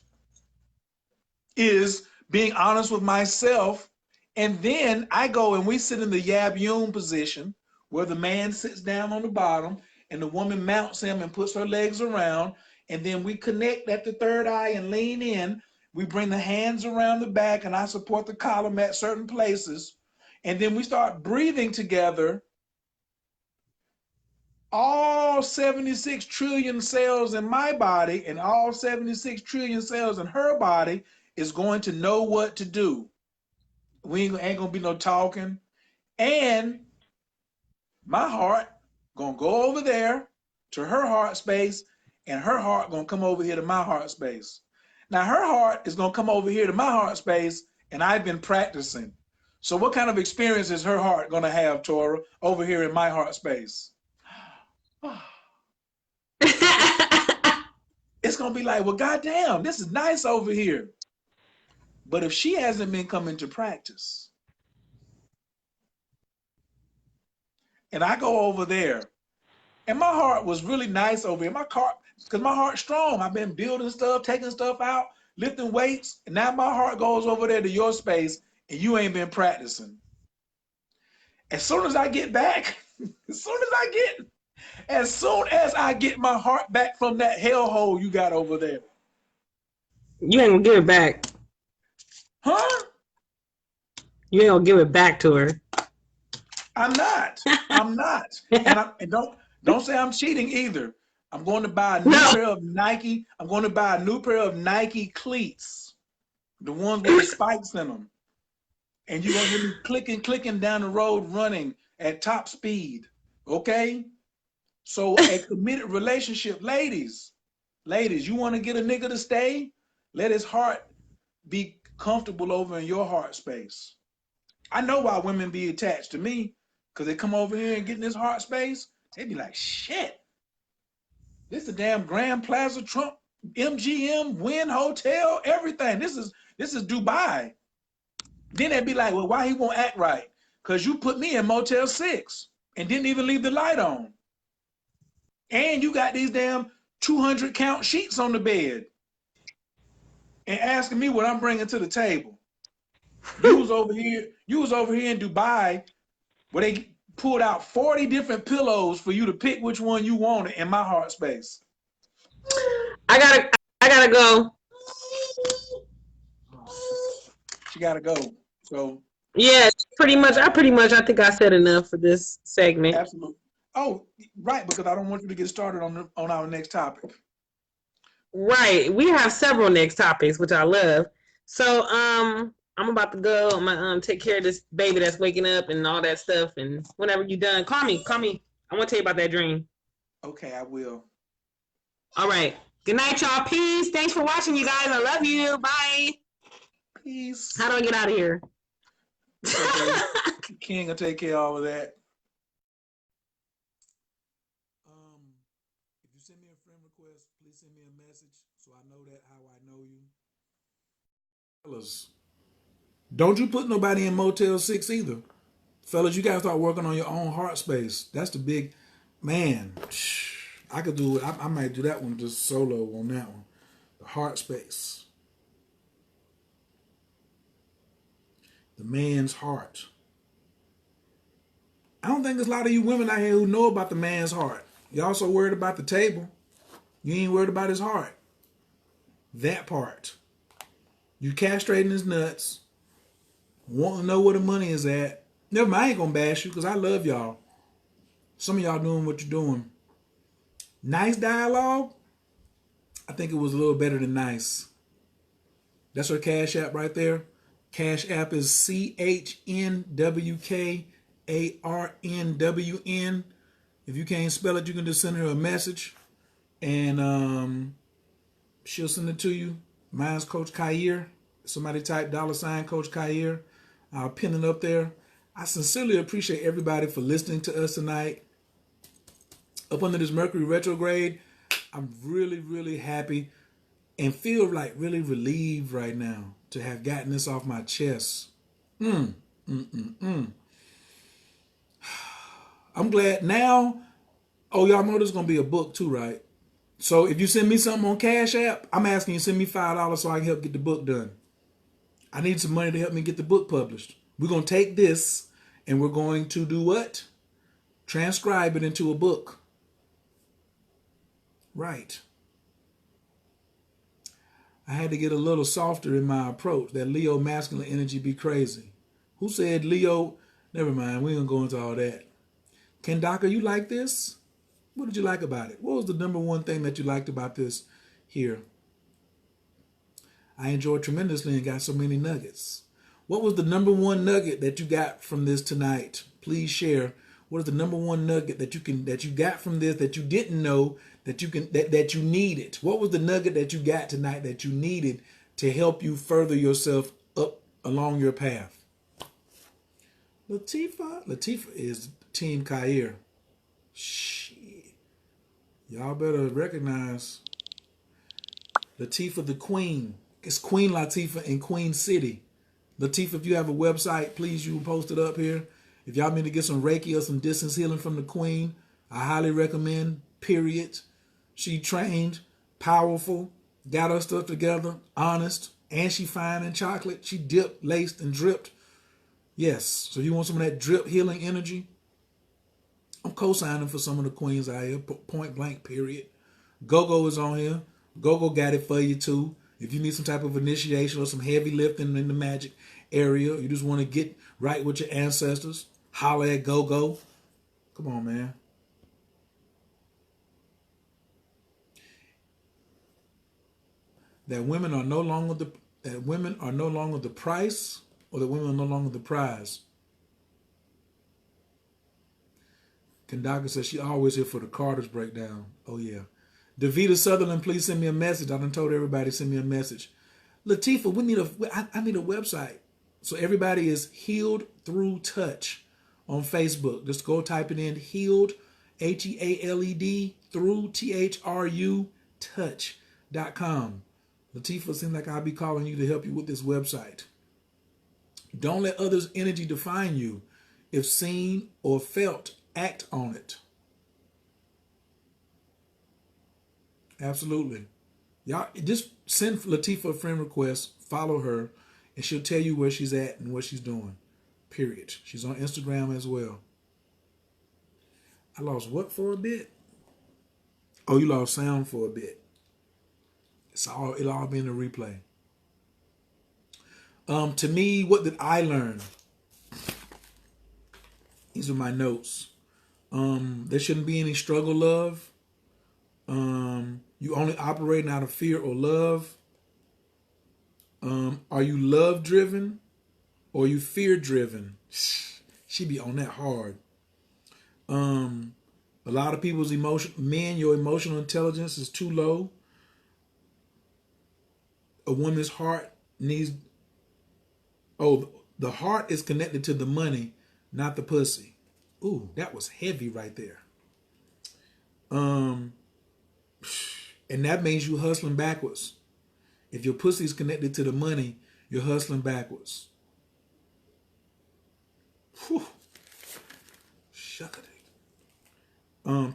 C: is being honest with myself. And then I go and we sit in the Yab Yum position where the man sits down on the bottom and the woman mounts him and puts her legs around. And then we connect at the third eye and lean in. We bring the hands around the back and I support the column at certain places. And then we start breathing together. All 76 trillion cells in my body and all 76 trillion cells in her body is going to know what to do. We ain't gonna be no talking. And my heart gonna go over there to her heart space and her heart gonna come over here to my heart space. Now her heart is gonna come over here to my heart space and I've been practicing. So what kind of experience is her heart gonna have, Tora, over here in my heart space? It's gonna be like, well, goddamn, this is nice over here. But if she hasn't been coming to practice, and I go over there, and my heart was really nice over here. My heart, because my heart's strong. I've been building stuff, taking stuff out, lifting weights, and now my heart goes over there to your space, and you ain't been practicing. As soon as I get back, as soon as I get my heart back from that hellhole you got over there.
D: You ain't gonna give it back.
C: Huh?
D: You ain't gonna give it back to her.
C: I'm not. I'm not. And don't say I'm cheating either. I'm going to buy a new pair of Nike. I'm going to buy a new pair of Nike cleats, the ones with the spikes in them. And you're gonna hear me clicking down the road running at top speed. Okay? So a committed relationship, ladies, you want to get a nigga to stay? Let his heart be comfortable over in your heart space. I know why women be attached to me, because they come over here and get in this heart space. They be like, shit, this is the damn Grand Plaza, Trump, MGM, Wynn Hotel, everything. This is Dubai. Then they'd be like, well, why he won't act right? Because you put me in Motel 6 and didn't even leave the light on. And you got these damn 200 count sheets on the bed and asking me what I'm bringing to the table. You was over here in Dubai where they pulled out 40 different pillows for you to pick which one you wanted in my heart space.
D: I gotta go.
C: She gotta go. So
D: yeah, I think I said enough for this segment.
C: Absolutely. Oh, right, because I don't want you to get started on our next topic.
D: Right. We have several next topics, which I love. So I'm about to go. I'm gonna take care of this baby that's waking up and all that stuff. And whenever you're done, call me. I want to tell you about that dream.
C: Okay, I will.
D: All right. Good night, y'all. Peace. Thanks for watching, you guys. I love you. Bye.
C: Peace.
D: How do I get out of here?
C: Okay. King will take care of all of that.
A: If you send me a friend request, please send me a message so I know that how I know you. Fellas, don't you put nobody in Motel 6 either. Fellas, you gotta start working on your own heart space. That's the big man. I could do it. I might do that one just solo on that one. The heart space. The man's heart. I don't think there's a lot of you women out here who know about the man's heart. Y'all so worried about the table. You ain't worried about his heart. That part. You castrating his nuts. Want to know where the money is at. Never mind, I ain't gonna bash you because I love y'all. Some of y'all doing what you're doing. Nice dialogue. I think it was a little better than nice. That's her Cash App right there. Cash App is CHNWKARNWN. If you can't spell it, you can just send her a message and she'll send it to you. Mine's Coach Khayr. Somebody type $ Coach Khayr. I'll pin it up there. I sincerely appreciate everybody for listening to us tonight. Up under this Mercury retrograde, I'm really, really happy and feel like really relieved right now to have gotten this off my chest. I'm glad now. Oh, y'all know there's going to be a book too, right? So if you send me something on Cash App, I'm asking you to send me $5 so I can help get the book done. I need some money to help me get the book published. We're going to take this and we're going to do what? Transcribe it into a book. Right. I had to get a little softer in my approach. That Leo masculine energy be crazy. Who said Leo? Never mind. We ain't going to go into all that. Kendaka, you like this? What did you like about it? What was the number one thing that you liked about this here? I enjoyed tremendously and got so many nuggets. What was the number one nugget that you got from this tonight? Please share. What is the number one nugget that you got from this that you didn't know that you needed? What was the nugget that you got tonight that you needed to help you further yourself up along your path? Latifah is Team Kair. Shit. Y'all better recognize Latifah the Queen. It's Queen Latifah in Queen City. Latifah, if you have a website, please, you post it up here. If y'all need to get some Reiki or some distance healing from the Queen, I highly recommend, period. She trained, powerful, got her stuff together, honest, and she fine and chocolate. She dipped, laced, and dripped. Yes, so you want some of that drip healing energy? I'm co-signing for some of the queens out here, point blank, period. Gogo is on here. Gogo got it for you too. If you need some type of initiation or some heavy lifting in the magic area, you just want to get right with your ancestors, holler at Gogo. Come on, man. That women are no longer the price, or that women are no longer the prize. Kendaka says she always here for the Carter's breakdown. Oh yeah. Davita Sutherland, please send me a message. I done told everybody to send me a message. Latifah, I need a website. So everybody is Healed Through Touch on Facebook. Just go type it in, Healed, Healed, through THRU touch.com. Latifah, seems like I'll be calling you to help you with this website. Don't let others' energy define you. If seen or felt, act on it. Absolutely. Y'all just send Latifah a friend request, follow her, and she'll tell you where she's at and what she's doing. Period. She's on Instagram as well. I lost what for a bit? Oh, you lost sound for a bit. It'll all be in the replay. To me, what did I learn? These are my notes. There shouldn't be any struggle, love. You only operating out of fear or love. Are you love driven or are you fear driven? She be on that hard. A lot of people's your emotional intelligence is too low. A woman's heart needs, the heart is connected to the money, not the pussy. Ooh, that was heavy right there. And that means you hustling backwards. If your pussy is connected to the money, you're hustling backwards. Whew. Shuckity.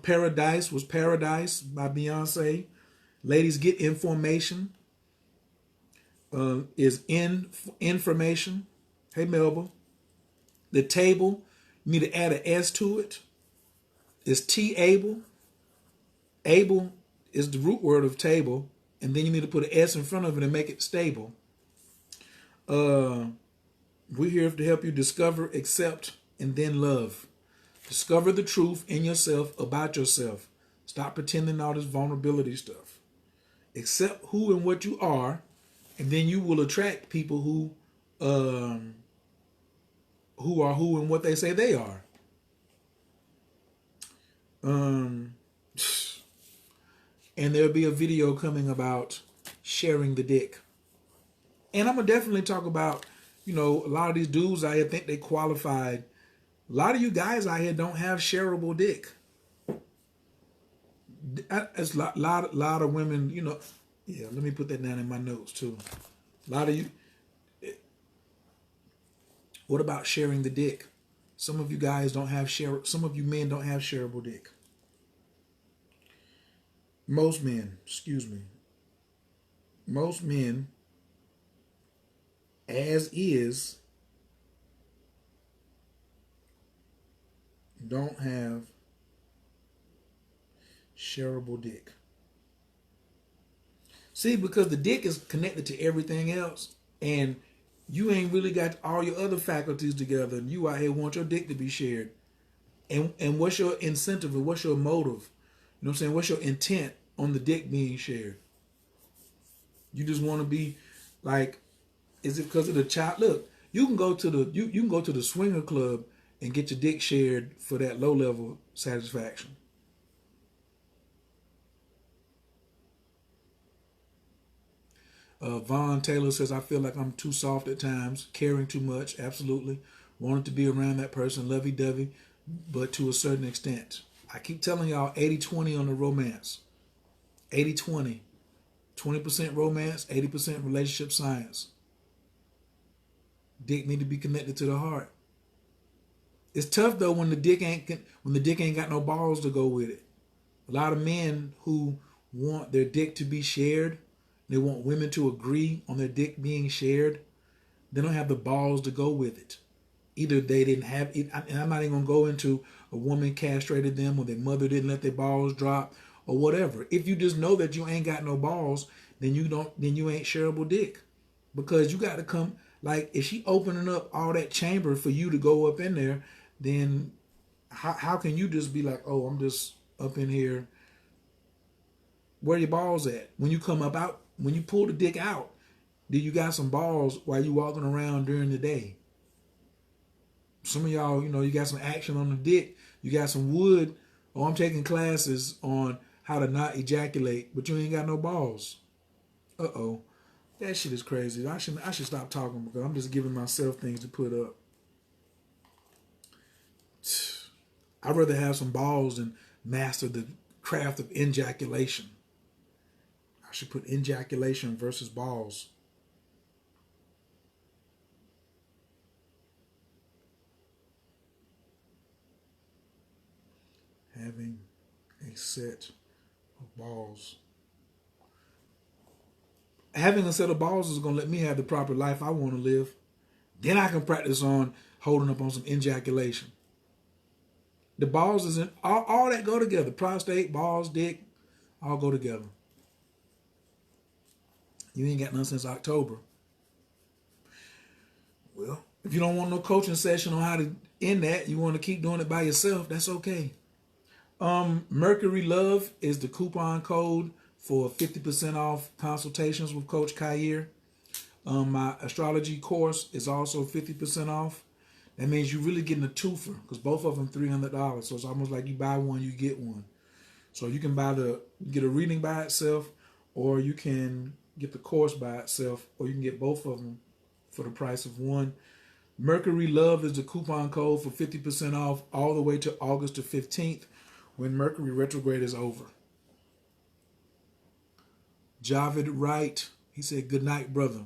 A: Paradise was Paradise by Beyonce. Ladies, get information. Is information. Hey, Melba. The table, you need to add an S to it. It's T-able. Able is the root word of table. And then you need to put an S in front of it and make it stable. We're here to help you discover, accept, and then love. Discover the truth in yourself about yourself. Stop pretending all this vulnerability stuff. Accept who and what you are, and then you will attract people who are who and what they say they are. And there'll be a video coming about sharing the dick. And I'm going to definitely talk about, a lot of these dudes out here think they qualified. A lot of you guys out here don't have shareable dick. It's a lot of women, yeah, let me put that down in my notes too. A lot of you, what about sharing the dick? Some of you guys don't have some of you men don't have shareable dick. Most men as is, don't have shareable dick. See, because the dick is connected to everything else, and you ain't really got all your other faculties together, and you out here want your dick to be shared. And what's your incentive or what's your motive? You know what I'm saying? What's your intent on the dick being shared? You just want to be like, is it because of the child? Look, you can go to the you can go to the swinger club and get your dick shared for that low level satisfaction. Vaughn Taylor says, I feel like I'm too soft at times, caring too much. Absolutely. Wanted to be around that person, lovey-dovey, but to a certain extent. I keep telling y'all 80-20 on the romance. 80-20. 20% romance, 80% relationship science. Dick need to be connected to the heart. It's tough though when the dick ain't got no balls to go with it. A lot of men who want their dick to be shared, they want women to agree on their dick being shared. They don't have the balls to go with it. Either they didn't have it, and I'm not even gonna go into a woman castrated them or their mother didn't let their balls drop or whatever. If you just know that you ain't got no balls, then you ain't shareable dick. Because you got to come, like if she opening up all that chamber for you to go up in there, then how can you just be like, oh, I'm just up in here? Where your balls at? When you come up out, when you pull the dick out, do you got some balls while you walking around during the day? Some of y'all, you got some action on the dick. You got some wood. Oh, I'm taking classes on how to not ejaculate, but you ain't got no balls. Uh-oh. That shit is crazy. I should stop talking because I'm just giving myself things to put up. I'd rather have some balls than master the craft of ejaculation. I should put ejaculation versus balls. Having a set of balls. Having a set of balls is going to let me have the proper life I want to live. Then I can practice on holding up on some ejaculation. The balls isn't all that go together. Prostate, balls, dick, all go together. You ain't got none since October. Well, if you don't want no coaching session on how to end that, you want to keep doing it by yourself, that's okay. Mercury Love is the coupon code for 50% off consultations with Coach Khayr. My astrology course is also 50% off. That means you're really getting a twofer because both of them $300. So it's almost like you buy one, you get one. So you can get a reading by itself, or you can get the course by itself, or you can get both of them for the price of one. Mercury Love is the coupon code for 50% off all the way to August the 15th when Mercury retrograde is over. Javid Wright, he said, good night, brother.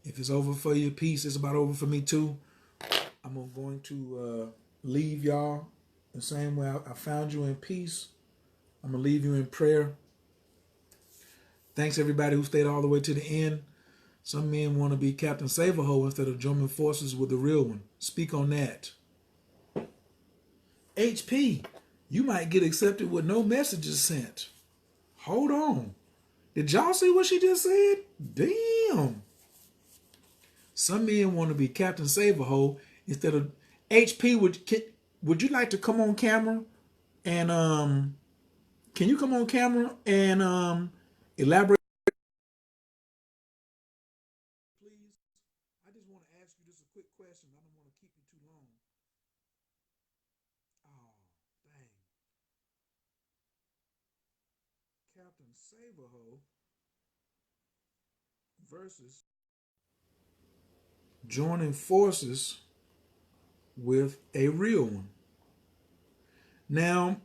A: If it's over for you, peace. It's about over for me too. I'm going to leave y'all the same way I found you in peace. I'm going to leave you in prayer. Thanks everybody who stayed all the way to the end. Some men want to be Captain Save-A-Ho instead of joining forces with the real one. Speak on that. HP, you might get accepted with no messages sent. Hold on. Did y'all see what she just said? Damn. Some men want to be Captain Save-A-Ho instead of HP. Would you like to come on camera and can you come on camera and elaborate? Please. I just want to ask you just a quick question. I don't want to keep you too long. Oh, dang. Captain Save-A-Ho versus joining forces with a real one. Now,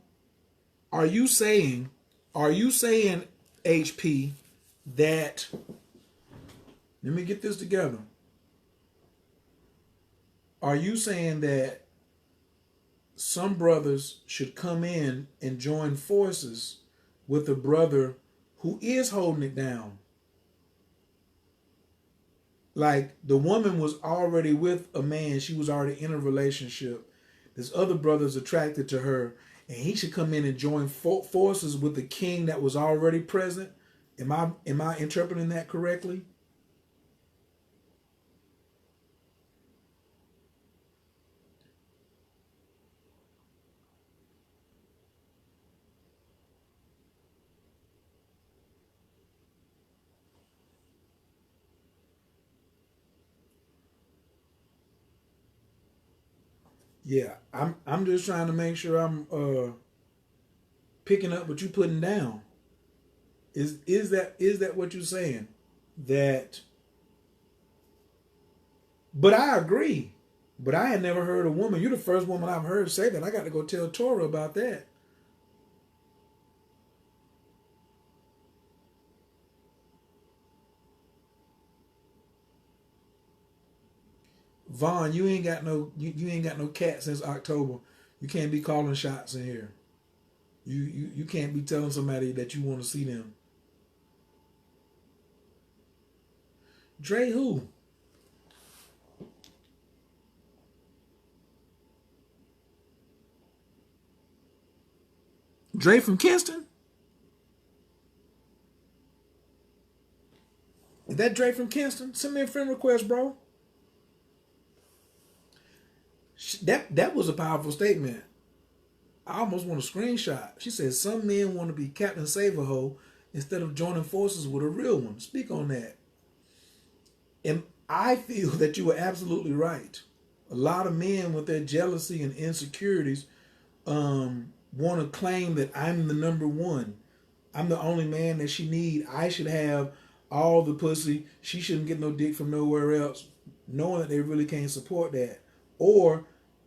A: are you saying, HP, that, let me get this together. Are you saying that some brothers should come in and join forces with a brother who is holding it down? Like the woman was already with a man, she was already in a relationship. This other brother's attracted to her, and he should come in and join forces with the king that was already present. Am I interpreting that correctly? Yeah, I'm just trying to make sure I'm picking up what you putting down. Is that what you're saying? That But I agree. But I had never heard a woman. You're the first woman I've heard say that. I got to go tell Torah about that. Vaughn, you ain't got no cat since October. You can't be calling shots in here. You can't be telling somebody that you want to see them. Dre who? Dre from Kinston? Is that Dre from Kinston? Send me a friend request, bro. That was a powerful statement. I almost want a screenshot. She said some men want to be Captain Save-A-Ho instead of joining forces with a real one. Speak on that. And I feel that you were absolutely right. A lot of men with their jealousy and insecurities want to claim that I'm the number one. I'm the only man that she need. I should have all the pussy. She shouldn't get no dick from nowhere else, knowing that they really can't support that. Or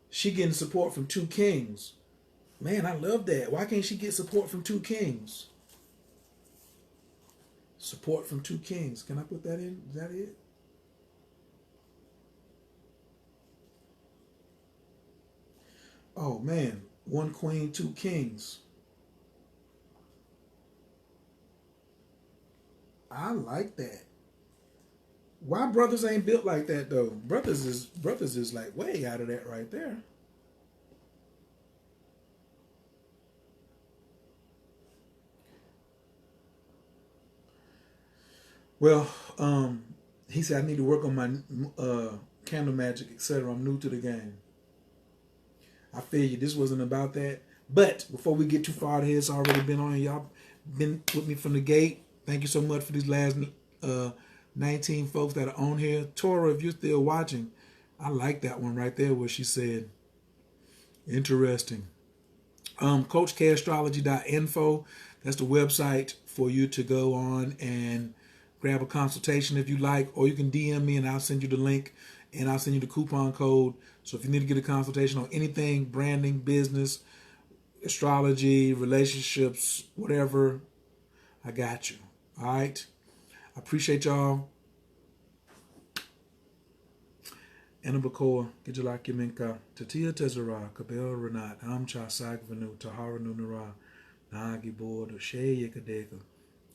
A: she getting support from two kings. Man, I love that. Why can't she get support from two kings? Support from two kings. Can I put that in? Is that it? Oh man, one queen, two kings. I like that. Why brothers ain't built like that though? Brothers is like way out of that right there. Well, he said I need to work on my candle magic, etc. I'm new to the game. I feel you. This wasn't about that. But before we get too far ahead, it's already been on. Y'all been with me from the gate. Thank you so much for these last 19 folks that are on here. Torah, if you're still watching, I like that one right there where she said, interesting. CoachKastrology.info. That's the website for you to go on and grab a consultation if you like, or you can DM me and I'll send you the link and I'll send you the coupon code. So if you need to get a consultation on anything, branding, business, astrology, relationships, whatever, I got you. All right. I appreciate y'all. Enabakoa, Gijala Kiminka, Tatia Tezara, Kabel Renat, Amcha Sagvanu, Tahara Nunara, Nagi Board, Shea Yakadeka,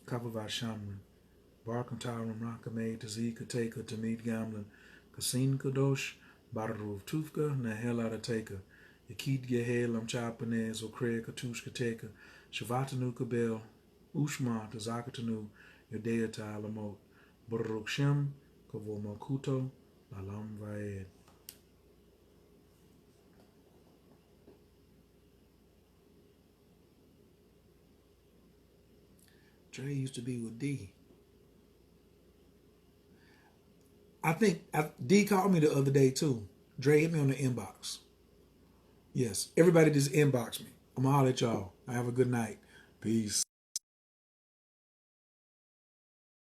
A: Kapava Shamran, Barkantaram Rakame, Tazika Taka, Tamid Gamlin, Kasin Kadosh, Bararuv Tufka, Nahela Taka, Yakid Yahel, Amchapanez, Okre, Katushka Taka, Shavatanu Kabel, Ushma, Tazakatanu, Yodea Talamot, Baruk Shem, Kavomokuto, Lalam Vaed. Dre used to be with D. I think D called me the other day too. Dre hit me on the inbox. Yes, everybody just inbox me. I'm gonna holler at y'all. Have a good night. Peace.